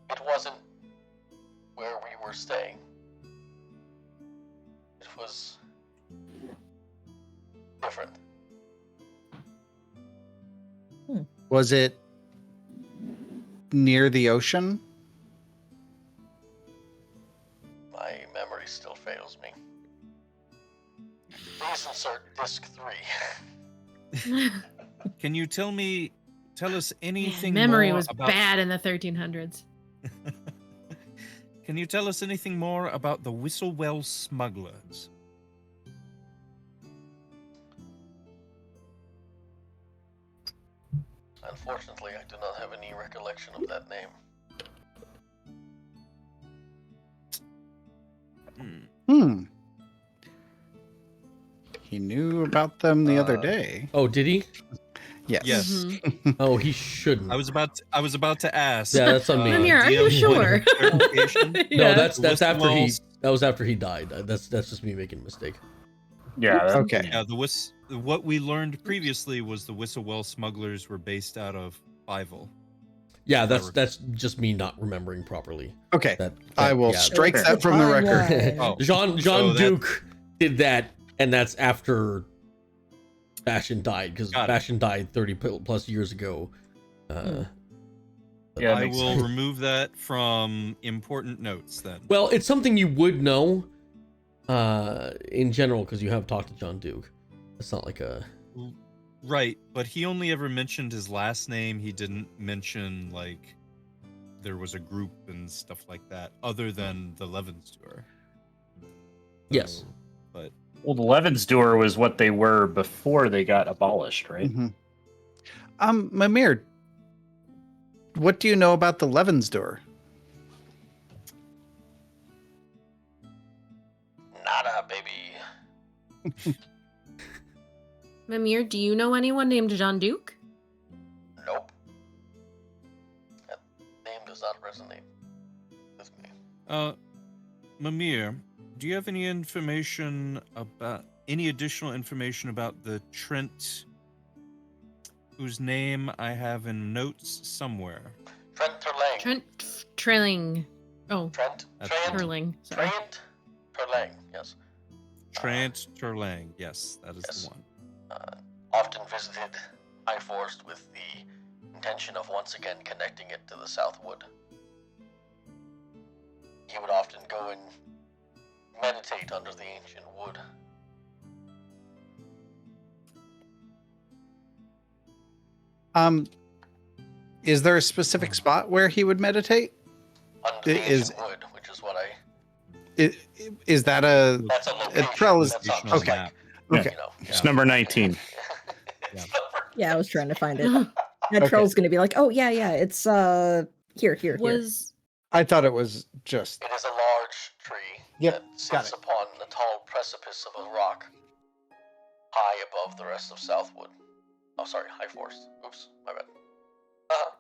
It wasn't where we were staying. It was different. Was it near the ocean? My memory still fails me. Please insert disc 3. Can you tell us anything memory more was about bad in the 1300s. Can you tell us anything more about the Whistlewell smugglers? Unfortunately, I do not have any recollection of that name. Hmm. He knew about them the other day. Oh, did he? Yes. Yes. Mhm. Oh, he shouldn't. I was about to ask. Yeah, that's on me. Mimir, are you DM, sure? clarification? No, Yeah. that's after he. Whistlewells- That was after he died. That's just me making a mistake. Yeah. that- Okay. Yeah, what we learned previously was the Whistlewell smugglers were based out of Fievel. Yeah, that's just me not remembering properly. Okay. That I will yeah. strike It's that from the record. timeline. Oh. John So Duke did that, and that's after Bastion died, because Got it. Bastion died 30 plus years ago. Yeah, that I makes will sense. remove that from important notes then. Well, it's something you would know in general, because you have talked to John Duke. It's not like a... Right, but he only ever mentioned his last name. He didn't mention like there was a group and stuff like that, other than the Levenstor. Yes. But Well, the Levensdoor was what they were before they got abolished, right? Mimir, what do you know about the Levensdoor? Nada, baby. Mimir, do you know anyone named Jean Duke? Nope. That name does not resonate with me. Mimir, do you have any additional information about the Trent, whose name I have in notes somewhere? Trent Terlang. Trent Trilling. Oh, Trent Turling. Sorry. Trent Terlang, yes. Trent Terlang, yes, that is Yes. the one. Often visited High Forest with the intention of once again connecting it to the Southwood. He would often go and meditate under the ancient wood. Is there a specific spot where he would meditate? Under the Is- ancient wood, which is what I... Is that a... That's a location. Trell is- That's on the okay. map, Okay. you know. It's number 19. Yeah, I was trying to find it. That troll's gonna be like, oh yeah, it's here. Was I thought it was just... It is a large tree Yep, that got sits it. upon the tall precipice of a rock high above the rest of Southwood. Oh, sorry, High Forest. Oops, my bad.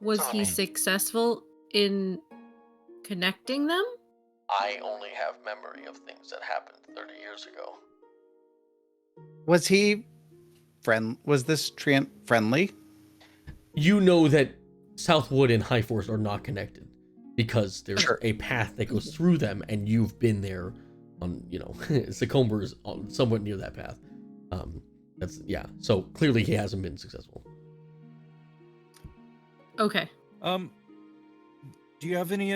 was so he successful in connecting them? I only have memory of things that happened 30 years ago. Was he... Was this Trent friendly? You know that Southwood and High Forest are not connected because there's Sure. a path that goes through them, and you've been there on, Sycomber is somewhat near that path. So clearly he hasn't been successful. Okay. Do you have any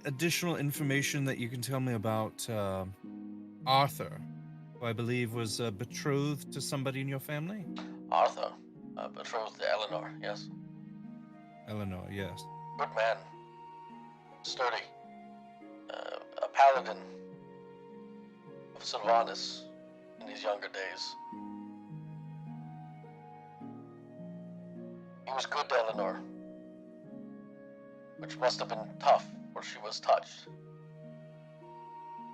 additional information that you can tell me about Arthur, who I believe was betrothed to somebody in your family? Arthur, betrothed to Eleanor, yes. Eleanor, yes. Good man. Sturdy. A paladin of Sylvanus in his younger days. He was good to Eleanor, which must have been tough, for she was touched.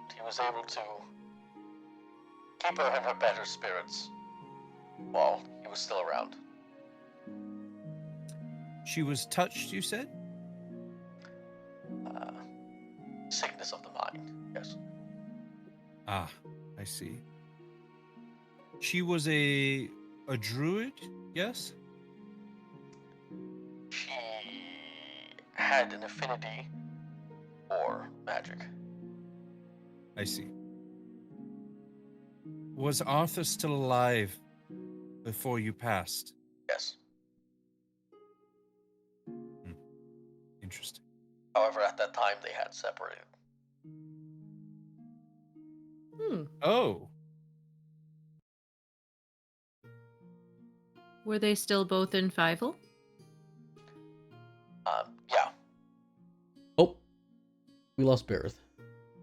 But he was able to keep her in her better spirits while he was still around. She was touched, you said? Sickness of the mind, yes. Ah, I see. She was a druid, yes? She had an affinity for magic. I see. Was Arthur still alive before you passed? Yes. Interesting. However, at that time they had separated. Oh, Were they still both in Fievel? Yeah. Oh, we lost Bareth.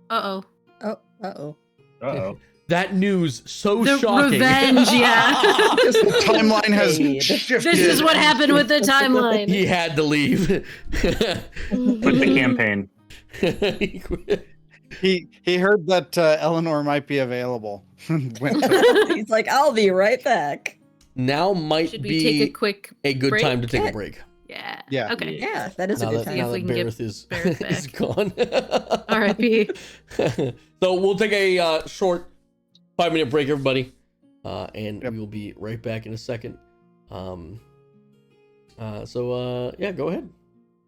Uh-oh. Oh, uh-oh. Uh-oh. That news so The shocking. revenge, yeah. The timeline has Fade. shifted. This is what happened with the timeline. He had to leave. Quit the campaign. He quit. He heard that Eleanor might be available. Went to- He's like, I'll be right back. Now might Should we be take a quick a good break? time to take a break. Yeah. Yeah. Okay. Yeah, that is a Now good that, time. now If we that can get Bareth is, Bareth is back. gone. R.I.P. So we'll take a short 5-minute break, everybody, and Yep. we will be right back in a second. Yeah, go ahead.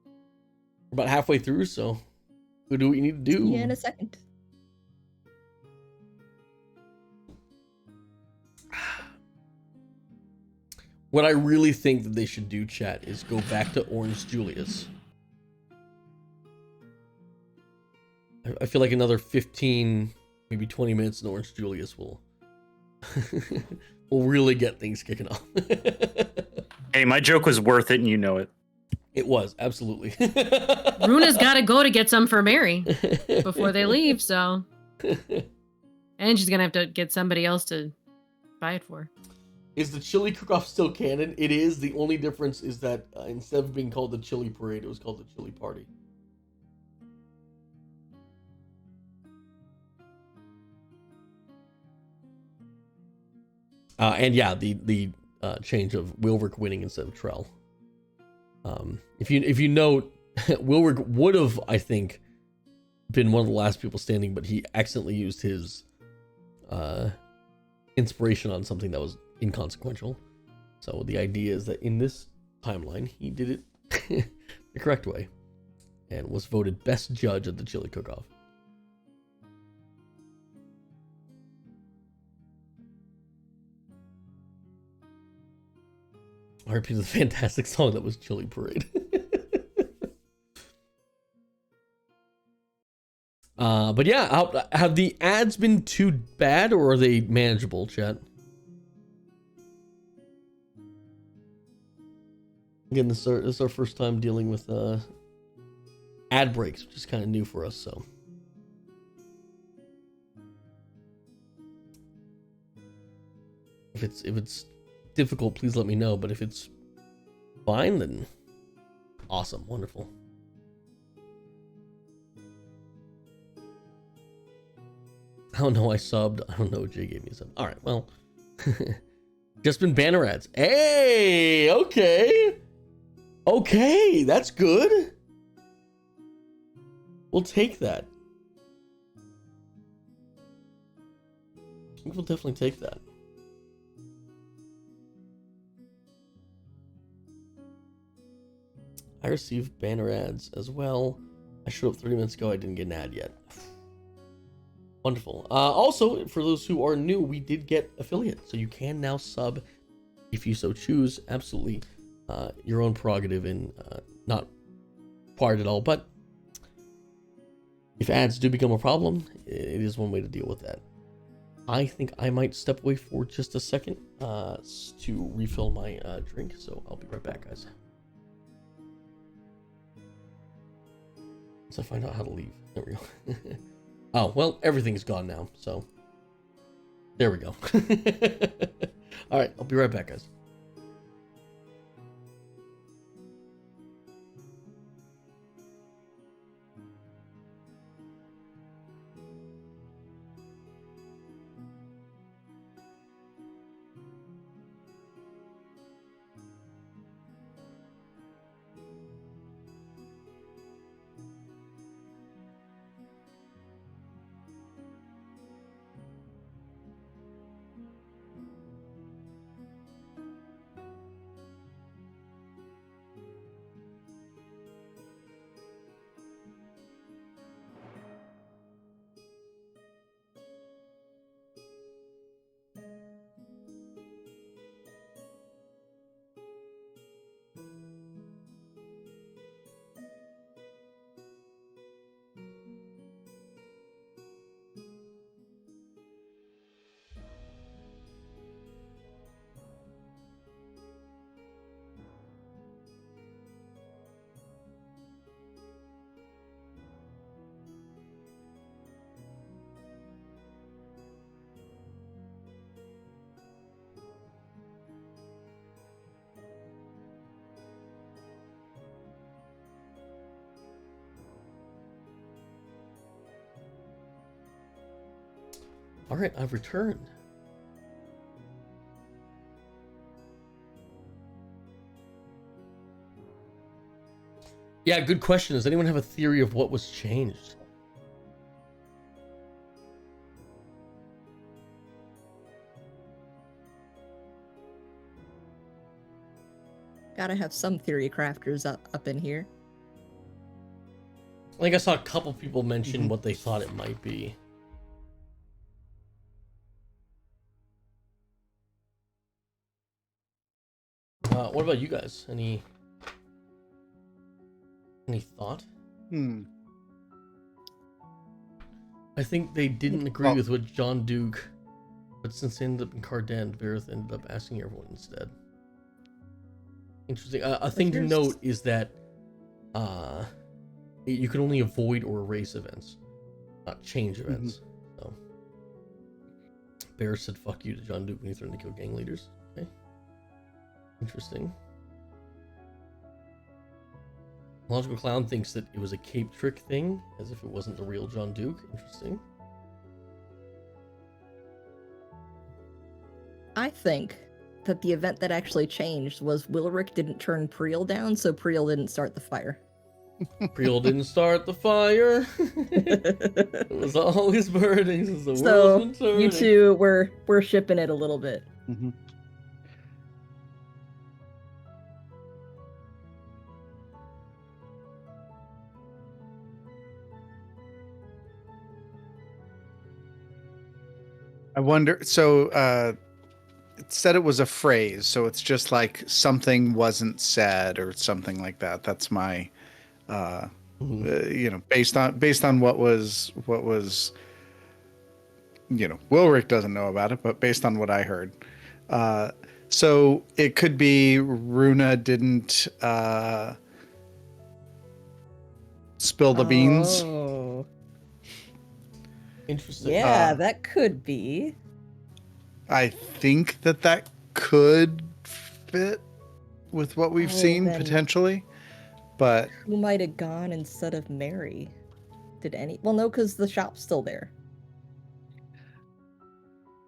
We're about halfway through, so we'll do what you need to do. Yeah, in a second. What I really think that they should do, chat, is go back to Orange Julius. I feel like another 15, maybe 20 minutes in Orange Julius will will really get things kicking off. Hey, my joke was worth it, and you know it. It was, absolutely. Runa's got to go to get some for Mary before they leave, so. And she's going to have to get somebody else to buy it for. Is the chili cook-off still canon? It is. The only difference is that instead of being called the chili parade, it was called the chili party. And yeah, the change of Wilrick winning instead of Trell. If you note, Wilrick would have, I think, been one of the last people standing, but he accidentally used his inspiration on something that was inconsequential. So the idea is that in this timeline, he did it the correct way and was voted best judge at the chili cook-off. RP to the fantastic song that was Chili Parade. But yeah, have the ads been too bad or are they manageable, chat? Again, this is our first time dealing with ad breaks, which is kind of new for us, so. If it's difficult, please let me know, but if it's fine, then awesome, wonderful. I don't know, I subbed. I don't know, Jay gave me a sub. All right, well. Just been banner ads. Hey, okay. Okay, that's good. We'll take that. We'll definitely take that. I received banner ads as well. I showed up 30 minutes ago. I didn't get an ad yet. Wonderful. Also, for those who are new, we did get affiliate, so you can now sub if you so choose. Absolutely your own prerogative and not required at all. But if ads do become a problem, it is one way to deal with that. I think I might step away for just a second to refill my drink, so I'll be right back, guys. Once I find out how to leave. There we go. Oh, well, everything's gone now, so there we go. All right, I'll be right back, guys. All right, I've returned. Yeah, good question. Does anyone have a theory of what was changed? Gotta have some theory crafters up in here. I think I saw a couple people mention what they thought it might be. What about you guys? Any thought? I think they didn't agree with what John Duke, but since they ended up in Cardan, Vareth ended up asking everyone instead. Interesting. A thing to note is that you can only avoid or erase events, not change events. So, Bear said "fuck you" to John Duke when he threatened to kill gang leaders. Okay, interesting. Logical Clown thinks that it was a cape trick thing, as if it wasn't the real John Duke. Interesting. I think that the event that actually changed was Wilrick didn't turn Priel down, so Priel didn't start the fire. Priel didn't start the fire. It was always burning since the So world's been turning. you two we're shipping it a little bit. Mm-hmm. I wonder. So it said it was a phrase, so it's just like something wasn't said or something like that. That's my, based on what was, Wilrick doesn't know about it, but based on what I heard. So it could be Runa didn't spill the beans. Oh. Interesting. Yeah, that could be. I think that could fit with what we've seen then potentially, but who might have gone instead of Mary? Did any? Well, no, because the shop's still there.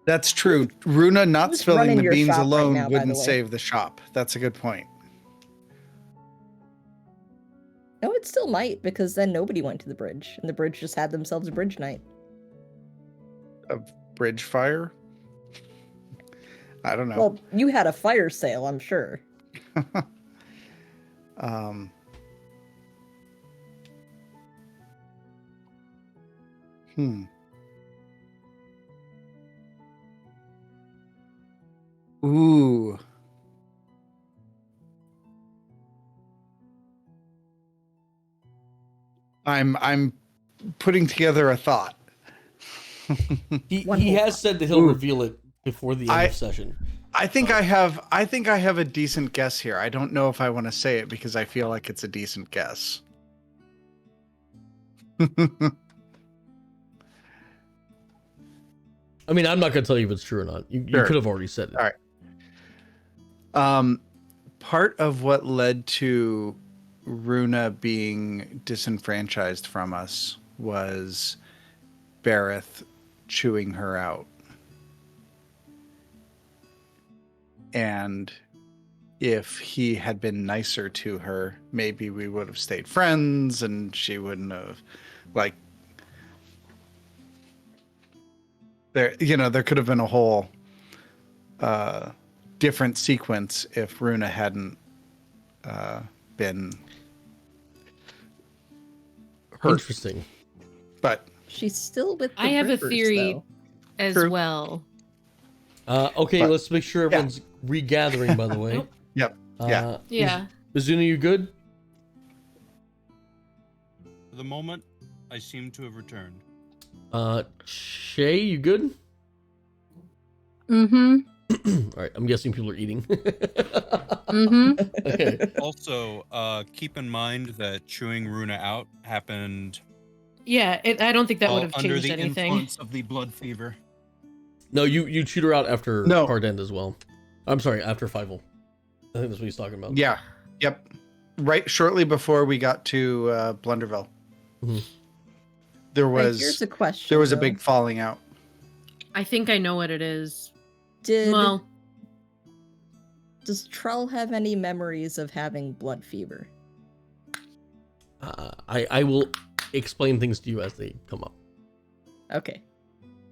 that's true. Runa not Who's spilling running the your beans shop right alone now, by the wouldn't way? save the shop. That's a good point. No, it still might, because then nobody went to the bridge, and the bridge just had themselves a bridge night. A bridge fire? I don't know. Well, you had a fire sale, I'm sure. Um, Ooh. I'm putting together a thought. He has said that he'll reveal it before the end of session. I think I have a decent guess here. I don't know if I want to say it because I feel like it's a decent guess. I mean, I'm not going to tell you if it's true or not. You Sure. could have already said it. All right. Part of what led to Runa being disenfranchised from us was Bareth chewing her out. And if he had been nicer to her, maybe we would have stayed friends and she wouldn't have, like, there could have been a whole different sequence if Runa hadn't been hurt. Interesting. But She's still with the I have a Grippers, theory though. as True. well. Okay, But- let's make sure everyone's regathering, by the way. Nope. Yep. Yeah. Yeah. Mizuna, you good? For the moment, I seem to have returned. Shay, you good? Mm-hmm. All right, I'm guessing people are eating. Mm-hmm. Okay. Also, keep in mind that chewing Runa out happened Yeah, I don't think that would while have under changed the anything. influence of the blood fever. No, you chewed her out after No. hard end as well. I'm sorry, after Fievel. I think that's what he's talking about. Yeah. Yep. Right shortly before we got to Blunderville. Mhm. There Right, was here's a question. there was a though. big falling out. I think I know what it is. Did Well, does Trull have any memories of having blood fever? I will explain things to you as they come up. Okay.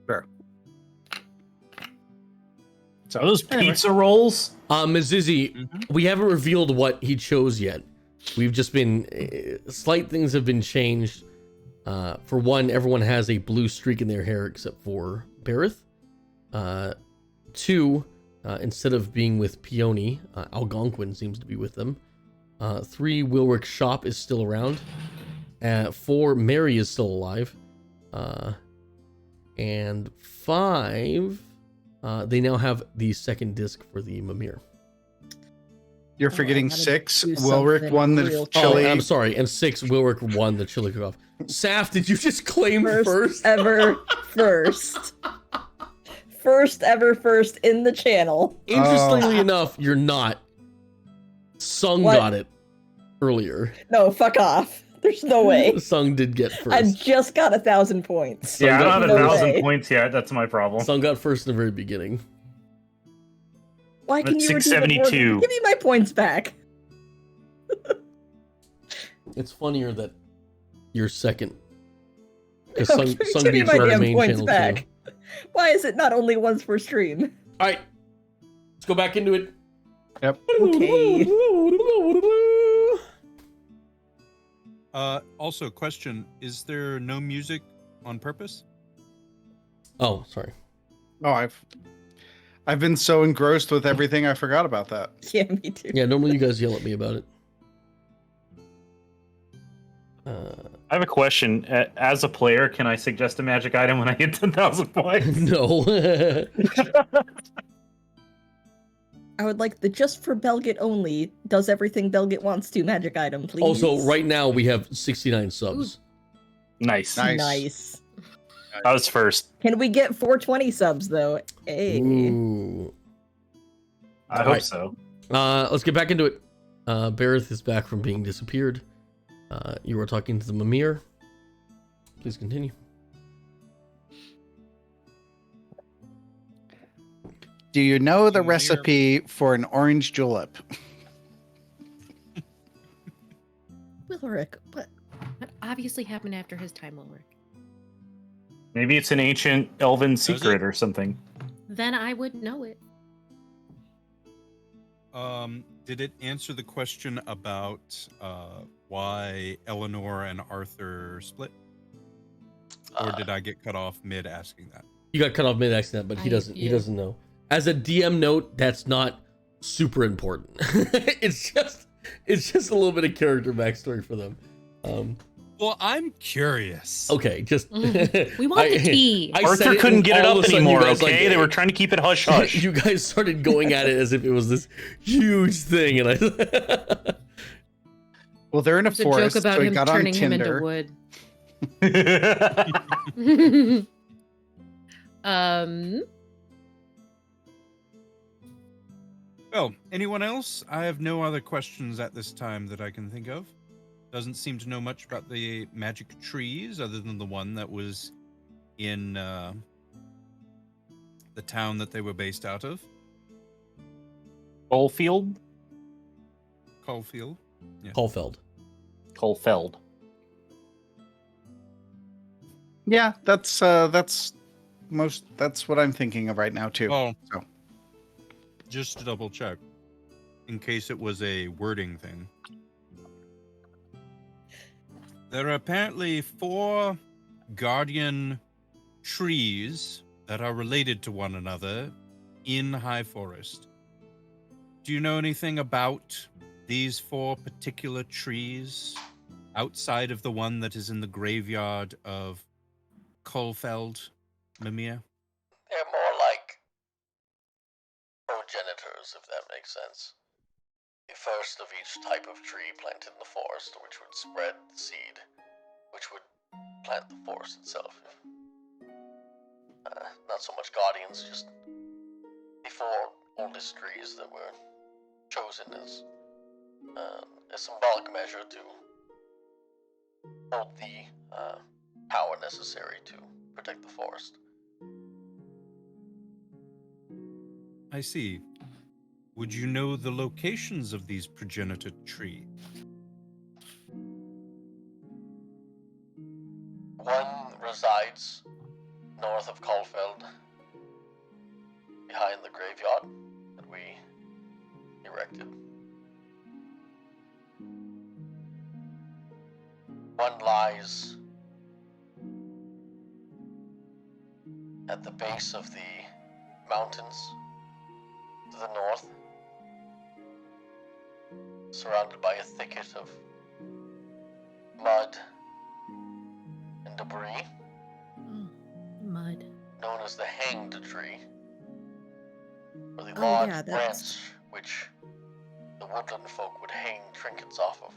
Sure. So those pizza rolls? Ms. Izzy, we haven't revealed what he chose yet. We've just been slight things have been changed. For one, everyone has a blue streak in their hair except for Bareth. Two, instead of being with Peony, Algonquin seems to be with them. Three, Wilrick's shop is still around. Four, Mary is still alive. And five, they now have the second disc for the Mimir. You're Oh, I forgetting gotta 6. do Wilrick something won the real chili. Oh, I'm sorry. And 6, Wilrick won the chili cook-off. Saf, did you just claim first? ever first. First ever first in the channel. Interestingly enough, you're not. Sung What? got it earlier. No, fuck off. There's no way. Sung did get first. I just got 1,000 points. Sung Yeah, I got don't have No 1,000 way. points yet. That's my problem. Sung got first in the very beginning. Why can That's you redeem the 672. points? Give me my points back. It's funnier that you're second. Because No, Sung give me beat my you on the damn main points channel back. too. Why is it not only once per stream? Alright. Let's go back into it. Yep. Okay. Also, question: is there no music on purpose? Oh, sorry. Oh, I've been so engrossed with everything I forgot about that. Yeah, me too. Yeah, normally you guys yell at me about it. I have a question. As a player, can I suggest a magic item when I hit 10,000 points? No. I would like the just for Belgit only, does everything Belgit wants to magic item, please. Also, right now we have 69 subs. Nice. Nice. I was first. Can we get 420 subs, though? Hey. Ooh. I hope Alright. so. Let's get back into it. Bareth is back from being disappeared. You were talking to the Mimir. Please continue. Do you know the Mimir. recipe for an orange julep? Wilrick, what obviously happened after his time, Wilrick? Maybe it's an ancient elven secret or something. Then I would know it. Did it answer the question about why Eleanor and Arthur split? Or did I get cut off mid asking that? You got cut off mid accident, but he doesn't. He doesn't know. As a DM note, that's not super important. it's just a little bit of character backstory for them. Well, I'm curious. Okay, just We want the tea. I said Arthur it couldn't and get it all of up a sudden you anymore, guys, okay? They were trying to keep it hush hush. You guys started going at it as if it was this huge thing, and I. Well, they're in a It's a forest, joke about so he him got on turning him into Tinder. wood. Well, anyone else? I have no other questions at this time that I can think of. Doesn't seem to know much about the magic trees other than the one that was in the town that they were based out of, Coalfield? Caulfield. Caulfeld. Coalfeld. Yeah, that's what I'm thinking of right now too. Oh, So. just to double check, in case it was a wording thing. There are apparently 4 guardian trees that are related to one another in High Forest. Do you know anything about these 4 particular trees outside of the one that is in the graveyard of Coalfeld, Mimir? They're more like progenitors, if that makes sense. The first of each type of tree planted in the forest, which would spread the seed, which would plant the forest itself. Not so much guardians, just the 4 oldest trees that were chosen as a symbolic measure to hold the power necessary to protect the forest. I see. Would you know the locations of these progenitor trees? One resides north of Caulfeld, behind the graveyard that we erected. One lies at the base of the mountains to the north, surrounded by a thicket of mud and debris, Mud. known as the hanged tree, or the Oh, large yeah, branch which the woodland folk would hang trinkets off of.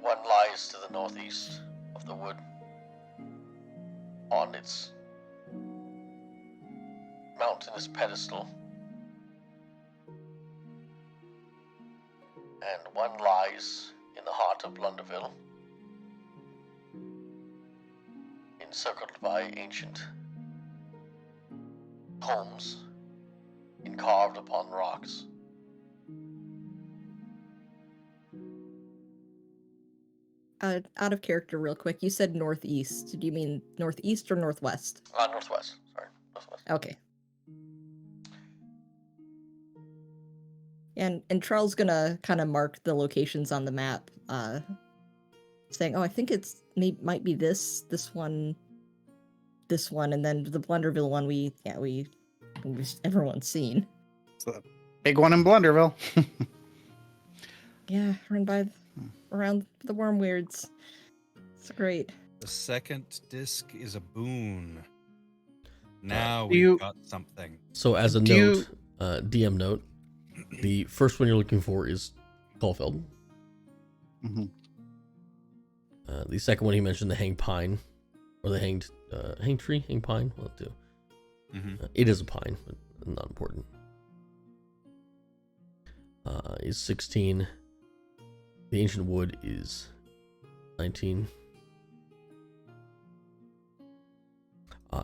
One lies to the northeast of the wood on its mountainous pedestal, and one lies in the heart of Blunderville, encircled by ancient homes carved upon rocks. Out of character real quick, you said northeast. Do you mean northeast or northwest? Northwest. Sorry, northwest. Okay. And Charles gonna kind of mark the locations on the map, saying, "Oh, I think might be this one, and then the Blunderville one. Everyone's seen. It's the big one in Blunderville. Yeah, around the Wormweirds. It's great. The second disc is a boon. Now Do you- we've got something. So as a Do note, DM note, the first one you're looking for is Caulfield. Mhm. The second one he mentioned, the hanged pine, or the hanged tree, hanged pine. Well, too. It is a pine, but not important. Is 16. The ancient wood is 19.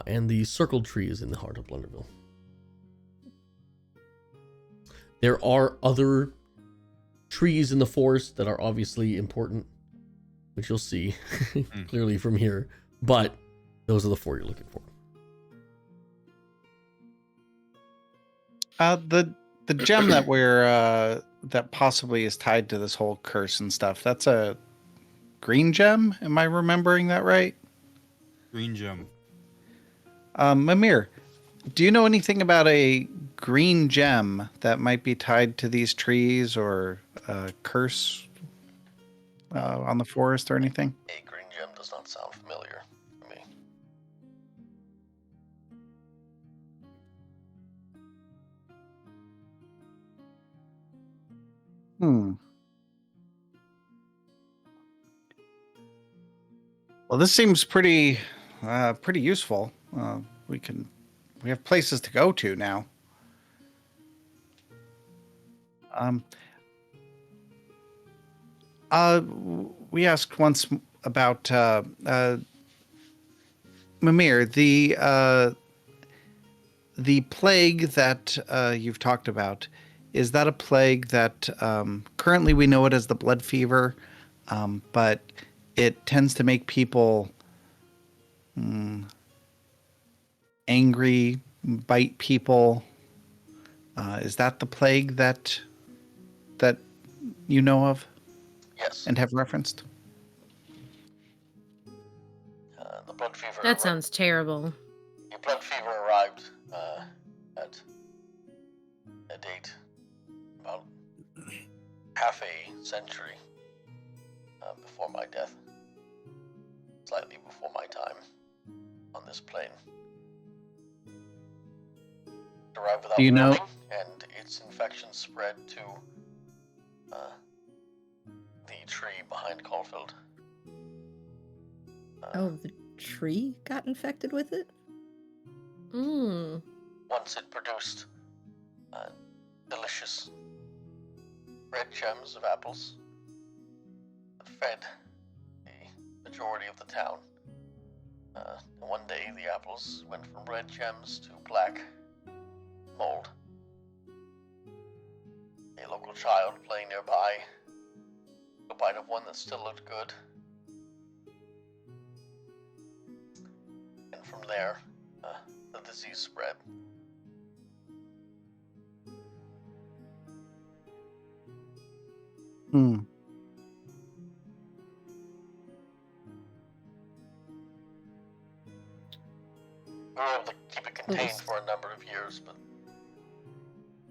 And the circled tree is in the heart of Blunderville. There are other trees in the forest that are obviously important, which you'll see clearly from here, but those are the 4 you're looking for. The gem that that possibly is tied to this whole curse and stuff, that's a green gem. Am I remembering that right? Green gem. Mimir, do you know anything about a green gem that might be tied to these trees or a curse on the forest or anything? A green gem does not sound familiar to me. Well, this seems pretty useful. We have places to go to now. We asked once about Mimir, the plague that you've talked about. Is that a plague that currently we know it as the blood fever, but it tends to make people angry, bite people? Is that the plague that you know of? Yes. And have referenced? The blood fever. That sounds terrible. The blood fever arrived at a date about half a century before my death, slightly before my time on this plane. It arrived without Do you know- warning, and its infection spread to the tree behind Caulfield. Oh, the tree got infected with it? Once it produced delicious red gems of apples that fed the majority of the town. One day the apples went from red gems to black mold. A local child playing nearby took a bite of one that still looked good. And from there, the disease spread. We were able to keep it contained for a number of years, but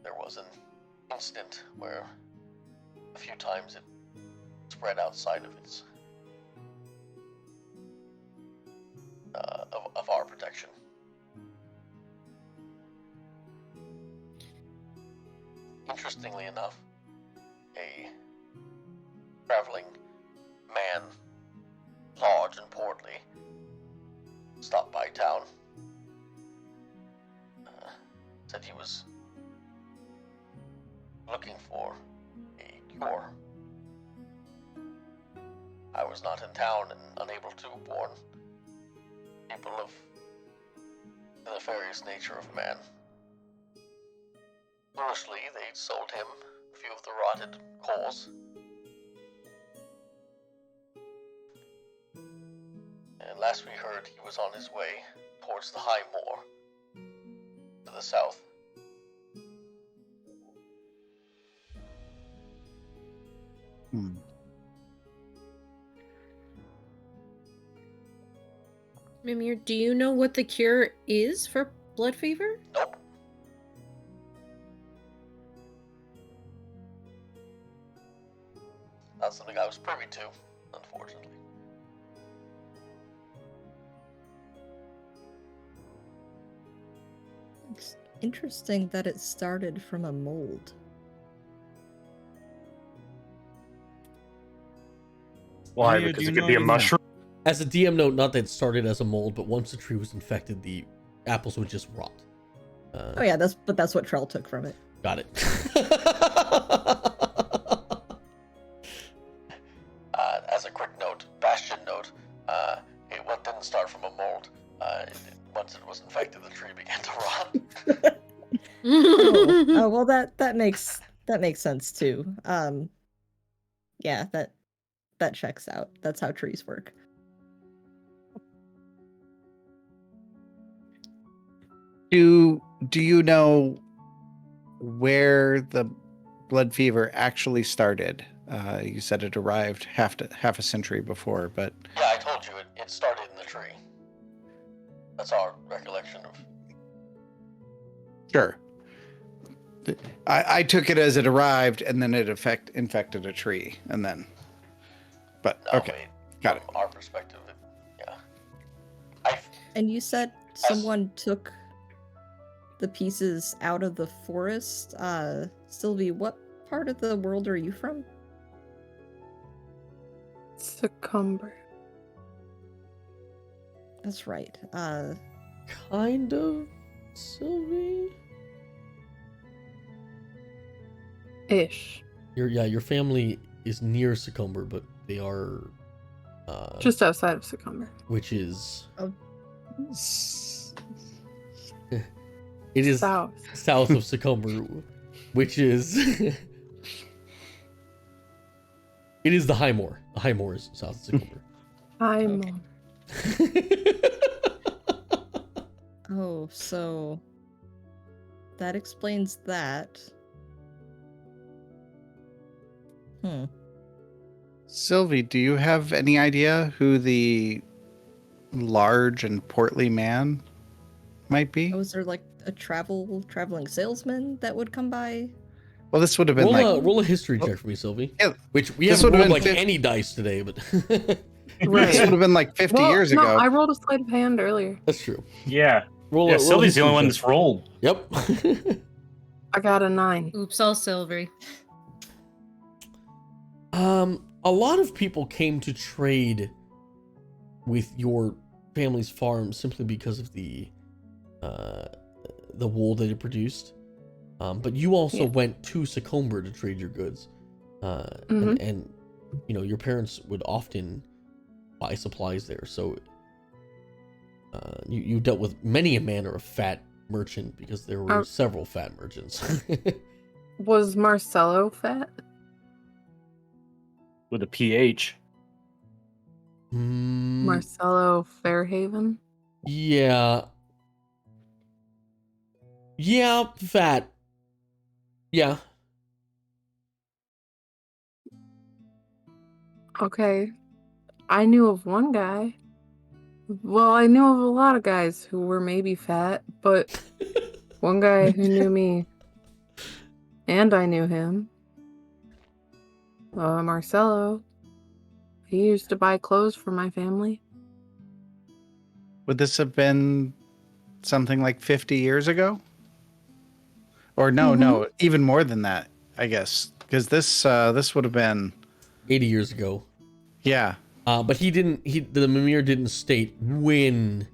there was an incident where a few times it spread outside of its of our protection. interestingly enough, a traveling man, large and portly, stopped by town. Said he was looking for a cure. I was not in town and unable to warn people of the nefarious nature of man. Foolishly, they sold him a few of the rotted cores. And last we heard, he was on his way towards the high moor to the south. Mimir, do you know what the cure is for blood fever? Nope. Not something I was privy to, unfortunately. It's interesting that it started from a mold. Why? Mimir, Because do it you could be a know- mushroom. As a DM note, not that it started as a mold, but once the tree was infected, the apples would just rot. Oh yeah, that's what Trell took from it. Got it. As a quick note, Bastion note, what didn't start from a mold. Once it was infected, the tree began to rot. Oh, well, that makes sense too. Yeah, that checks out. That's how trees work. Do you know where the blood fever actually started? You said it arrived half a century before, but Yeah, I told you, it started in the tree. That's our recollection of... sure. I took it as it arrived, and then it infected a tree, and then. But No, okay, got it. From our perspective, yeah. And you said someone took the pieces out of the forest. Sylvie, what part of the world are you from? Succumber. That's right. Kind of, Sylvie? Ish. Your family is near Succumber, but they are Just outside of Succumber. which is Oh. it is South. south of Succumber, which is it is the High Moor. The High Moor is south of Succumber. I'm Okay. Oh, so that explains that. Sylvie, do you have any idea who the large and portly man might be? Oh, is there like a traveling salesman that would come by? Well, this would have been Roll a history check for me, Sylvie. Yeah, Which we this haven't would've rolled been like any dice today, but Right. this would have been like 50 years no, ago. I rolled a sleight of hand earlier. that's true. Yeah. Roll Yeah, roll Sylvie's the history only one check. that's rolled. Yep. I got a 9. Oops, all silvery. A lot of people came to trade with your family's farm simply because of the wool that it produced. But you also went to Succumber to trade your goods. And you know, your parents would often buy supplies there. So you dealt with many a manner of fat merchant because there were several fat merchants. Was Marcello fat? With a PH. Marcello Fairhaven? Yeah. Yeah, fat. Yeah. Okay. I knew of one guy. Well, I knew of a lot of guys who were maybe fat, but one guy who knew me. And I knew him. Marcello. He used to buy clothes for my family. Would this have been something like 50 years ago? Or no, even more than that, I guess, because this would have been 80 years ago. yeah. But the Mimir didn't state when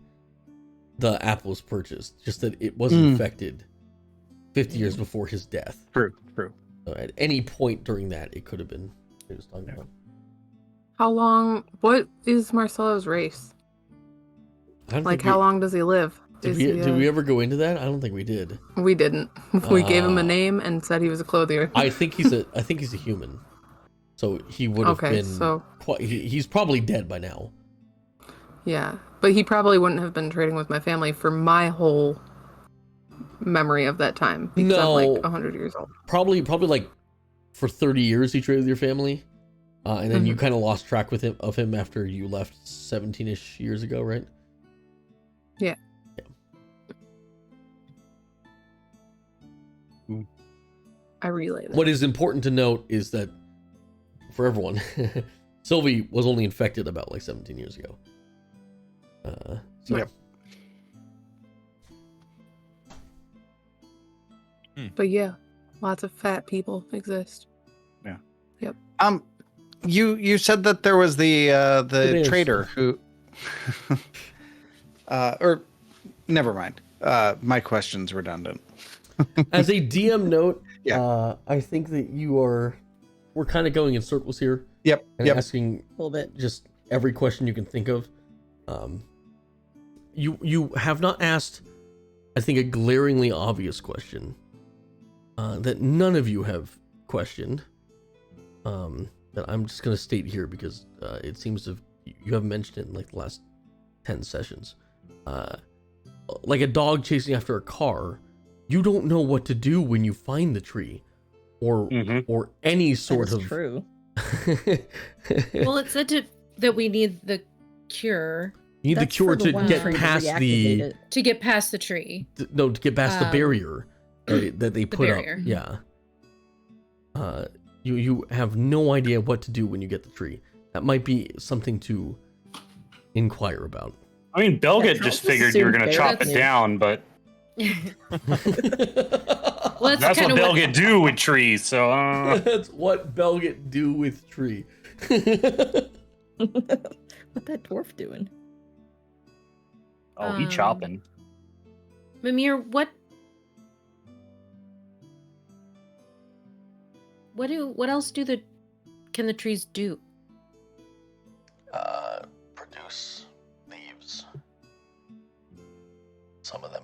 the apple was purchased, just that it was infected 50 years before his death. True. So at any point during that, it could have been it was talking about. How long? What is Marcello's race? Like, how long does he live? Did we ever go into that? I don't think we did. We didn't. We gave him a name and said he was a clothier. I think he's a human. So he would have been. So he's probably dead by now. yeah, but he probably wouldn't have been trading with my family for my whole memory of that time because I'm like 100 years old. Probably like for 30 years he traded with your family, and then you kind of lost track of him after you left 17-ish years ago, right? Yeah. I relay that. What is important to note is that for everyone, Sylvie was only infected about like 17 years ago. So. Yep. But yeah, lots of fat people exist. Yeah. Yep. You said that there was the trader who or never mind. My question's redundant. As a DM note, Yeah. I think that we're kind of going in circles here. Yep. And asking A little bit. just every question you can think of. You have not asked, I think, a glaringly obvious question that none of you have questioned. That I'm just going to state here because it seems you haven't mentioned it in like the last 10 sessions. Like a dog chasing after a car, you don't know what to do when you find the tree, or any sort of. True. Well, it said that we need the cure You need That's the cure for the to one get tree to past reactivate the it. to get past the tree. to get past the barrier that they put up. barrier. Yeah. You have no idea what to do when you get the tree. That might be something to inquire about. I mean, Belgit Yeah, just I'll figured you were assume going to chop Barrett's it new. down, but Well, that's what kinda Belgit do with trees. So That's what Belgit do with tree. What that dwarf doing? he chopping. Mimir, what else can the trees do? Produce leaves. Some of them.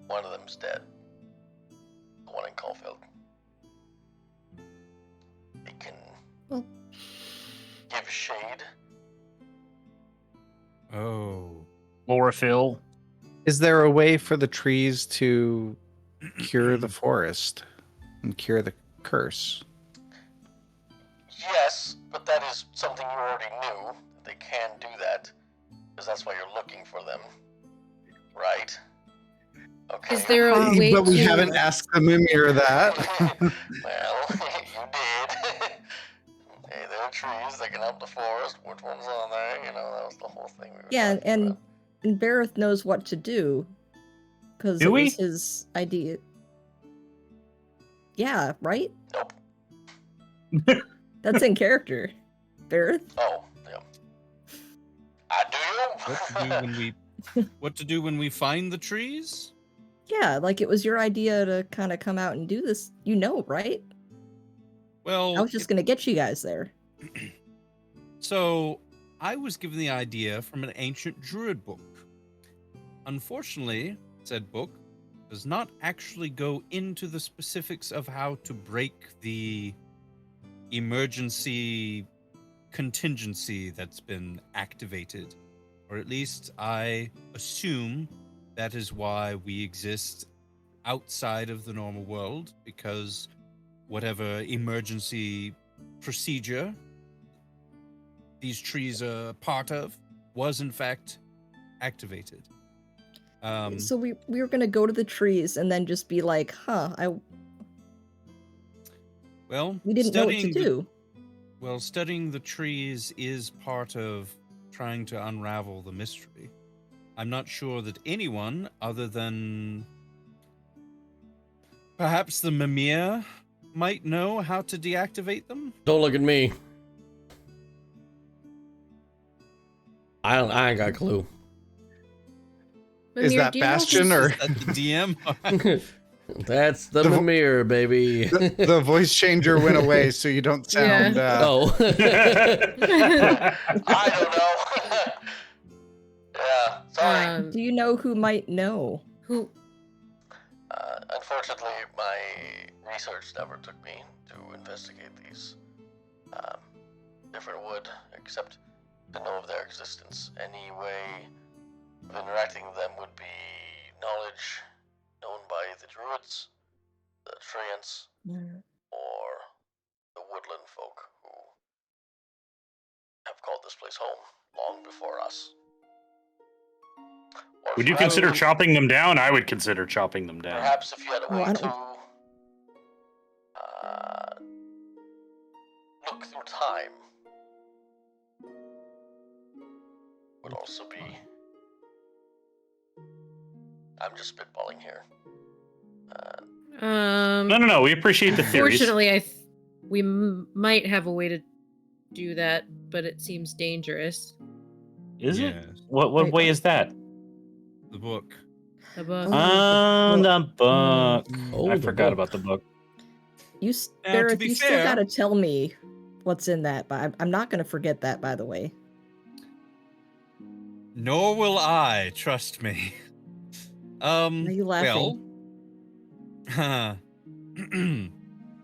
One of them's dead. The one in Caulfield. They can Well- give shade. Oh. Chlorophyll. Is there a way for the trees to cure the forest and cure the curse? Yes, but that is something you already knew. They can do that. Because that's why you're looking for them. Right? Okay. Is there a way But we to haven't asked the Mimir that. Well, you did. Hey, there are trees that can help the forest. Which one's on there? You know, that was the whole thing. We were Yeah, talking and about. Barrett knows what to do because Do it we? was his idea. Yeah, right? Nope. That's in character. Barrett. Oh, yeah. I do. What to do when we find the trees? Yeah, like it was your idea to kind of come out and do this. You know, right? Well, I was just gonna get you guys there. So, I was given the idea from an ancient druid book. Unfortunately, said book does not actually go into the specifics of how to break the emergency contingency that's been activated. Or at least I assume that is why we exist outside of the normal world, because whatever emergency procedure these trees are part of was in fact activated. So we were gonna go to the trees and then just be like, huh, Well, we didn't know what to studying the- do. Well, studying the trees is part of trying to unravel the mystery. I'm not sure that anyone other than Perhaps the Mimir might know how to deactivate them? Don't look at me. I ain't got a clue. Is Mimir, that do you know Bastion who's- or Is that the DM? That's the Mimir, baby. the voice changer went away, so you don't sound. Oh. I don't know. Yeah, sorry. Do you know who might know? Who? Unfortunately, my research never took me to investigate these different wood, except to know of their existence. Any way of interacting with them would be knowledge known by the druids, the treants, or the woodland folk who have called this place home long before us. Or Would you perhaps- consider chopping them down? I would consider chopping them down. Perhaps if you had a Oh, way I to don't- look through time, would also be. I'm just spitballing here. No. We appreciate the theories. Fortunately, we might have a way to do that, but it seems dangerous. Is it? Yes. What Wait, way what? is that? The book. Above. Oh, the book. Oh, I the forgot book. about the book. Now, to Barrett, be you still fair- gotta tell me what's in that, but I'm not gonna forget that, by the way. Nor will I, trust me. Why are you laughing? Well,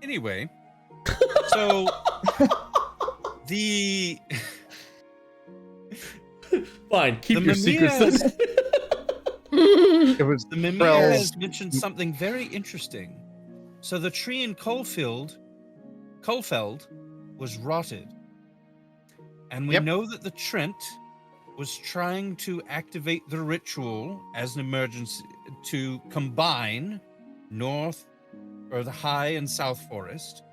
anyway, so the Fine, keep The your Mimir secrets. has- then. It was the Mimir Krell's- has mentioned something very interesting. So the tree in Coalfeld was rotted, and we Yep. know that the Trent was trying to activate the ritual as an emergency to combine North or the High and South Forest,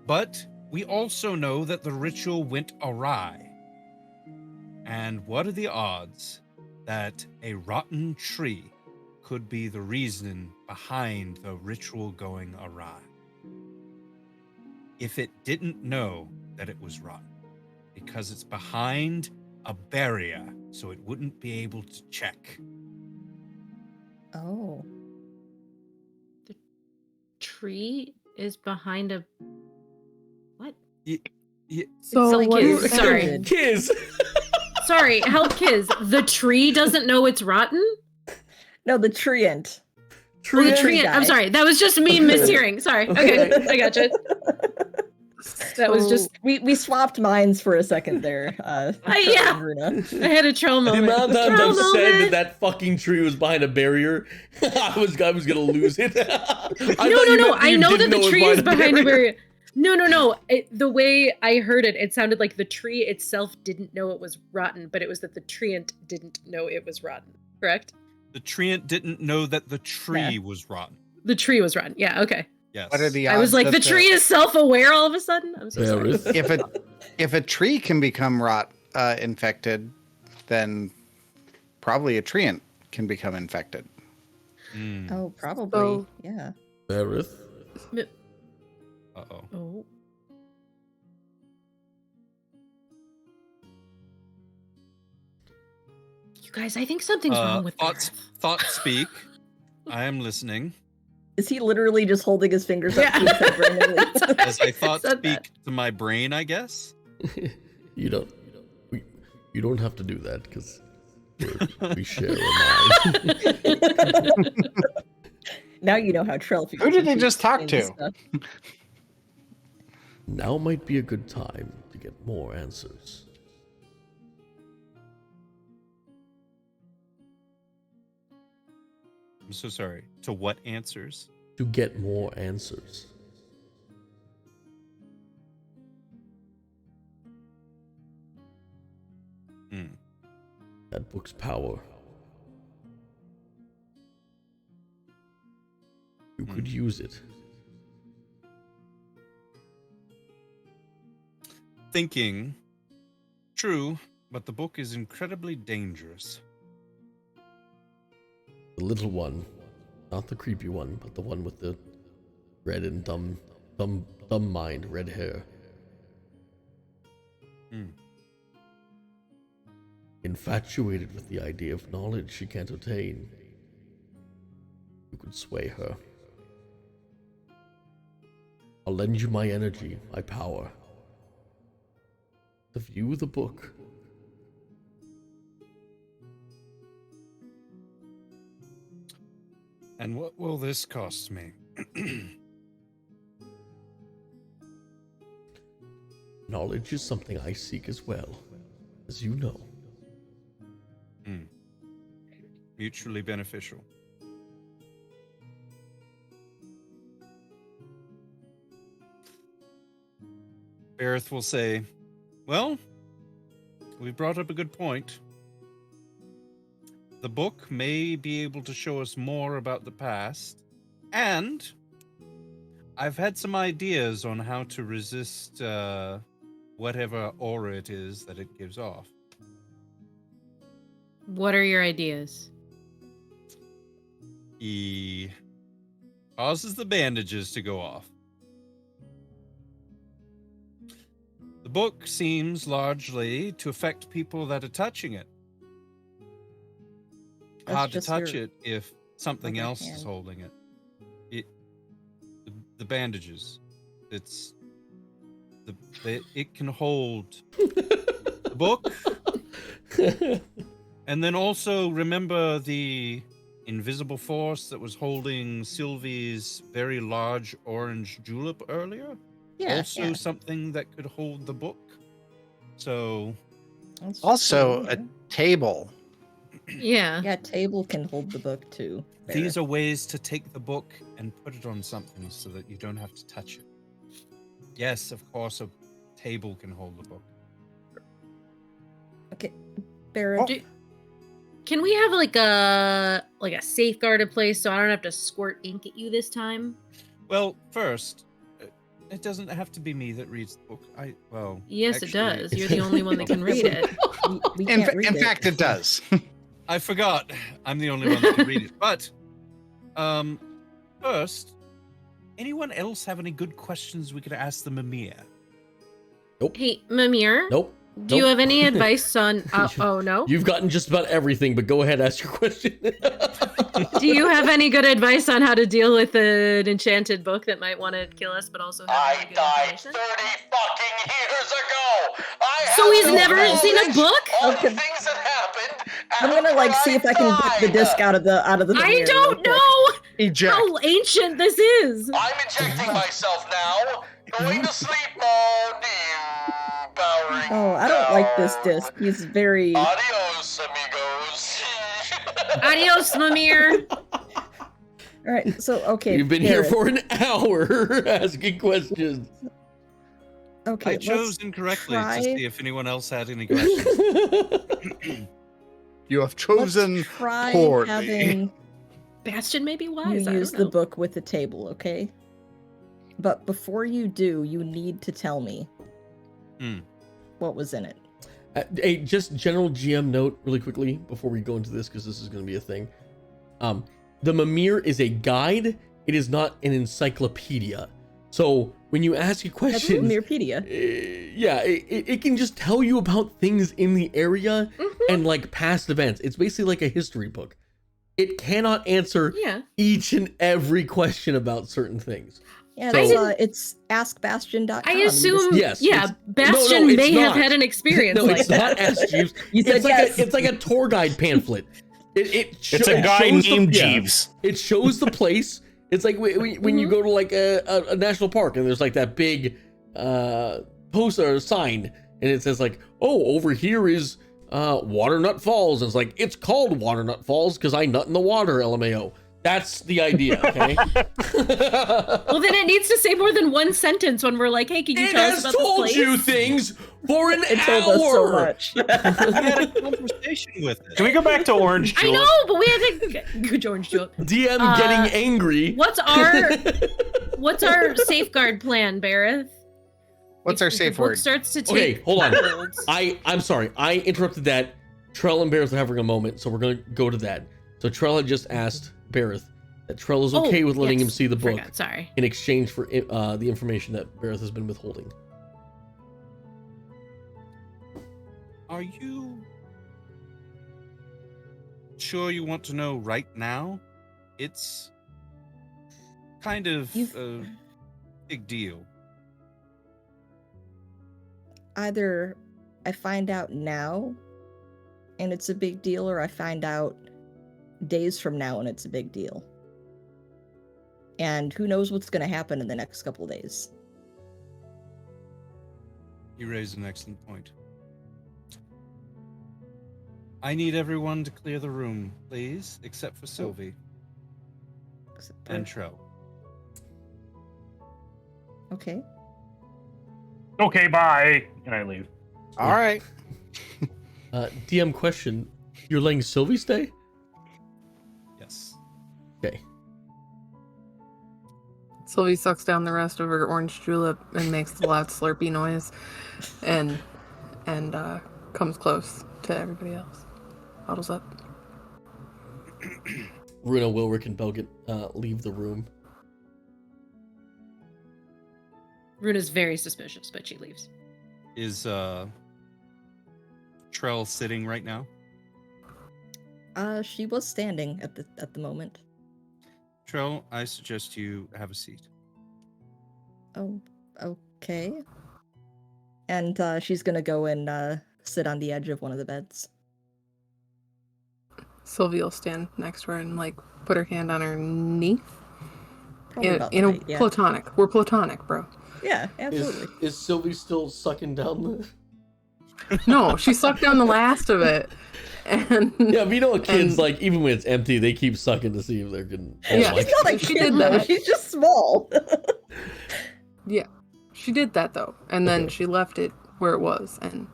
but we also know that the ritual went awry. And what are the odds that a rotten tree could be the reason behind the ritual going awry? If it didn't know that it was rotten, because it's behind a barrier, so it wouldn't be able to check. Oh. Tree is behind a. What? So like what his- is sorry. that? Kids. Sorry, help Kiz. The tree doesn't know it's rotten? No, the treant. Oh, the Tree tree. guy. I'm sorry. That was just me mishearing. Sorry. Okay, I gotcha. That was just. we swapped minds for a second there. Yeah. Runa. I had a troll The moment. amount of times Troll I've said moment. that fucking tree was behind a barrier, I was gonna lose it. No. I know that the tree is behind a barrier. No. The way I heard it, it sounded like the tree itself didn't know it was rotten, but it was that the treant didn't know it was rotten. Correct? The treant didn't know that the tree was rotten. The tree was rotten. Yeah. Okay. Yes. What are the odds? I was like, that the tree is self-aware all of a sudden. I'm so sorry. If a tree can become infected, then probably a treant can become infected. Mm. Oh, probably. So- Yeah. Barrett. Uh-oh. Oh. You guys, I think something's wrong with thoughts. Gareth. Thoughts speak. I am listening. Is he literally just holding his fingers up Yeah. to his head randomly? As I thought Said speak to my brain, I guess. You don't have to do that because we share a mind. Now you know how Trell feels. Who did they when she just talk explains to? stuff. Now might be a good time to get more answers. I'm so sorry. To what answers? To get more answers. Hmm. That book's power. You could use it. Thinking. True, but the book is incredibly dangerous. The little one. Not the creepy one, but the one with the red and dumb mind, red hair. Infatuated with the idea of knowledge she can't attain. You could sway her. I'll lend you my energy, my power, to view the book. And what will this cost me? Knowledge is something I seek as well, as you know. Mutually beneficial. Bareth will say, well, we brought up a good point. The book may be able to show us more about the past, and I've had some ideas on how to resist whatever aura it is that it gives off. What are your ideas? He causes the bandages to go off. The book seems largely to affect people that are touching it. That's Hard to just touch your it if something other else is hand. holding it. The bandages. It's it can hold the book. And then also remember the invisible force that was holding Sylvie's very large orange julep earlier? Yeah. Also something that could hold the book. So That's Also, true, a yeah. table. Yeah. Yeah, table can hold the book too. these are ways to take the book and put it on something so that you don't have to touch it. Yes, of course, a table can hold the book. Okay, Barrett. Can we have like a safeguarded place so I don't have to squirt ink at you this time? Well, first, it doesn't have to be me that reads the book. Yes, actually, it does. You're the only one that can read it. We In, can't read in it. fact, it does. I forgot. I'm the only one that can read it. But, first, anyone else have any good questions we could ask the Mimir? Hey, Mimir. Nope. Do you have any advice on? Oh no. You've gotten just about everything, but go ahead, ask your question. Do you have any good advice on how to deal with an enchanted book that might want to kill us, but also have I really good died information? 30 fucking years ago! So have he's no never seen a knowledge book? on Okay. things that happened I'm gonna after see if I can get the died. disc out of the I mirror don't real quick. know Eject. how ancient this is. I'm ejecting myself now. Going to sleep. Oh, dear. Powering Oh, I don't like this down. disc. He's very. Adios, amigos. Adios, Mimir. All right, so okay. You've been here Barrett. for an hour asking questions. Okay, I chose let's incorrectly try- to see if anyone else had any questions. You have chosen let's try poorly. having Bastion may be you wise. I use don't the know. book with the table, okay? But before you do, you need to tell me what was in it. Hey, just general GM note really quickly before we go into this, because this is going to be a thing. The Mimir is a guide. It is not an encyclopedia. So when you ask a That's question, Mirpedia. yeah, it can just tell you about things in the area and like past events. It's basically like a history book. It cannot answer Yeah. each and every question about certain things. Yeah, So- it's askbastion.com. I You just- assume, yes, yeah, it's- Bastion it's may have not. had an experience No, like it's that. not Ask Jeeves. You said It's like yes. it's like a tour guide pamphlet. It's a guy named Jeeves. It shows the place. It's like when you go to like a national park and there's like that big poster or sign and it says like, oh, over here is Waternut Falls. And it's like, it's called Waternut Falls because I nut in the water, LMAO. That's the idea, okay? Well, then it needs to say more than one sentence when we're like, hey, can you It tell us has about this told place? you things for an It hour. told us so much. We had a conversation with it. Can we go back to Orange I Julep? know, but we had to good George Julep. DM Uh, getting angry. What's our safeguard plan, Bareth? What's our If the safe book word? starts to Okay, take hold on. holds. I'm sorry. I interrupted that. Trell and Bareth are having a moment, so we're going to go to that. So Trell had just asked Bareth, That Trell is okay with letting him yes, see the book forgot, sorry. in exchange for the information that Bareth has been withholding. Are you sure you want to know right now? It's kind of a big deal. Either I find out now and it's a big deal, or I find out days from now and it's a big deal. And who knows what's going to happen in the next couple of days. You raise an excellent point. I need everyone to clear the room, please, except for Sylvie and Trell. Okay. Okay, bye. And I leave. All right. DM question: you're letting Sylvie stay? Yes. Okay. Sylvie sucks down the rest of her orange julep and makes the loud slurpy noise, and comes close to everybody else. Huddles up. Runa, Wilrick, and Belgit leave the room. Runa's very suspicious, but she leaves. Is Trell sitting right now? She was standing at the moment. Trell, I suggest you have a seat. Oh, okay. And she's gonna go and sit on the edge of one of the beds. Sylvie will stand next to her and like put her hand on her knee. Probably about You know, right, yeah. platonic. We're platonic, bro. Yeah, absolutely. Is Sylvie still sucking down the... No, she sucked down the last of it. And Yeah, but you know what kids, like, even when it's empty, they keep sucking to see if they're getting... Yeah. She's not a She kid did though. that. She's just small. yeah, she did that though, and then Okay. she left it where it was, and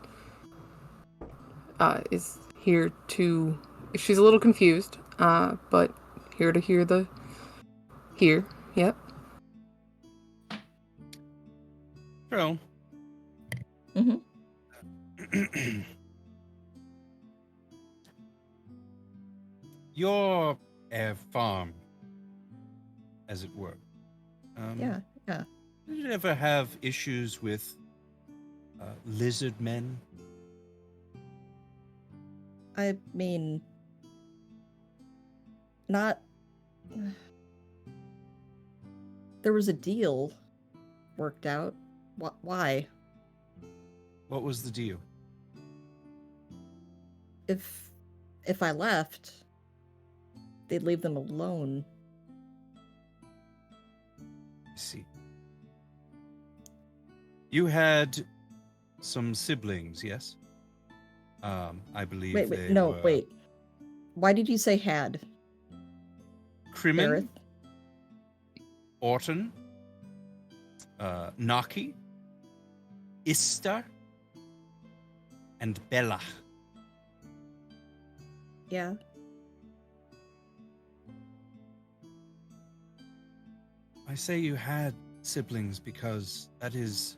is here to. She's a little confused, but here to hear the. Here, yep. Trell. Mm-hmm. You're a farm, as it were. Yeah. Did you ever have issues with lizard men? I mean, not. There was a deal worked out. Why? What was the deal? If I left, they'd leave them alone. I see. You had some siblings, yes? I believe Wait. Why did you say had? Crimin, Gareth? Orton, Naki, Istar, and Bella. Yeah. I say you had siblings because that is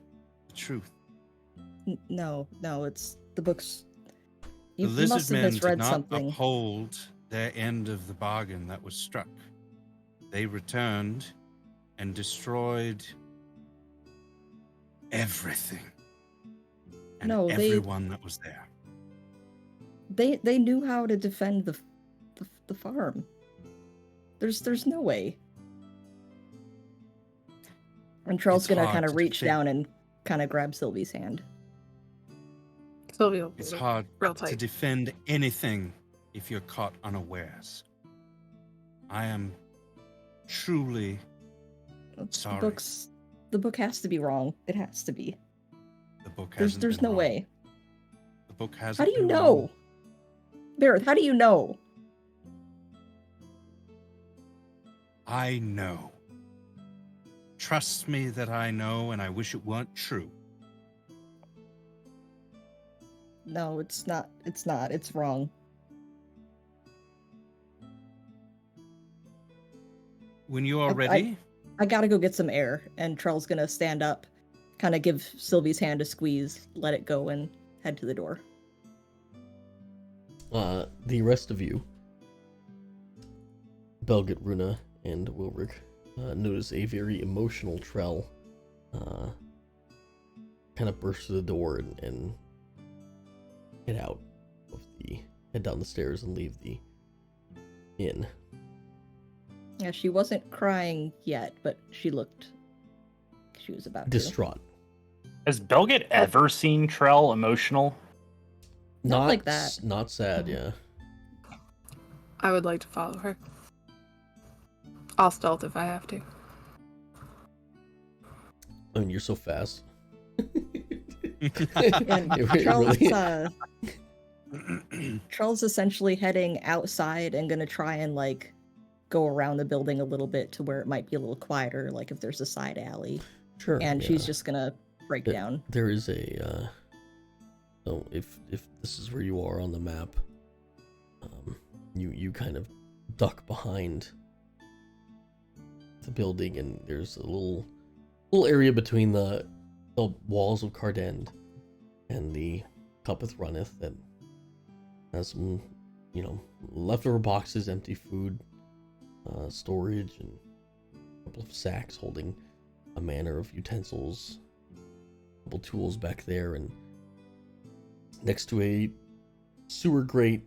the truth. No, it's the books. The You must lizard have men did misread not something. uphold their end of the bargain that was struck. They returned and destroyed everything and No, everyone that was there. They knew how to defend the farm. There's no way. And Charles It's gonna hard kind of to reach defend. down and kind of grab Sylvie's hand. Sylvie will It's hold it hard real to tight. defend anything if you're caught unawares. I am truly sorry. The book has to be wrong. It has to be. The book There's hasn't been no wrong. way. The book hasn't How do you been know? wrong. Barrett, how do you know? I know. Trust me that I know, and I wish it weren't true. No, it's not. It's not. It's wrong. When you are I- ready, I gotta go get some air. And Charles gonna stand up, kind of give Sylvie's hand a squeeze, let it go, and head to the door. The rest of you, Belgit, Runa, and Wilrick notice a very emotional Trell kind of burst through the door and head down the stairs and leave the inn. Yeah, she wasn't crying yet, but she was about Distraught. Has Belgit ever seen Trell emotional? Not like that. Not sad, yeah. I would like to follow her. I'll stealth if I have to. I mean, you're so fast. And Trell's essentially heading outside and gonna try and like go around the building a little bit to where it might be a little quieter, like if there's a side alley. Sure. And yeah. she's just gonna break down. There is a so if this is where you are on the map, you kind of duck behind the building, and there's a little area between the walls of Cardend and the Cuppeth Runneth that has some, leftover boxes, empty food, storage, and a couple of sacks holding a manner of utensils, a couple tools back there, and next to a sewer grate,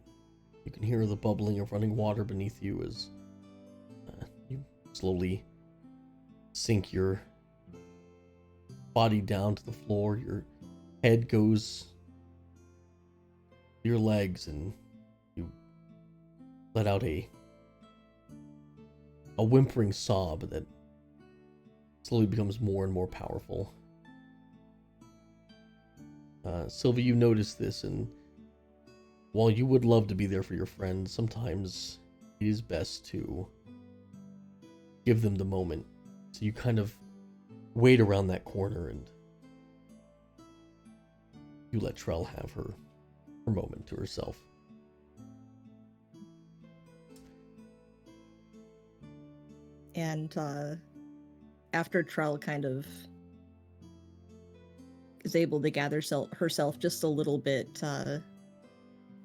you can hear the bubbling of running water beneath you as you slowly sink your body down to the floor. Your head goes to your legs, and you let out a whimpering sob that slowly becomes more and more powerful. Sylvie, you notice this, and while you would love to be there for your friends, sometimes it is best to give them the moment. So you kind of wait around that corner and you let Trell have her moment to herself. And after Trell kind of is able to gather herself just a little bit,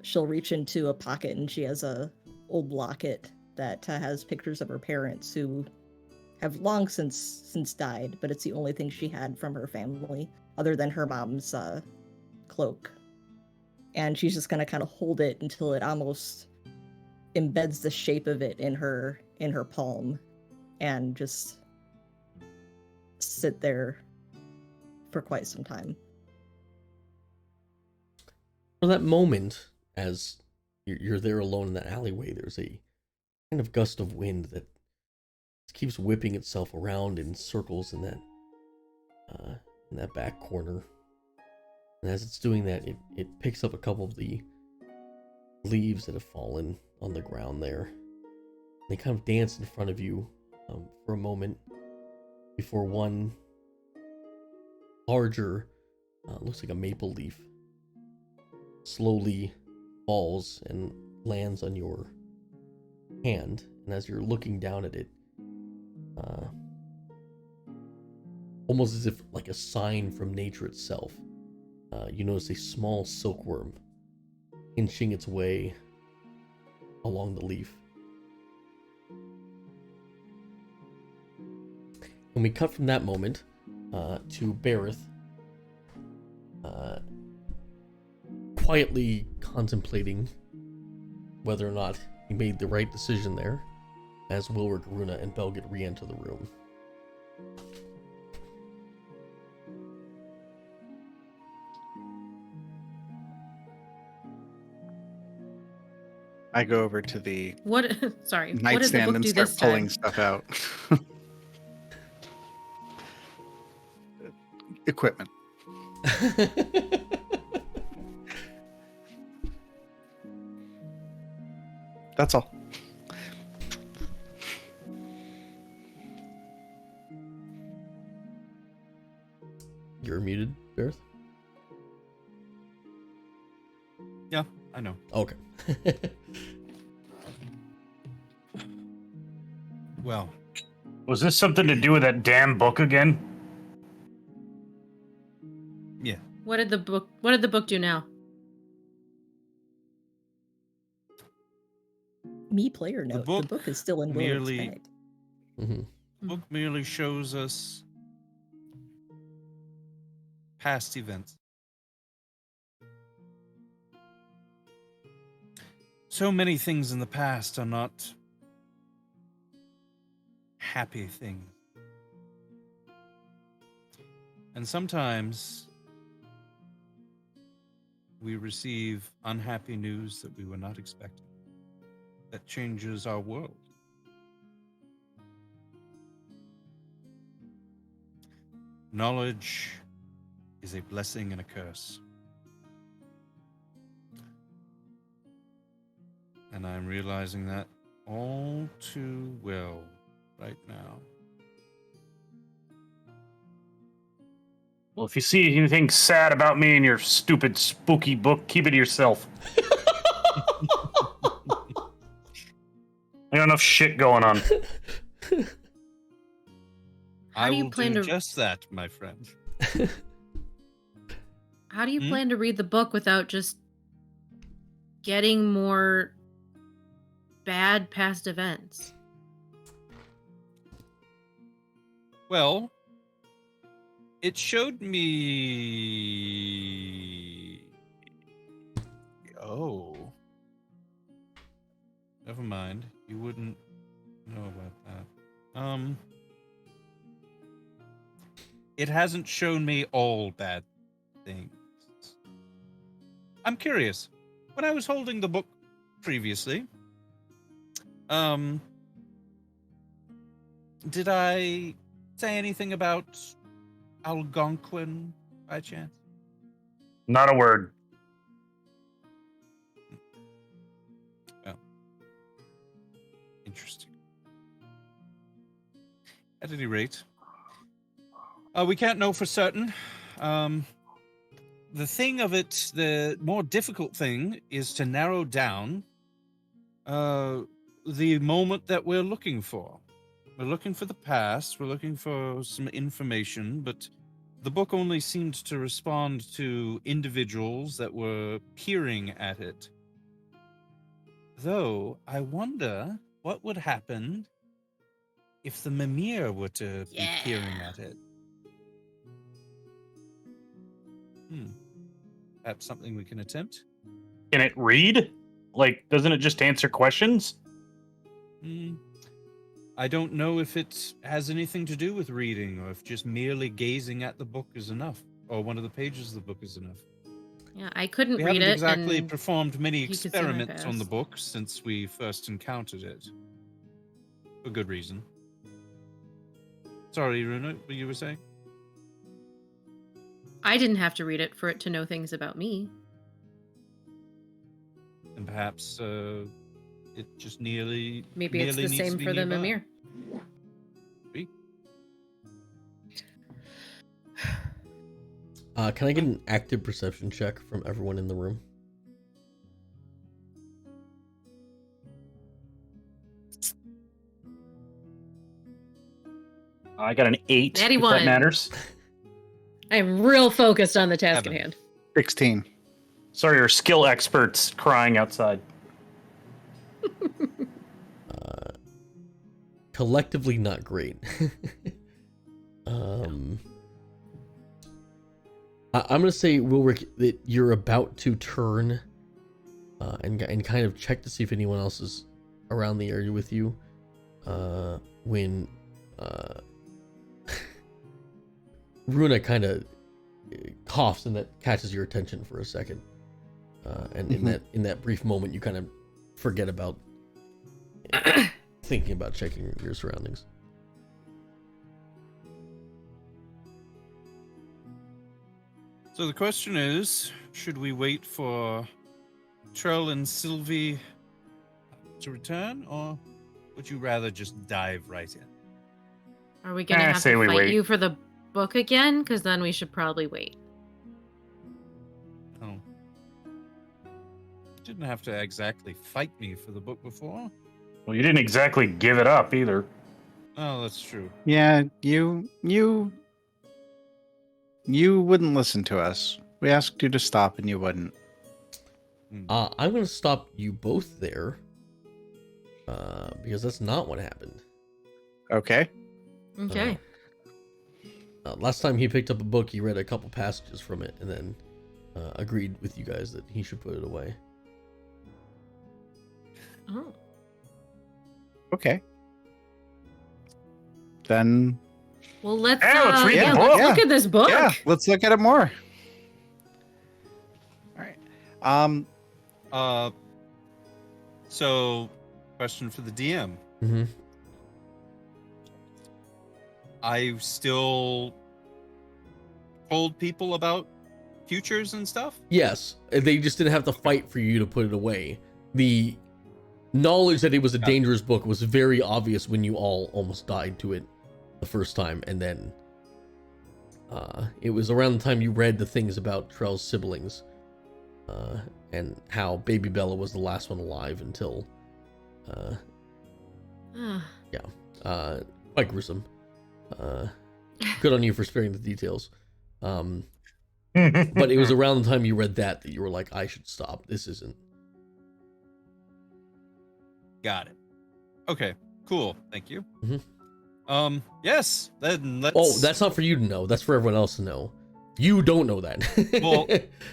she'll reach into a pocket, and she has a old locket that has pictures of her parents who have long since died, but it's the only thing she had from her family other than her mom's cloak. And she's just gonna kind of hold it until it almost embeds the shape of it in her palm, and just sit there for quite some time. For that moment, as you're there alone in that alleyway, there's a kind of gust of wind that keeps whipping itself around in circles in that back corner. And as it's doing that, it picks up a couple of the leaves that have fallen on the ground there. They kind of dance in front of you for a moment before one larger, looks like a maple leaf, slowly falls and lands on your hand. And as you're looking down at it, almost as if like a sign from nature itself, you notice a small silkworm inching its way along the leaf. And we cut from that moment to Bareth quietly contemplating whether or not he made the right decision there, as Wilrick, Runa, and Belgit re-enter the room. I go over to the Sorry. What did the nightstand book and do start this pulling time? stuff out. Equipment. That's all. You're muted, Bareth? Yeah, I know. Okay. Well, Was this something to do with that damn book again? yeah. What did the book do now? Me player note. The book book is still in Willard's merely- bag. Mm-hmm. The book merely shows us past events. So many things in the past are not happy things. And sometimes we receive unhappy news that we were not expecting. That changes our world. Knowledge is a blessing and a curse. And I'm realizing that all too well right now. Well, if you see anything sad about me in your stupid, spooky book, keep it to yourself. I got enough shit going on. How do you will plan do to just that, my friend. How do you plan to read the book without just getting more bad past events? Well, it showed me. Oh. Never mind. You wouldn't know about that. It hasn't shown me all bad things. I'm curious. When I was holding the book previously, did I say anything about Algonquin by chance? Not a word. Oh. Interesting. At any rate, we can't know for certain. The thing of it, the more difficult thing is to narrow down the moment that we're looking for. We're looking for the past, we're looking for some information, but the book only seemed to respond to individuals that were peering at it. Though, I wonder what would happen if the Mimir were to be peering at it. Perhaps something we can attempt? Can it read? Like, doesn't it just answer questions? I don't know if it has anything to do with reading, or if just merely gazing at the book is enough, or one of the pages of the book is enough. Yeah, I couldn't We read haven't it. exactly and performed many he could see my experiments on the past. book since we first encountered it. For good reason. Sorry, Runa, what you were saying? I didn't have to read it for it to know things about me. And perhaps it just nearly Maybe it's nearly the needs to same be for the nearby. Mimir. Can I get an active perception check from everyone in the room? I got an 8, Natty if one. that matters. I am real focused on the task 7. at hand. 16. Sorry, our skill experts crying outside. Collectively, not great. I'm gonna say, Wilrick, that you're about to turn and kind of check to see if anyone else is around the area with you when Runa kind of coughs, and that catches your attention for a second. And in that brief moment, you kind of forget about thinking about checking your surroundings. So the question is, should we wait for Trell and Sylvie to return, or would you rather just dive right in? Are we gonna have say to we fight wait. you for the book again? Because then we should probably wait. Oh. You didn't have to exactly fight me for the book before. Well, you didn't exactly give it up either. Oh, that's true. Yeah, you wouldn't listen to us. We asked you to stop and you wouldn't. I'm going to stop you both there because that's not what happened. Okay. Okay. Last time he picked up a book, he read a couple passages from it and then agreed with you guys that he should put it away. Oh. Okay. Then Well, let's let's read the let's book. look at this book. yeah, let's look at it more. All right. So, question for the DM. Mm-hmm. I still told people about futures and stuff. Yes, they just didn't have to fight for you to put it away. The knowledge that it was a dangerous book was very obvious when you all almost died to it the first time, and then it was around the time you read the things about Trell's siblings, and how Baby Bella was the last one alive until, quite gruesome. Good on you for sparing the details. But it was around the time you read that you were like, I should stop. This isn't. Got it. Okay, cool. Thank you. Mhm. Yes, then let's... Oh, that's not for you to know. That's for everyone else to know. You don't know that. Well,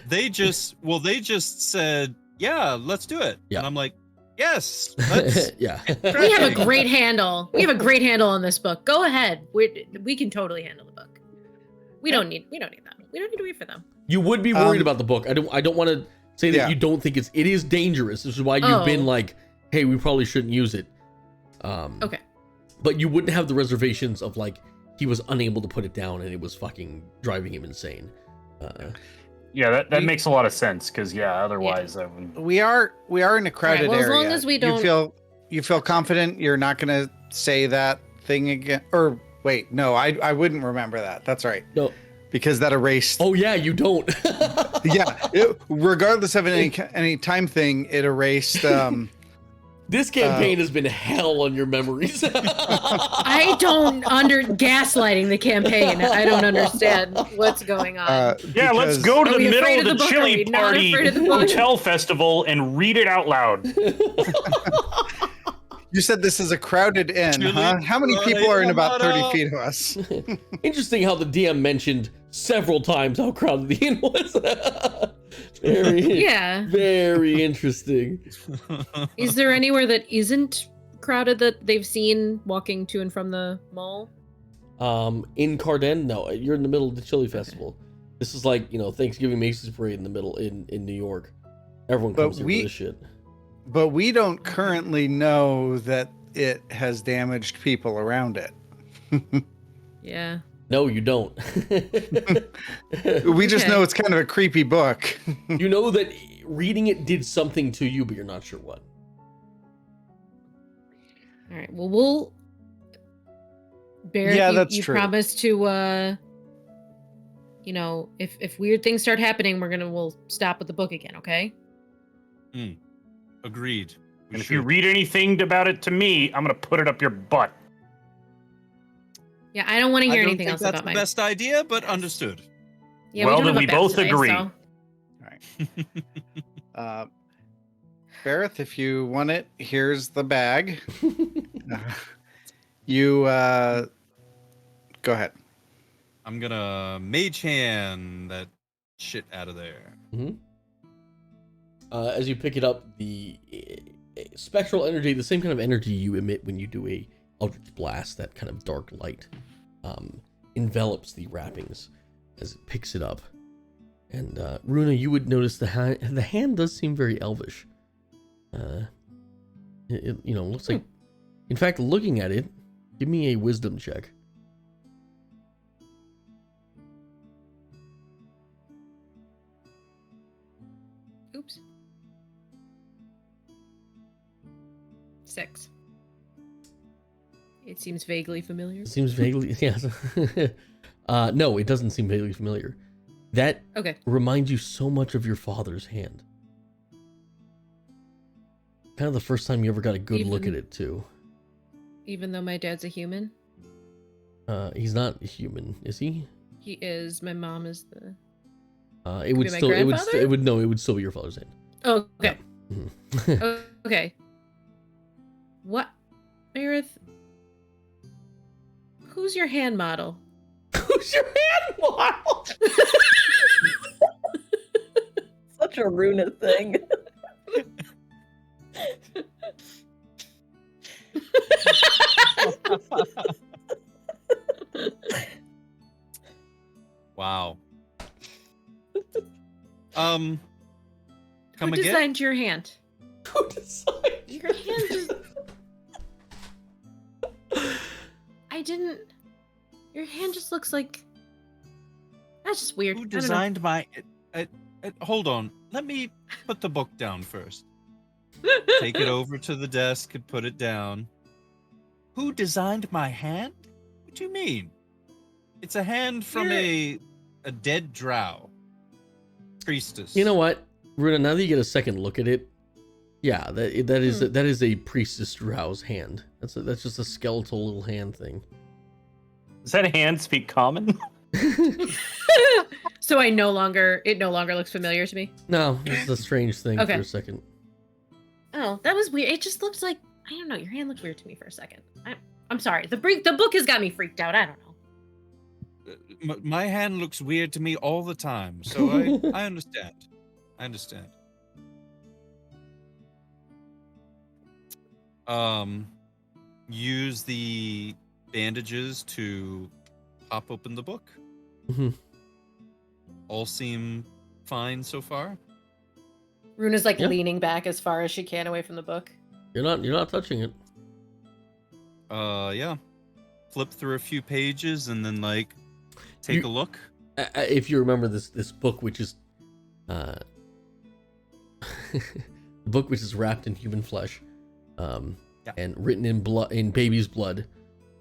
they just said, yeah, let's do it. Yeah. And I'm like, yes, let's... Yeah. We have a great handle. We have a great handle on this book. Go ahead. We can totally handle the book. We don't need that. We don't need to wait for them. You would be worried about the book. I don't want to say that Yeah. you don't think it is dangerous. This is why you've been like, hey, we probably shouldn't use it. Okay. But you wouldn't have the reservations of like he was unable to put it down and it was fucking driving him insane. Yeah, that makes a lot of sense because otherwise I wouldn't. We are in a crowded well, as area. long as we don't- You feel confident you're not going to say that thing again, or wait, no, I wouldn't remember that. That's right. No. Because that erased. Oh yeah, you don't. Regardless of any time thing, it erased. This campaign has been hell on your memories. I don't gaslighting the campaign. I don't understand what's going on. Yeah, let's go to Are the we afraid middle of of the the book? Are chili we not party afraid of the book? hotel festival and read it out loud. You said this is a crowded inn, huh? How many people are in about 30 feet of us? Interesting how the DM mentioned several times how crowded the inn was. Very interesting. Is there anywhere that isn't crowded that they've seen walking to and from the mall? In Carden, no, you're in the middle of the chili festival. This is like, Thanksgiving Macy's parade in the middle in New York. Everyone comes here for this shit. But we don't currently know that it has damaged people around it. Yeah. No, you don't. We just know it's kind of a creepy book. You know that reading it did something to you, but you're not sure what. All right. Well, we'll. Barrett, that's you true. promise to, if weird things start happening, we'll stop with the book again. Okay. Agreed. And if you read anything about it to me, I'm gonna put it up your butt. Yeah, I don't want to hear I don't anything think else that's about the my. best idea, but understood. Yeah, Well, don't then have a we bet both today, agree. so- All right. Barrett, if you want it, here's the bag. You go ahead. I'm gonna mage hand that shit out of there. Mm-hmm. As you pick it up, the spectral energy, the same kind of energy you emit when you do a Eldritch Blast, that kind of dark light, envelops the wrappings as it picks it up. And Runa, you would notice the hand does seem very elvish. It looks like. In fact, looking at it, give me a wisdom check. Oops. 6. It seems vaguely familiar. It seems vaguely, yes. No, it doesn't seem vaguely familiar. That reminds you so much of your father's hand. Kind of the first time you ever got a good look at it, too. Even though my dad's a human? He's not a human, is he? He is. My mom is the... It would still, it would still be your father's hand. Oh, okay. Yeah. Mm-hmm. Okay. What, Meredith? Who's your hand model? Who's your hand model? Such a Runa thing. Wow. Who Come again? designed your hand? Who decided? Your hand just... I didn't... Your hand just looks like... That's just weird. Who I don't know. designed my... hold on. Let me put the book down first. Take it over to the desk and put it down. Who designed my hand? What do you mean? It's a hand from a dead drow. Priestess. You know what, Runa? Now that you get a second look at it, yeah, that is a priestess drow's hand. That's just a skeletal little hand thing. Does that hand speak common? So it no longer looks familiar to me. No, this is a strange thing Okay. for a second. Oh, that was weird. It just looks like, I don't know. Your hand looked weird to me for a second. I'm sorry. The book has got me freaked out. I don't know. My hand looks weird to me all the time, so I understand. I understand. Use the bandages to pop open the book. Mhm. All seem fine so far. Runa's like Yeah. leaning back as far as she can away from the book. You're not touching it. Yeah. Flip through a few pages and then like take a look. If you remember this book, which is the book which is wrapped in human flesh, Yeah. and written in blood, in baby's blood,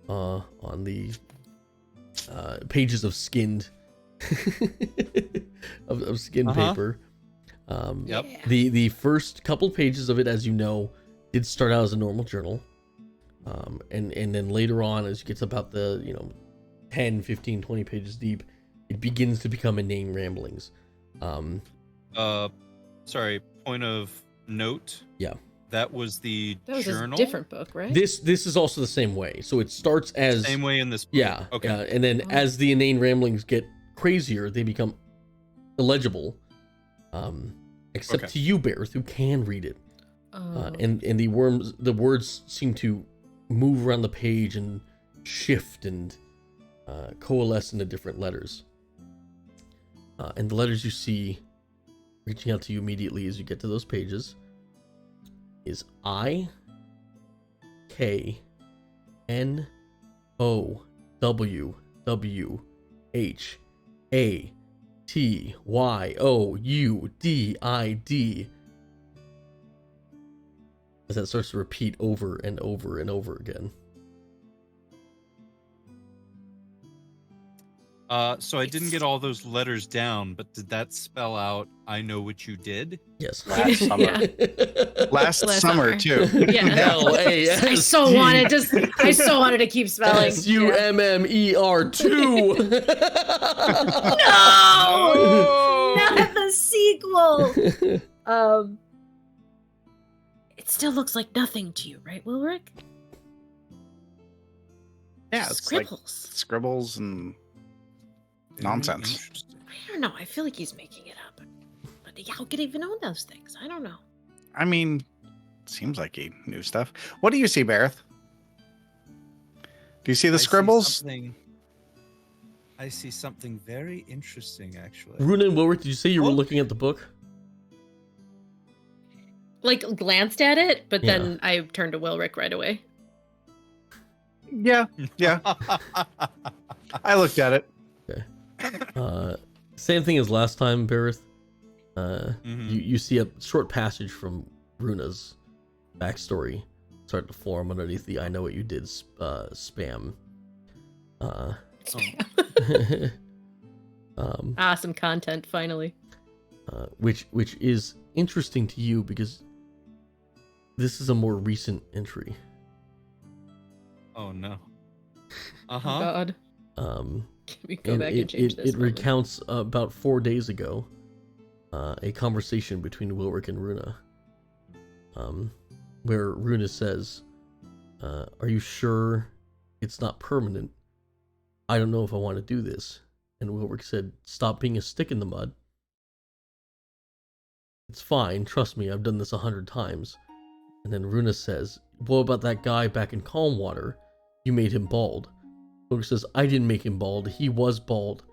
on the pages of skinned of skinned Uh-huh. paper. Yep. Yeah. The first couple pages of it, as you know, did start out as a normal journal. And then later on, as you get to about the 10, 15, 20 pages deep, it begins to become inane ramblings. Sorry, point of note. Yeah. That was the That was journal. a different book, right? This is also the same way. So it starts as Same way in this book. yeah, Okay. and then as the inane ramblings get crazier, they become illegible. Except Okay. to you, Bareth, who can read it. Oh. And the words seem to move around the page and shift and coalesce into different letters. And the letters you see reaching out to you immediately as you get to those pages is I, K, N, O, W, W, H, A, T, Y, O, U, D, I, D. As that starts to repeat over and over and over again. So I didn't get all those letters down, but did that spell out I know what you did? Yes. Last summer. Yeah. Last Last summer summer. too. Yeah. L-A-S-T. I so wanted to keep spelling. S-U-M-M-E-R 2. No! Not the sequel. It still looks like nothing to you, right, Wilrick? Yeah, it's like Scribbles. scribbles and Very nonsense. interesting. I don't know. I feel like he's making it up. But how could he even know those things? I don't know. I mean, seems like he knew stuff. What do you see, Bareth? Do you see the scribbles? I see something very interesting, actually. Runa and Wilrick, did you say you were Oh. looking at the book? Like, glanced at it, but Yeah. then I turned to Wilrick right away. Yeah, yeah. I looked at it. Same thing as last time, Bareth. Mhm. You see a short passage from Runa's backstory start to form underneath the I know what you did spam. Some content, finally. Which is interesting to you because this is a more recent entry. Oh no. Oh, Uh-huh. God. Um, Can we go back and change this? It recounts about 4 days ago a conversation between Wilrick and Runa, where Runa says, "Are you sure it's not permanent? I don't know if I want to do this. And Wilrick said, stop being a stick in the mud. It's fine, trust me, I've done this 100 times. And then Runa says, what about that guy back in Calm Water? You made him bald. Wilrick says, I didn't make him bald, he was bald.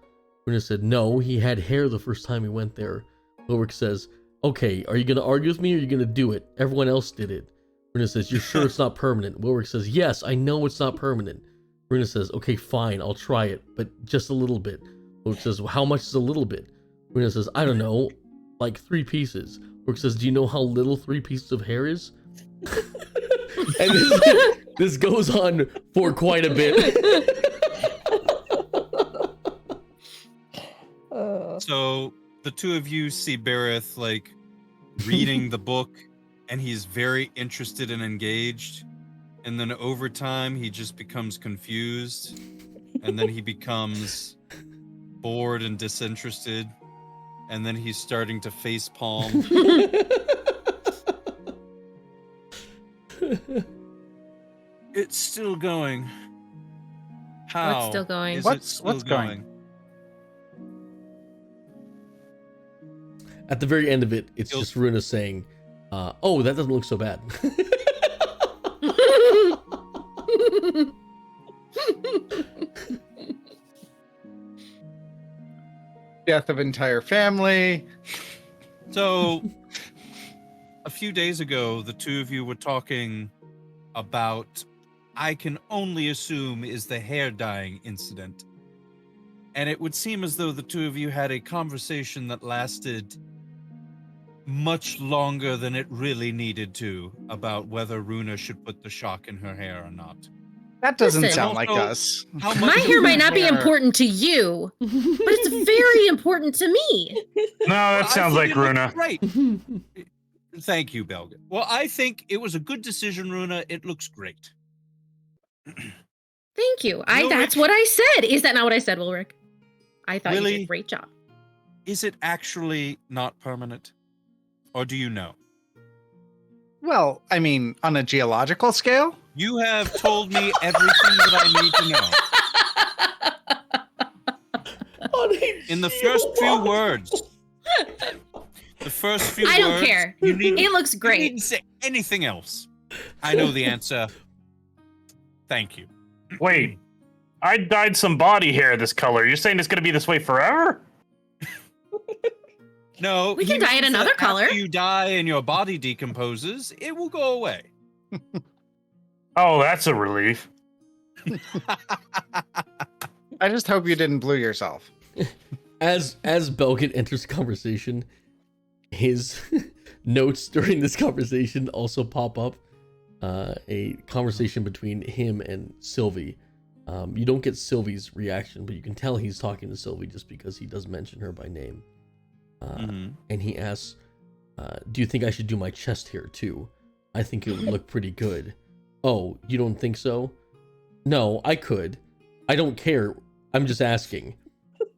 Runa said, no, he had hair the first time he went there. Wilrick says, okay, are you going to argue with me or are you going to do it? Everyone else did it. Runa says, you're sure it's not permanent? Wilrick says, yes, I know it's not permanent. Runa says, okay, fine, I'll try it, but just a little bit. Wilrick says, well, how much is a little bit? Runa says, I don't know, like 3 pieces. Wilrick says, do you know how little 3 pieces of hair is? And this goes on for quite a bit. So the two of you see Bareth like reading the book, and he's very interested and engaged. And then over time, he just becomes confused, and then he becomes bored and disinterested, and then he's starting to face palm. It's still going. How? What's still going? Is What's- it still what's going? At the very end of it, it's You'll- just Runa saying, oh, that doesn't look so bad. Death of entire family. So, a few days ago, the two of you were talking about, I can only assume, is the hair dyeing incident. And it would seem as though the two of you had a conversation that lasted much longer than it really needed to about whether Runa should put the shock in her hair or not. That doesn't Listen. sound like Also, us. How My much hair of might not be hair- important to you, but it's very important to me. No, that I sounds think like it looks Runa. Great. Thank you, Belga. Well, I think it was a good decision, Runa. It looks great. Thank you. Ulrich- That's what I said. Is that not what I said, Ulrich? I thought you did Really? a great job. Is it actually not permanent? Or do you know? Well, I mean, on a geological scale? You have told me everything that I need to know. In the first few words. The first few I don't words, care. You need, It looks you great. needn't say anything else. I know the answer. Thank you. Wait, I dyed some body hair this color. You're saying it's going to be this way forever? No, We he can dye it means another that color. After you die and your body decomposes, it will go away. Oh, that's a relief. I just hope you didn't blue yourself. As Belkin enters the conversation, his notes during this conversation also pop up. A conversation between him and Sylvie. You don't get Sylvie's reaction, but you can tell he's talking to Sylvie just because he does mention her by name. And he asks, do you think I should do my chest hair too? I think it would look pretty good. Oh, you don't think so? No, I could. I don't care. I'm just asking.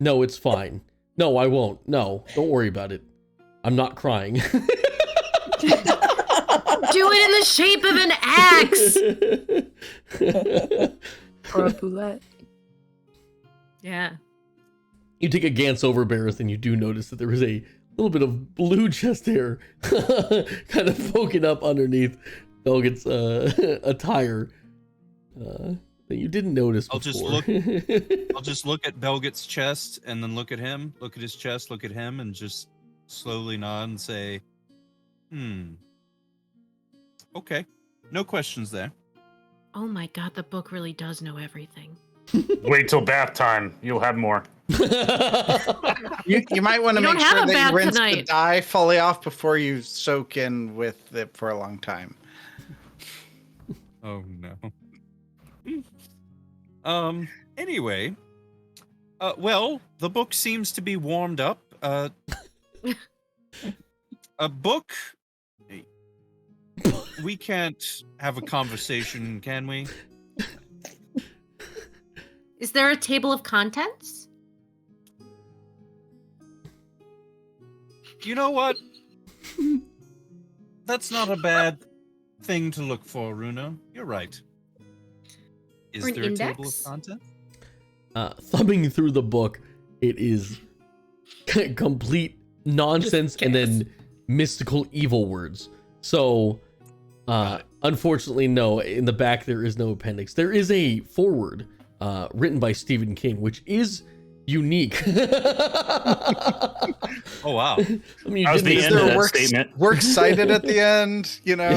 No, it's fine. No, I won't. No, don't worry about it. I'm not crying. Do it in the shape of an axe. Or a boulette. Yeah. You take a glance over Bareth and you do notice that there is a little bit of blue chest hair kind of poking up underneath Belgit's attire that you didn't notice before. I'll just look at Belgit's chest and then look at him, look at his chest, look at him, and just slowly nod and say, okay. No questions there. Oh my god, the book really does know everything. Wait till bath time. You'll have more. You might want to You don't make have sure a that bath you rinse the tonight. dye fully off before you soak in with it for a long time. Oh no. Anyway. Well, the book seems to be warmed up. A book. We can't have a conversation, can we? Is there a table of contents? You know what? That's not a bad thing to look for, Runa. You're right. Is Or an there a table of index? content? thumbing through the book, it is complete nonsense and then mystical evil words. So, unfortunately, no, in the back there is no appendix. There is a foreword written by Stephen King, which is unique. Oh wow! I mean, That was the end of that statement. Works cited at the end, you know.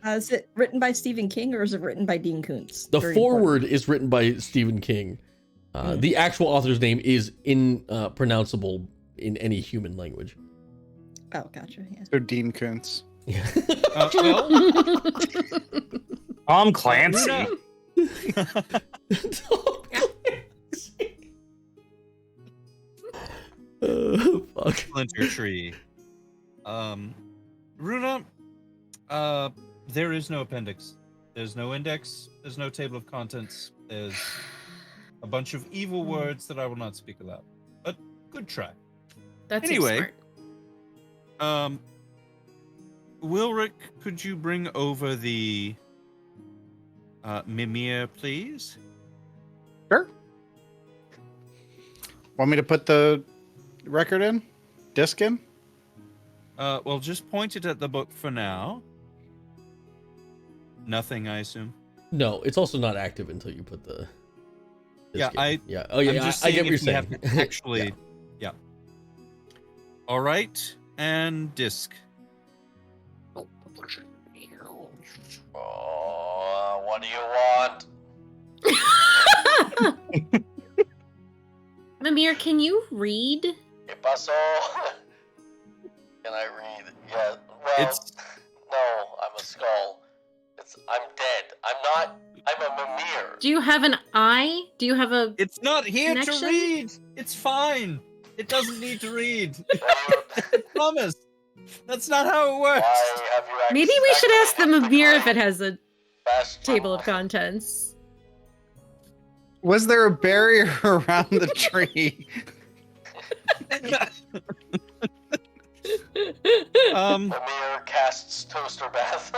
Is it written by Stephen King or is it written by Dean Koontz? The Very foreword important. is written by Stephen King. The actual author's name is impronounceable in any human language. Oh, gotcha. Yeah. So Dean Koontz. Yeah. Well, Tom Clancy. Fuck. Splinter Tree. Runa, there is no appendix. There's no index. There's no table of contents. There's a bunch of evil words that I will not speak aloud. But good try. That's Anyway. smart. Wilric, could you bring over the Mimir, please? Sure. Want me to put the record in? Disc in? Well, just point it at the book for now. Nothing, I assume. No, it's also not active until you put the. Yeah, disc in. I- Yeah. Oh yeah. I'm just I get seeing what you're if we saying. have to actually. Yeah. Yeah. All right, and disc. Oh, what do you want? Mimir, can you read? ¿Qué pasó? Can I read? Yeah. Well, It's- no, I'm a skull. I'm dead. I'm a Mimir. Do you have an eye? Do you have a? It's not here Connection? to read. It's fine. It doesn't need to read. Why Promise. That's not how it works. have you Maybe we should ask the Mimir if it has a Bastion? table of contents. Was there a barrier around the tree? Mimir casts toaster bath.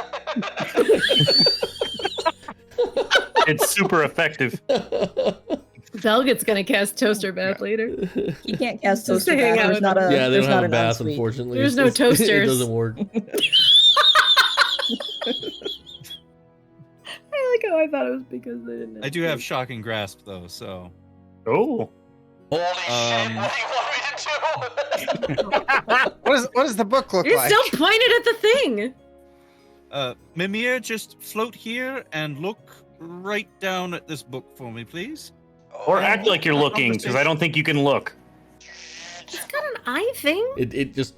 It's super effective. Velget's gonna cast toaster bath later. He can't cast Just toaster to hang bath. out There's with not a. Yeah, they there's don't have not a an bath, ensuite. unfortunately. There's no It toasters. doesn't work. I like how I thought it was because they didn't. I do have shocking grasp though, so Oh. Holy shit, what do you want me to do? What does the book look You're like? still pointed at the thing. Mimir, just float here and look right down at this book for me, please. Or act like you're looking, because I don't think you can look. It's got an eye thing. It just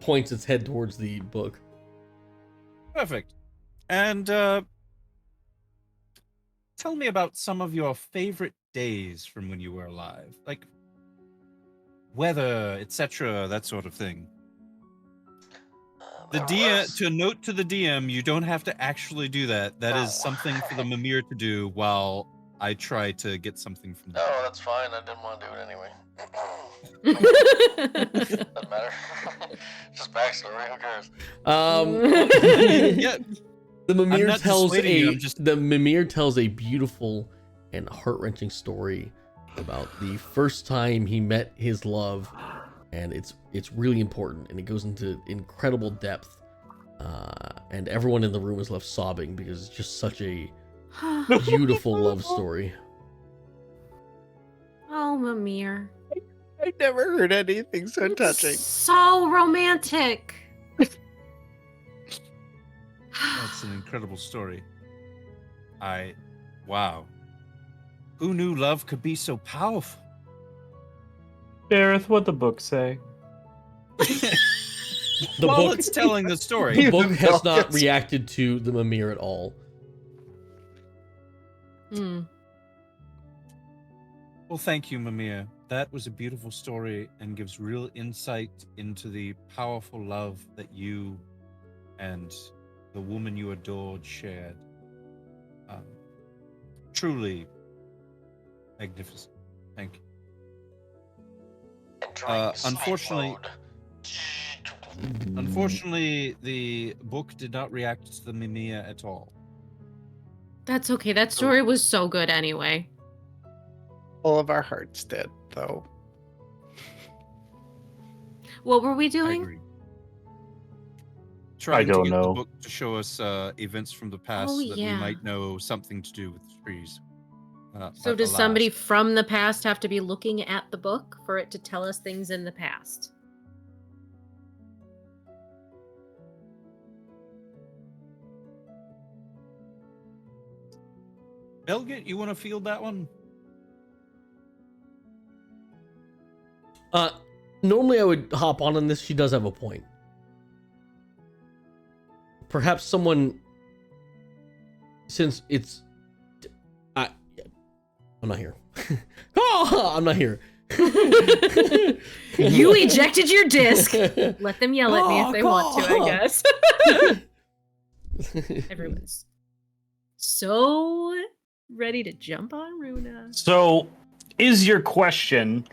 points its head towards the book. Perfect. And tell me about some of your favorite days from when you were alive, like weather, etc., that sort of thing. The DM, to note to the DM, you don't have to actually do that. That is something for the Mimir to do while I try to get something from them. No, that's fine. I didn't want to do it anyway. Doesn't matter. Just backstory. Who cares? Yeah, The Mimir not tells dissuading you, I'm the Mimir tells a beautiful and heart-wrenching story about the first time he met his love, and it's really important, and it goes into incredible depth, and everyone in the room is left sobbing because it's just such a beautiful love story. Oh, Mimir. I never heard anything so touching. So romantic. that's an incredible story. Wow. Who knew love could be so powerful? Dareth, what'd the book say? The Well, book, it's telling the story. the book has not Yes. reacted to the Mimir at all. Hmm. Well, thank you, Mimir. That was a beautiful story and gives real insight into the powerful love that you and the woman you adored shared. Truly magnificent. Thank you. Entering sleep Unfortunately- mode. Unfortunately, the book did not react to the Mimir at all. That's okay. That story was so good anyway. All of our hearts did, though. What were we I doing? agree. Trying don't to get know. the book to show us events from the past Oh, so that we yeah. might know something to do with the trees. So does somebody from the past have to be looking at the book for it to tell us things in the past? Elgit, you want to field that one? Normally I would hop on this. She does have a point. Perhaps someone, since it's, I'm not here. Oh, I'm not here. You ejected your disc. Let them yell at me if they want to, I guess. Everyone's so ready to jump on Runa. So, is your question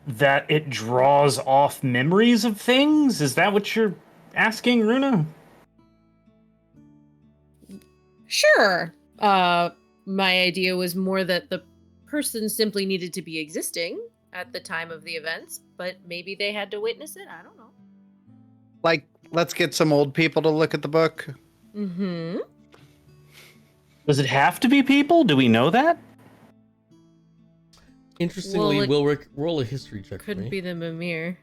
that it draws off memories of things? Is that what you're asking, Runa? Sure. My idea was more that the person simply needed to be existing at the time of the events, but maybe they had to witness it. I don't know. Like, let's get some old people to look at the book. Mm-hmm. Does it have to be people? Do we know that? Interestingly, Well, it Wilrick, roll a history check for Couldn't me. be the Mimir.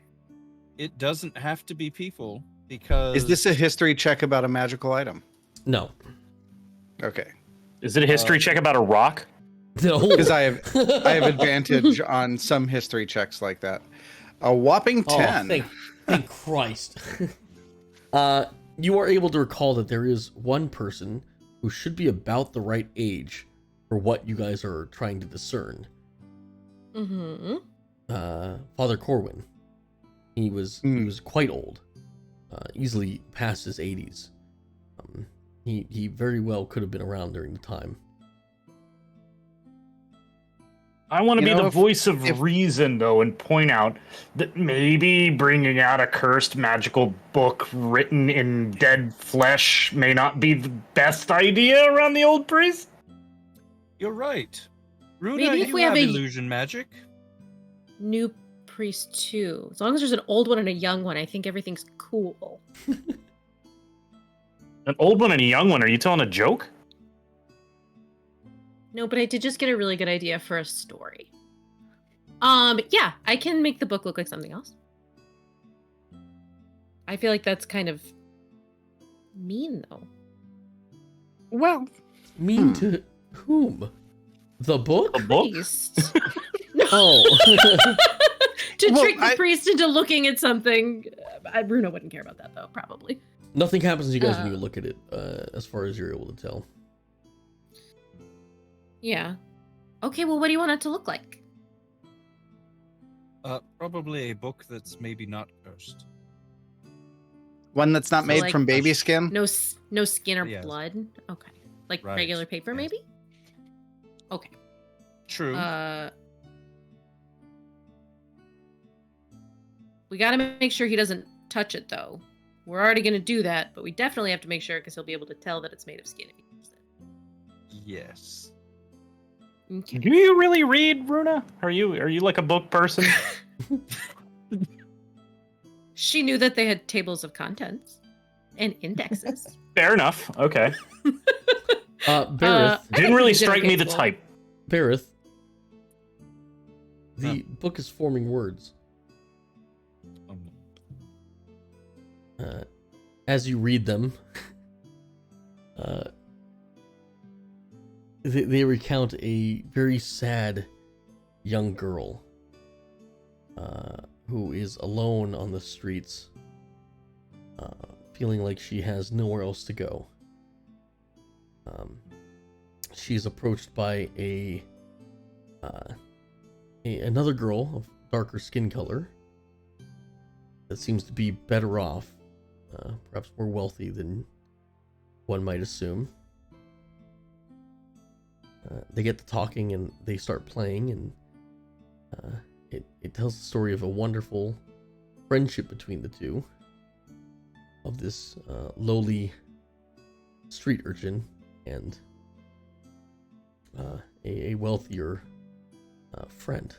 It doesn't have to be people because Is this a history check about a magical item? No. Okay. Is it a history check about a rock? No. Because I have advantage on some history checks like that. A whopping 10. Oh, thank Christ. You are able to recall that there is one person who should be about the right age for what you guys are trying to discern. Mm-hmm. Father Corwin. He was quite old, easily past his 80s. He very well could have been around during the time. I want to You be know, the if- voice of if- reason, though, and point out that maybe bringing out a cursed magical book written in dead flesh may not be the best idea around the old priest. you're right. Runa, Maybe if you we have have a- illusion magic. New priest too. As long as there's an old one and a young one, I think everything's cool. An old one and a young one. Are you telling a joke? No, but I did just get a really good idea for a story. Yeah, I can make the book look like something else. I feel like that's kind of mean, though. Well, Mean to whom? The book? A book? Priest. Oh. To Well, trick the priest into looking at something. Bruno wouldn't care about that, though, probably. Nothing happens to you guys when you look at it, as far as you're able to tell. Yeah. Okay, well, what do you want it to look like? Probably a book that's maybe not cursed. one that's not So, made like- from baby skin. No skin or Yes. blood? Okay. Like Right, regular paper, yes. maybe? Okay. True. We gotta make sure he doesn't touch it, though. We're already gonna do that, but we definitely have to make sure because he'll be able to tell that it's made of skin if he touches it. Yes. Okay. Do you really read, Runa? Are you like a book person? She knew that they had tables of contents and indexes. Fair enough. Okay. Berith, I Didn't think really we did strike okay me the school. type. Berith. The book is forming words. As you read them, they recount a very sad young girl who is alone on the streets, feeling like she has nowhere else to go. She's approached by another girl of darker skin color that seems to be better off, perhaps more wealthy than one might assume. They get to talking and they start playing, and it tells the story of a wonderful friendship between the two, of this lowly street urchin and a wealthier friend.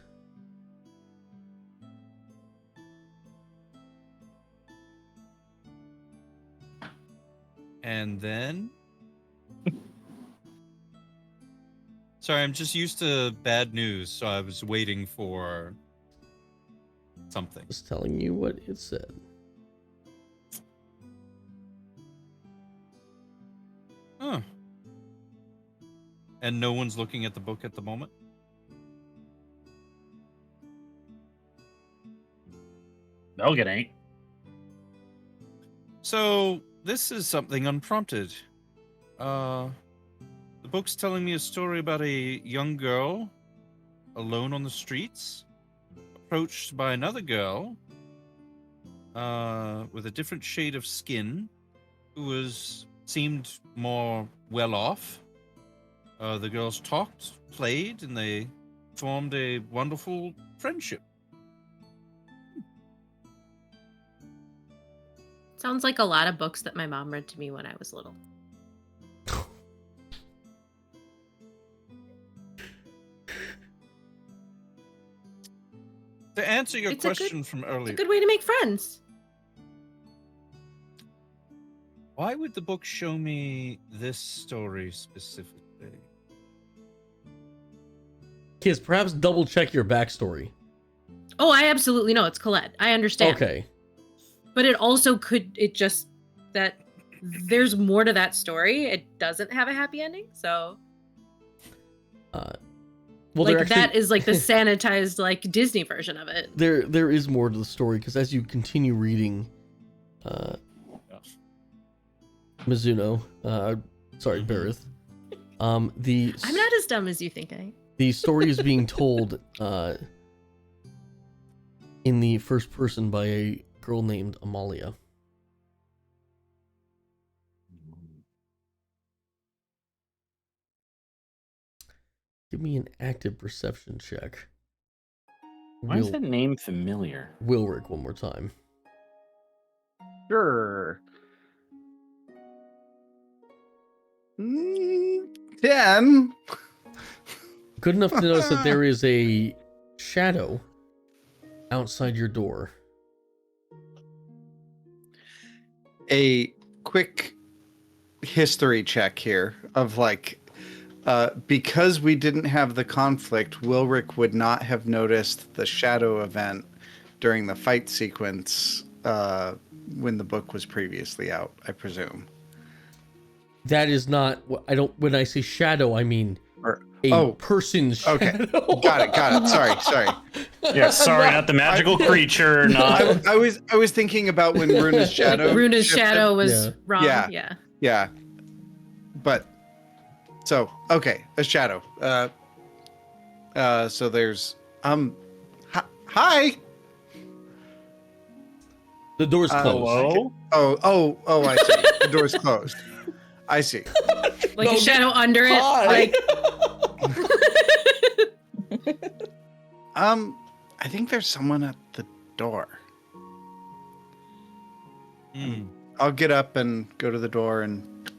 And then... Sorry, I'm just used to bad news, so I was waiting for something. Just telling you what it said. Huh. And no one's looking at the book at the moment? Belgian ain't. So, this is something unprompted. The book's telling me a story about a young girl alone on the streets, approached by another girl with a different shade of skin, who seemed more well off. The girls talked, played, and they formed a wonderful friendship. Sounds like a lot of books that my mom read to me when I was little. To answer your question from It's earlier, a good way to make friends. why would the book show me this story specifically? Kids, perhaps double check your backstory. Oh, I absolutely know it's Colette. I understand. Okay. But it also that there's more to that story. It doesn't have a happy ending, so Well, like actually, that is like the sanitized like Disney version of it. there is more to the story, because as you continue reading, Mizuno, sorry, Berith, I'm not as dumb as you think I am. the story is being told in the first person by a girl named Amalia. Give me an active perception check. Why is that name familiar? Wilrick one more time. Sure. 10. Good enough to notice that there is a shadow outside your door. A quick history check here of like, because we didn't have the conflict, Wilrick would not have noticed the shadow event during the fight sequence when the book was previously out, I presume. That is not what I don't. When I say shadow, I mean person's shadow. Okay, got it. Sorry. Yeah, sorry, not the magical creature. Not. I was thinking about when Runa's shadow. Like Runa's shifted. shadow was wrong. Yeah. Yeah. But so okay, a shadow. So there's hi. The door's closed. Hello? Oh, I see. The door's closed. I see. Like a shadow under it. Like I think there's someone at the door. I'll get up and go to the door and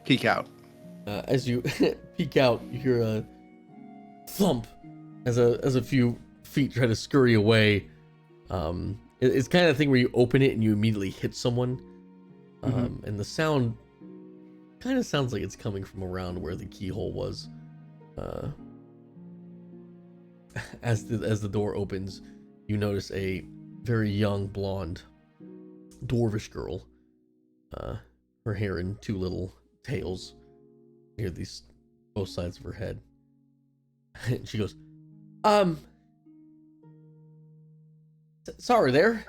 peek out. As you peek out, you hear a thump as a few feet try to scurry away. It's kind of the thing where you open it and you immediately hit someone. And the sound kind of sounds like it's coming from around where the keyhole was. As the door opens, you notice a very young blonde dwarvish girl. Her hair in two little tails near these both sides of her head. And she goes, sorry there.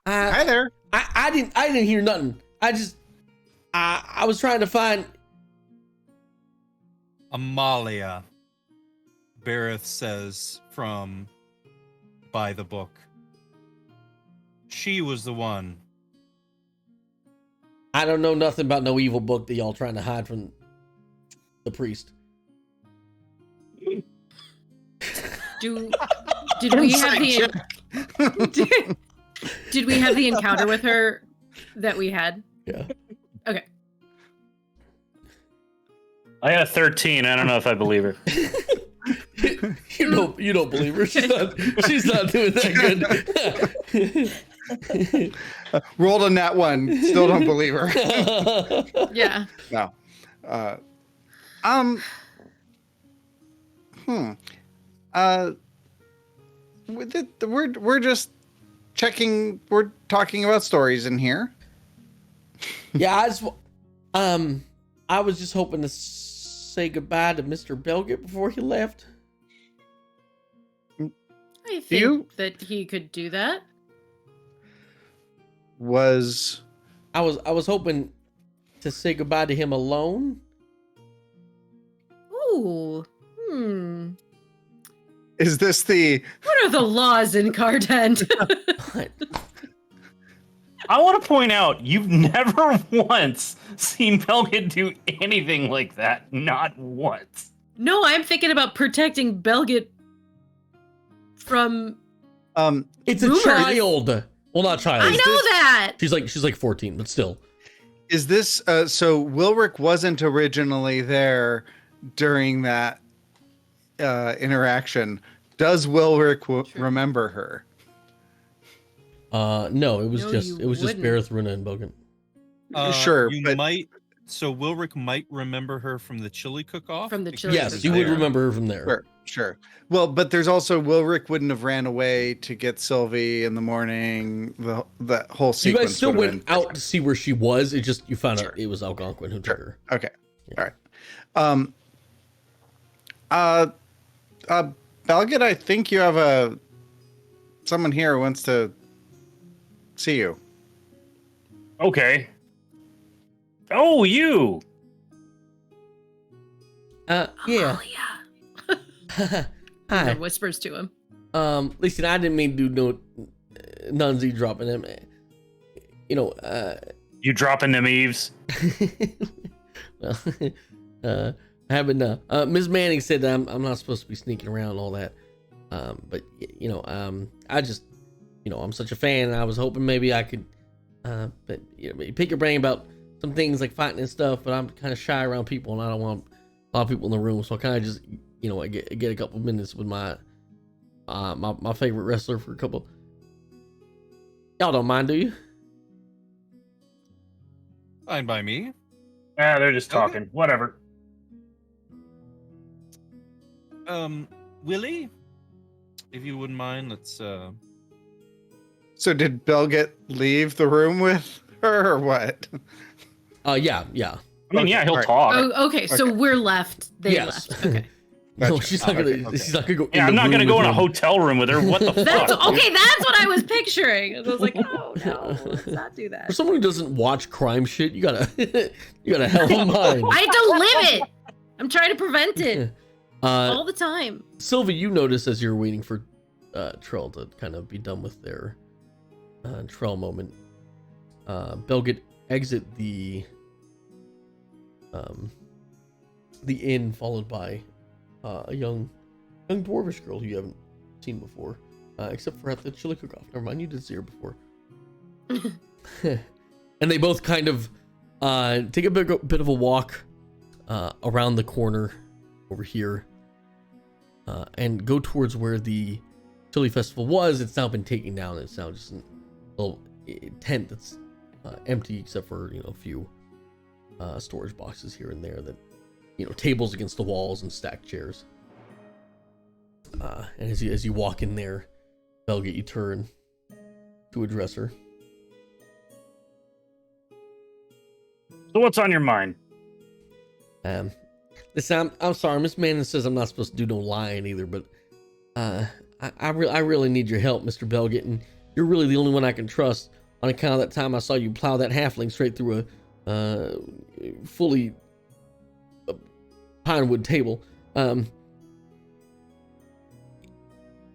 Hi there. I didn't hear nothing. I was trying to find Amalia, Berith says from by the book. She was the one. I don't know nothing about no evil book that y'all trying to hide from the priest. Did we have did we have the encounter with her that we had? Yeah. Okay. I got a 13. I don't know if I believe her. You don't believe her. She's not doing that good. Rolled a nat 1. Still don't believe her. Yeah. No. We're just checking. We're talking about stories in here. Yeah, I was just hoping to say goodbye to Mr. Belgett before he left. I think that he could do that. I was hoping to say goodbye to him alone. Ooh. Is this the... What are the laws in Cardent? I want to point out, you've never once seen Belgett do anything like that. Not once. No, I'm thinking about protecting Belgett from It's rumors. a child. Well, not child. I know that. She's like 14, but still. Is this... so Wilrick wasn't originally there during that interaction. Does Wilrick remember her? No, it was No, just you just wouldn't. Bareth, Runa, and Bogan. Sure, You but- might. So Wilrick might remember her from the chili cook-off. From the because chili Yes, he was you would there. remember her from there. Sure. Well, but there's also Wilrick wouldn't have ran away to get Sylvie in the morning. That whole You sequence. guys still would have went been out to see where she was. It just you found Sure. out it was Algonquin who took her. Okay. Yeah. All right. Belgett, I think you have someone here who wants to see you. Okay. Oh, you. Yeah. Oh, yeah. Hi. Whispers to him. Listen, I didn't mean to do no nunsy dropping him. You know, You dropping them eaves? well, I haven't. Ms. Manning said that I'm not supposed to be sneaking around and all that. But you know, I just, you know, I'm such a fan, and I was hoping maybe I could, but you know, pick your brain about some things like fighting and stuff. But I'm kind of shy around people, and I don't want a lot of people in the room, so I kind of just, you know, I get a couple minutes with my my favorite wrestler for a couple. Y'all don't mind, do you? Fine by me. Ah, they're just talking. Whatever. Willie, if you wouldn't mind, let's. So did Belgett leave the room with her or what? Yeah. I mean, yeah, he'll Alright. talk. Oh, okay. So Okay. we're left. They Yes. left. Okay. No, Gotcha. she's not gonna. Okay. She's not gonna go. Yeah, in I'm the not gonna room go with in a him. hotel room with her. What the That's fuck? okay. That's what I was picturing. I was like, oh no, let's not do For that. someone who doesn't watch crime shit, you gotta you got a hell of a mind. I don't live it. I'm trying to prevent it Uh, all the time. Sylvie, you notice as you're waiting for Trell to kind of be done with their Trell moment, Belgett exit the inn, followed by a young dwarvish girl who you haven't seen before, except for at the chili cook-off. Never mind, you did see her before. And they both kind of take a bit of a walk around the corner over here, and go towards where the chili festival was. It's now been taken down. It's now just a little tent that's empty, except for, you know, a few storage boxes here and there, that, you know, tables against the walls and stacked chairs. And as you walk in there, Belgett, you turn to address her. So what's on your mind? Listen, I'm sorry, Miss Manning says I'm not supposed to do no lying either, but I really need your help, Mr. Belgett, and you're really the only one I can trust, on account of that time I saw you plow that halfling straight through a fully pine wood table.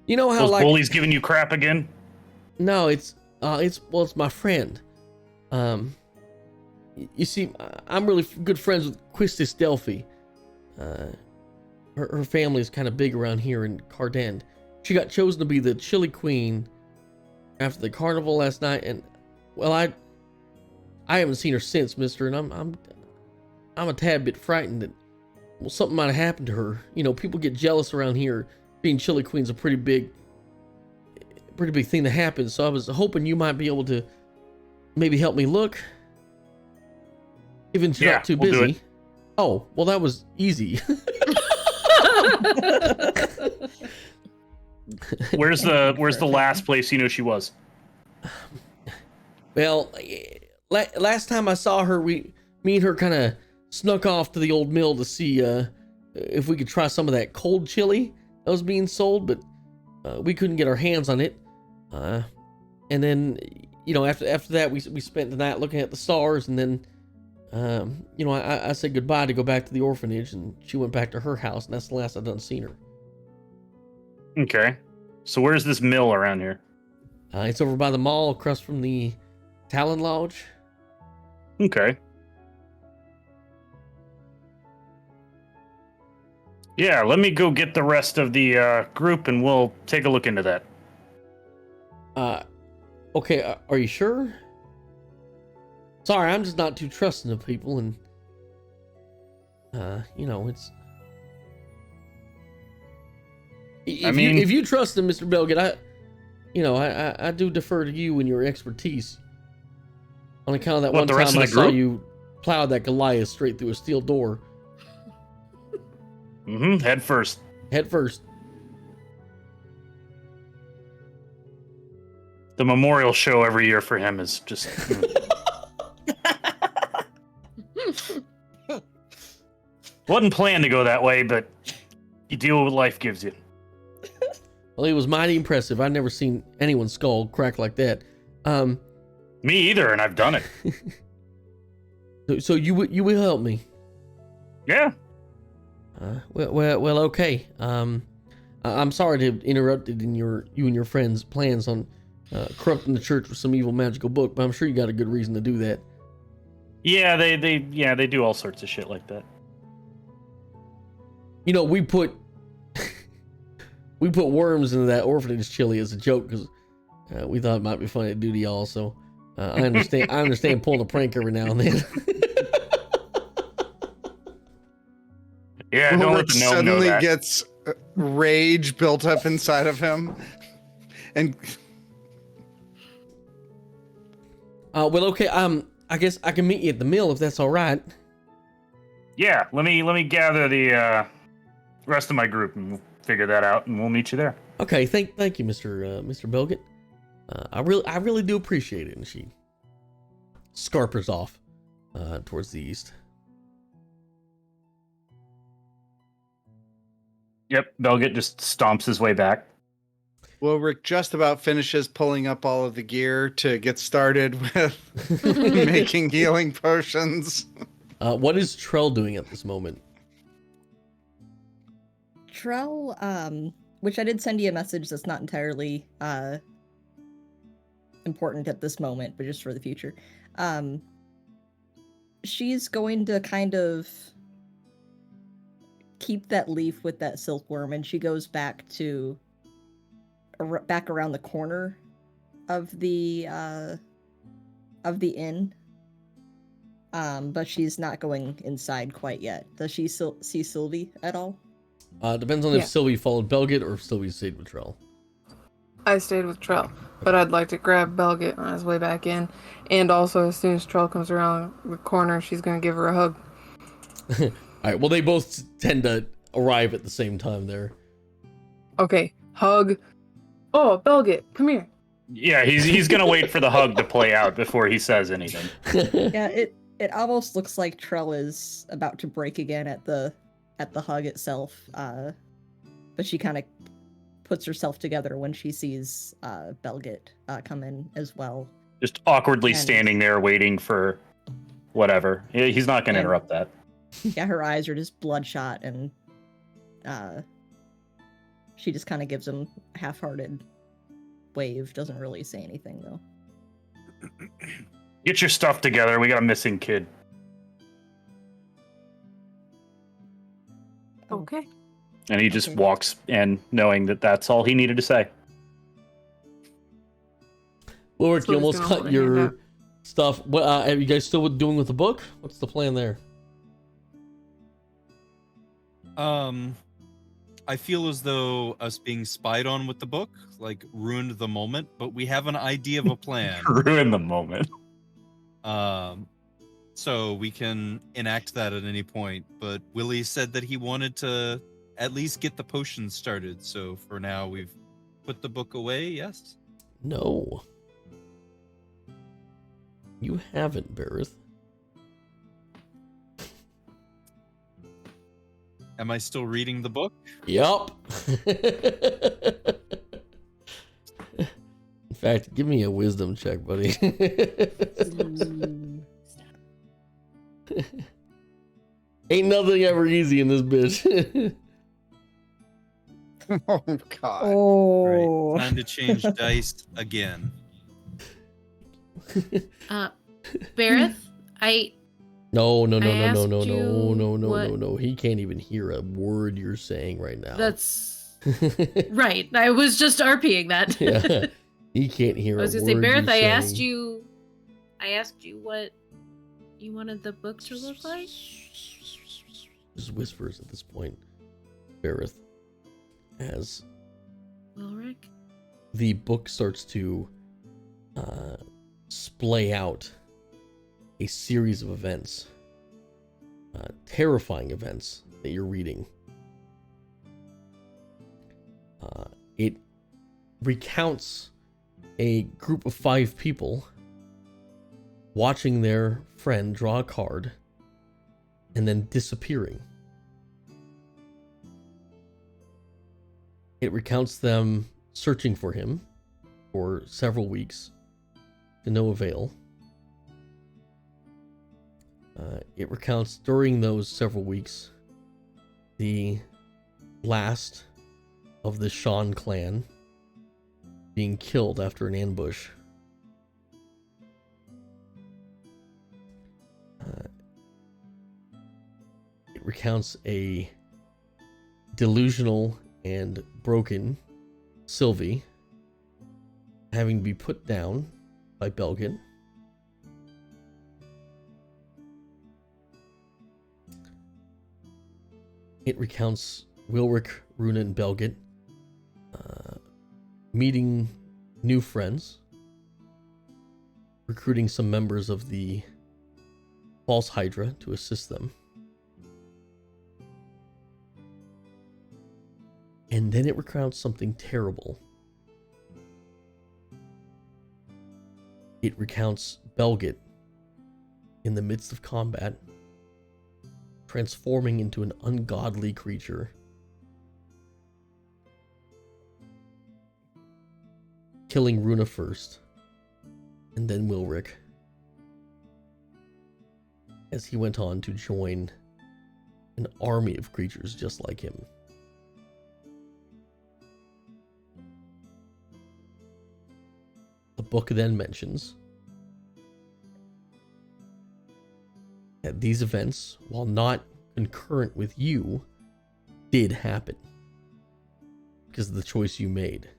You know how, Those like, bullies giving you crap again? no, it's my friend. You see, I'm really good friends with Quistis Delphi. Her family is kind of big around here in Cardend. She got chosen to be the chili queen after the carnival last night, and well, I haven't seen her since, mister, and I'm a tad bit frightened that well, something might have happened to her. You know, people get jealous around here. Being Chili Queen's a pretty big thing to happen. So I was hoping you might be able to maybe help me look. Even if you're not too we'll do busy. Oh, well, that was easy. Where's the last place you know she was? Well, last time I saw her, me and her kind of snuck off to the old mill to see if we could try some of that cold chili that was being sold, but we couldn't get our hands on it. And then, you know, after that, we spent the night looking at the stars, and then, you know, I said goodbye to go back to the orphanage, and she went back to her house, and that's the last I've done seen her. Okay. So where's this mill around here? It's over by the mall across from the Talon Lodge. Okay. Yeah, let me go get the rest of the group and we'll take a look into that. Okay, are you sure? Sorry, I'm just not too trusting of people, and you know, it's if you trust them, Mr. Belgett, I do defer to you and your expertise. On account of that one time I saw you plow that Goliath straight through a steel door. Mm-hmm. Head first. Head first. The memorial show every year for him is just... Wasn't planned to go that way, but you deal with what life gives you. Well, it was mighty impressive. I've never seen anyone's skull crack like that. Me either, and I've done it. So you will help me? Yeah. Well, okay. I'm sorry to have interrupted in you and your friends' plans on corrupting the church with some evil magical book, but I'm sure you got a good reason to do that. Yeah, they do all sorts of shit like that. You know, we put worms into that orphanage chili as a joke because we thought it might be funny to do to y'all. So I understand pulling a prank every now and then. Yeah, don't let the gnome know suddenly that. Gets rage built up inside of him, and well, okay. I guess I can meet you at the mill if that's all right. Yeah, let me gather the rest of my group and we'll figure that out, and we'll meet you there. Okay, thank you, Mr. Belgett. I really do appreciate it. And she scarpers off towards the east. Yep, Belgett just stomps his way back. well, Rick just about finishes pulling up all of the gear to get started with making healing potions. What is Trell doing at this moment? Trell, which I did send you a message that's not entirely important at this moment, but just for the future. She's going to kind of keep that leaf with that silkworm, and she goes back around the corner of the inn. But she's not going inside quite yet. Does she see Sylvie at all? Depends on if Sylvie followed Belgett or if Sylvie stayed with Trell. I stayed with Trell, but I'd like to grab Belgett on his way back in. And also, as soon as Trell comes around the corner, she's going to give her a hug. All right, well, they both tend to arrive at the same time there. Okay, hug. Oh, Belgett, come here. Yeah, he's going to wait for the hug to play out before he says anything. Yeah, it almost looks like Trell is about to break again at the hug itself. But she kind of puts herself together when she sees Belgett come in as well. Just awkwardly standing there waiting for whatever. He's not going to interrupt that. Yeah, her eyes are just bloodshot, and she just kind of gives him a half-hearted wave. Doesn't really say anything, though. Get your stuff together. We got a missing kid. Okay. And he just walks in knowing that that's all he needed to say. Ulrich, So you he's almost gonna cut hold her hand your out. stuff. What are you guys still doing with the book? What's the plan there? I feel as though us being spied on with the book, like, ruined the moment, but we have an idea of a plan. Ruin the moment. So we can enact that at any point. But Willie said that he wanted to at least get the potions started. So for now, we've put the book away, yes? No. You haven't, Bareth. Am I still reading the book? Yup. In fact, give me a wisdom check, buddy. Ain't nothing ever easy in this bitch. Oh God. Oh. Right. Time to change dice again. Bareth, No. asked you No. He can't even hear a word you're saying right now. that's right. I was just RPing that. Yeah. He can't hear I was a gonna say, word Bareth, you're I asked you what you wanted the book to look like. Just whispers at this point. Bareth, as Ulrich? the book starts to splay out a series of events, terrifying events that you're reading. It recounts a group of 5 people watching their friend draw a card and then disappearing. It recounts them searching for him for several weeks to no avail. It recounts during those several weeks the last of the Shan clan being killed after an ambush. It recounts a delusional and broken Sylvie having to be put down by Belgin. It recounts Wilric, Runa, and Belgin meeting new friends, recruiting some members of the False Hydra to assist them. And then it recounts something terrible. It recounts Belgit in the midst of combat, transforming into an ungodly creature, killing Runa first, and then Wilric, as he went on to join an army of creatures just like him. The book then mentions that these events, while not concurrent with you, did happen because of the choice you made.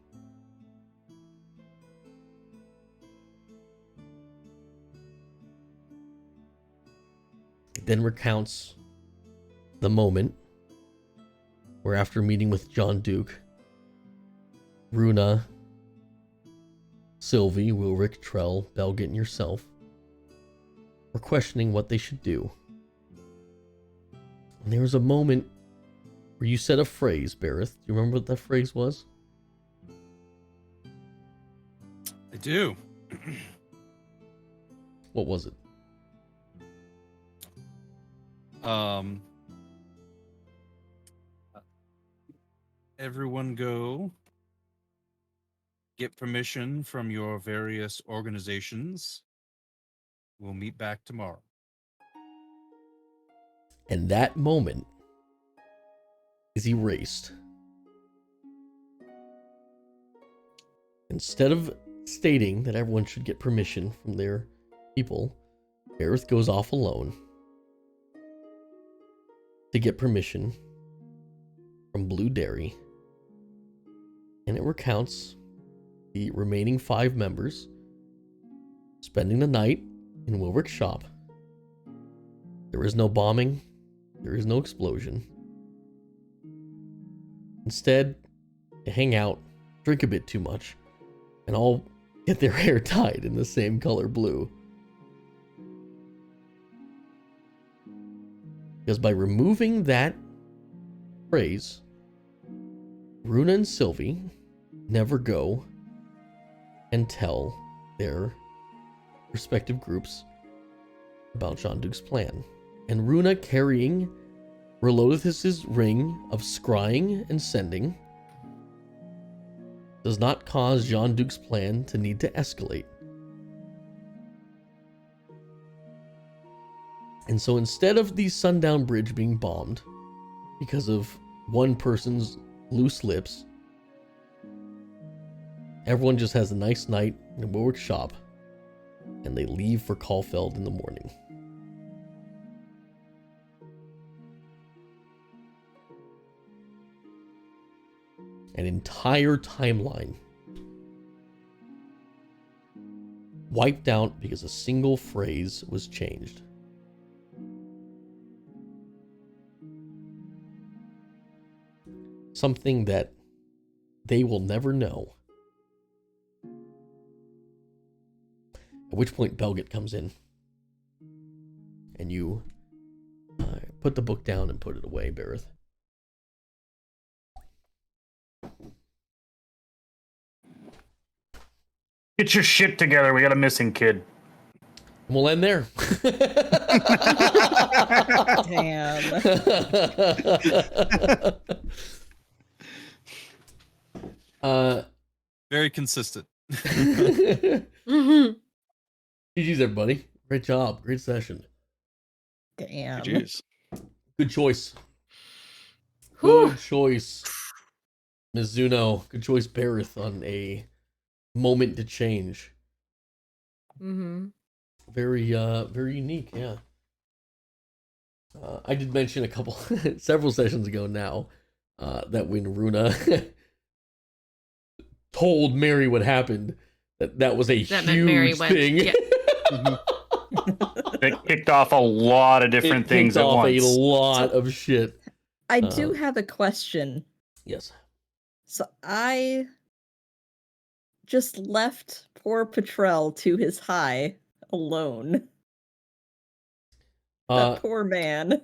It then recounts the moment where, after meeting with John Duke, Runa, Sylvie, Wilric, Trell, Belgit, and yourself were questioning what they should do. And there was a moment where you said a phrase, Bareth. Do you remember what that phrase was? I do. What was it? Everyone go get permission from your various organizations. We'll meet back tomorrow. And that moment is erased. Instead of stating that everyone should get permission from their people, Bareth goes off alone to get permission from Blue Dairy. And it recounts the remaining 5 members spending the night in Wilric's shop. There is no bombing. There is no explosion. Instead, they hang out, drink a bit too much, and all get their hair dyed in the same color blue. Because by removing that phrase, Runa and Sylvie never go and tell their respective groups about Jean-Duc's plan. And Runa, carrying Relothis's ring of scrying and sending, does not cause Jean-Duc's plan to need to escalate. And so instead of the Sundown Bridge being bombed because of one person's loose lips, everyone just has a nice night in Warwick's shop, and they leave for Caulfield in the morning. An entire timeline wiped out because a single phrase was changed. Something that they will never know. At which point Belgit comes in. And you put the book down and put it away, Bareth. Get your shit together. We got a missing kid. We'll end there. Damn. Very consistent. Mm-hmm. GG's, everybody. Great job. Great session. Damn. Jeez. Good choice. Whew. Good choice, Mizuno. Good choice, Bareth, on a moment to change. Mm-hmm. Very, very unique, yeah. I did mention several sessions ago now, that when Runa told Mary what happened, that was a That meant Mary huge went, thing. yeah. It kicked off a lot of different It things kicked at off once. a lot of shit. I do have a question. Yes. So I just left poor Petrel to his high alone. That poor man.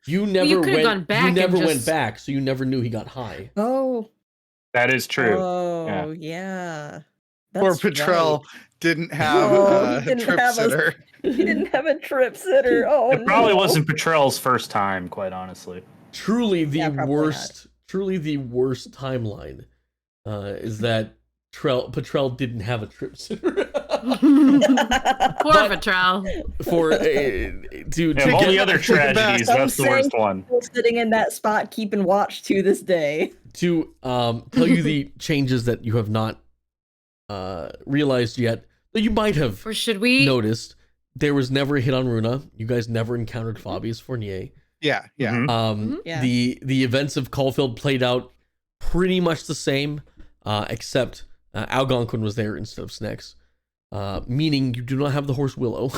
You never you could've went. gone back You and never went just- back, so you never knew he got high. Oh. That is true. Oh, yeah. Poor That's Petrel right. didn't have Oh, a he didn't trip have a- sitter. He didn't have a trip sitter. Oh, It probably no. wasn't Petrel's first time, quite honestly. Truly the Yeah, probably worst. Truly the worst timeline is that Petrel didn't have a trip sitter. Poor Petrel. For to Yeah, of all the get other tragedies, I'm that's the worst saying one. Still sitting in that spot, keeping watch to this day. to tell you the changes that you have not realized yet, that you might have Or should we? noticed. There was never a hit on Runa. You guys never encountered Fabius Fournier. Yeah, yeah. Mhm. Yeah. The events of Caulfield played out pretty much the same, except Algonquin was there instead of Snex. Meaning you do not have the horse Willow.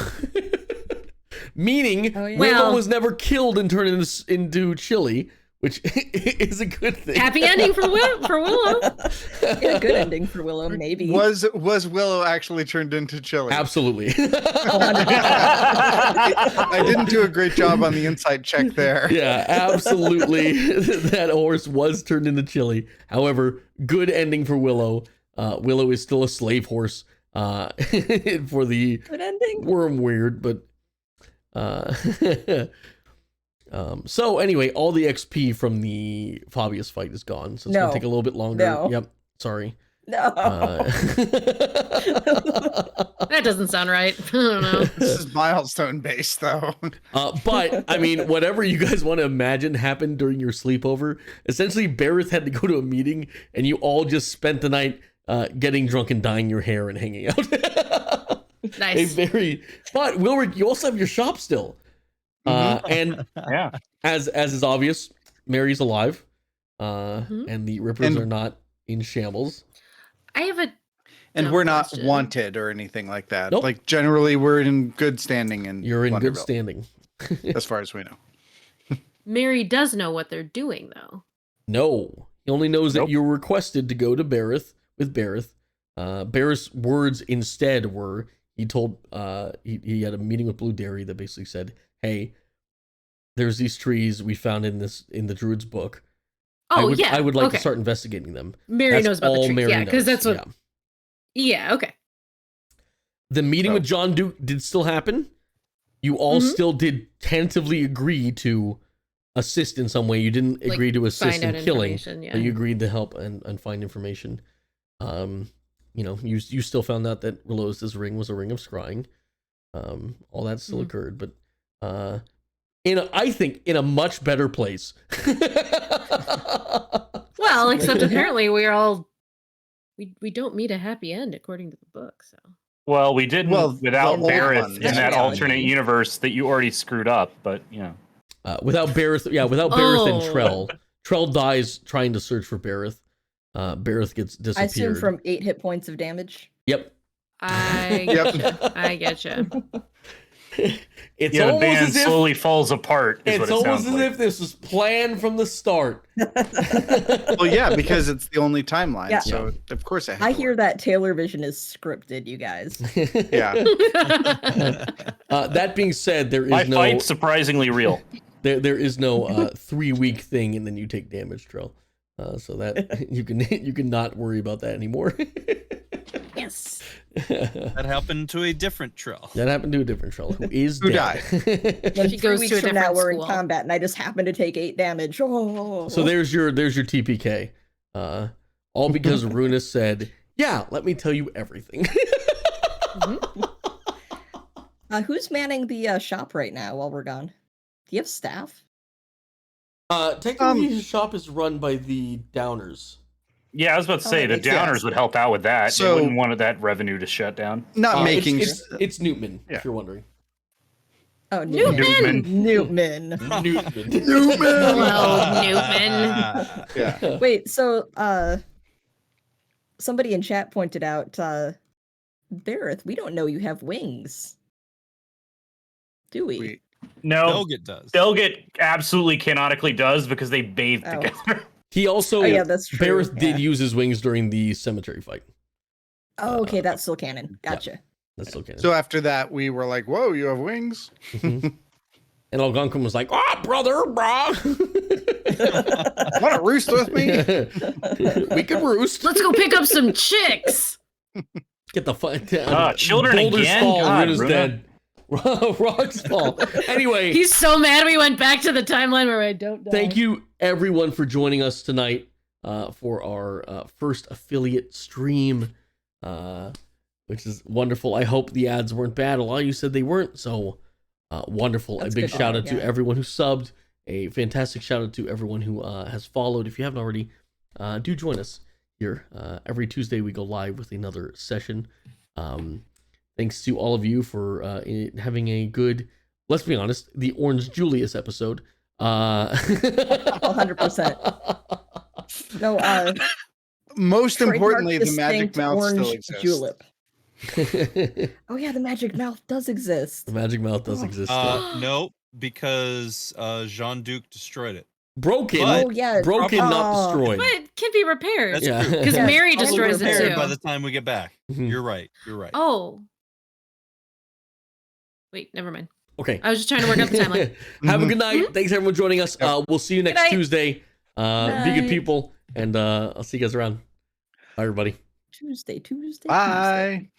Meaning Oh, yeah. Willow Well- was never killed and turned into Chili, which is a good thing. Happy ending for Willow. Yeah, good ending for Willow, maybe. Was Willow actually turned into Chili? Absolutely. I didn't do a great job on the insight check there. Yeah, absolutely. That horse was turned into Chili. However, good ending for Willow. Willow is still a slave horse for the Good ending. worm weird, but so anyway, all the XP from the Fabius fight is gone, so it's gonna No. take a little bit longer. No. Yep, sorry. No. That doesn't sound right. I don't know. This is milestone based, though. But I mean, whatever you guys want to imagine happened during your sleepover, essentially Bareth had to go to a meeting, and you all just spent the night getting drunk and dyeing your hair and hanging out. Nice. But Wilrick, you also have your shop still, and Yeah. as is obvious, Mary's alive, and the Rippers And- are not in shambles. I have a And dumb we're not question. wanted or anything like that. Nope. Like, generally, we're in good standing. And You're in good standing. as far as we know. Mary does know what they're doing, though. No, he only knows that Nope. you were requested to go to Bareth with Bareth. Bareth's words instead were he told he had a meeting with Blue Dairy that basically said, "Hey, there's these trees we found in the Druid's book. Oh, I would like to okay. start investigating them." Mary That's knows about the all trees. Mary Yeah, because knows, that's what. Yeah. Okay. The meeting with John Duke did still happen. You all still did tentatively agree to assist in some way. You didn't Like, agree to assist find in out killing, information, yeah. but you agreed to help and find information. You still found out that Relos's ring was a ring of scrying. All that still occurred, but I think in a much better place. Well, except apparently we don't meet a happy end according to the book. So Well, we didn't Well, without the old Bareth one, in that's that reality. alternate universe that you already screwed up, but Without Bareth and Oh. Trell dies trying to search for Bareth. Bareth gets I assume disappeared. from 8 hit points of damage. Yep. I Yep. getcha. It's the almost band as if slowly falls apart. Is it's what it almost sounds as like. if this was planned from the start. Well, yeah, because it's the only timeline. Yeah. So of course it has I to hear work. that Taylor Vision is scripted, you guys. Yeah. That being said, there My is no fight's surprisingly real. there is no 3-week thing and then you take damage, Trell. So that you can not worry about that anymore. Yes. That happened to a different Trill. That happened to a different Trell who is Who dead. Then She 3 goes weeks to a from now, different we're in school. combat, and I just happen to take 8 damage. Oh. So there's your TPK. All because Runus said, "Yeah, let me tell you everything." Who's manning the shop right now while we're gone? Do you have staff? Technically, his shop is run by the Downers. Yeah, I was about to Oh, say that the makes Downers sense. would help out with that. So- they wouldn't want that revenue to shut down. Not making It's Newtman, Yeah. if you're wondering. Oh, Newtman! Newtman. Newtman. Hello, Newtman. Yeah. Wait, so somebody in chat pointed out, Bareth, we don't know you have wings. Do we? We- No, Belgit does. Belgit absolutely canonically does because they bathe Oh. together. He also, Oh, yeah, that's true. Bareth did yeah. use his wings during the cemetery fight. Oh, okay, that's still canon. Gotcha. That's okay. So after that, we were like, "Whoa, you have wings!" And Algonquin was like, "Ah, brother, brah." Want to roost with me? We can roost. Let's go pick up some chicks. Get the fuck. Children Boulders again? fall. God, Runa's Runa. dead. Rocks fall. Anyway, He's so mad we went back to the timeline where I don't die. thank you everyone for joining us tonight for our first affiliate stream, which is wonderful. I hope the ads weren't bad. A lot of you said they weren't, so wonderful. That's a big good. shout out to Yeah. everyone who subbed. A fantastic shout out to everyone who has followed. If you haven't already, do join us here. Every Tuesday we go live with another session. Thanks to all of you for having a good, let's be honest, the Orange Julius episode. 100%. No, Most importantly, the trademark magic distinct mouth orange still exists. julep. The Oh yeah, the magic mouth does exist. magic mouth does exist. still. No, because Jean Duc destroyed it. Broken, But- Oh yeah, broken, not oh. destroyed. But it can be repaired. That's Yeah. true. Because Yeah. Mary Probably destroys it repaired too. By the time we get back. Mhm. You're right. You're right. Oh. Wait, never mind. Okay. I was just trying to work out the timeline. Have a good night. Thanks everyone for joining us. We'll see you next night. Tuesday. Be good Night. people, and I'll see you guys around. Bye, everybody. Tuesday. Bye.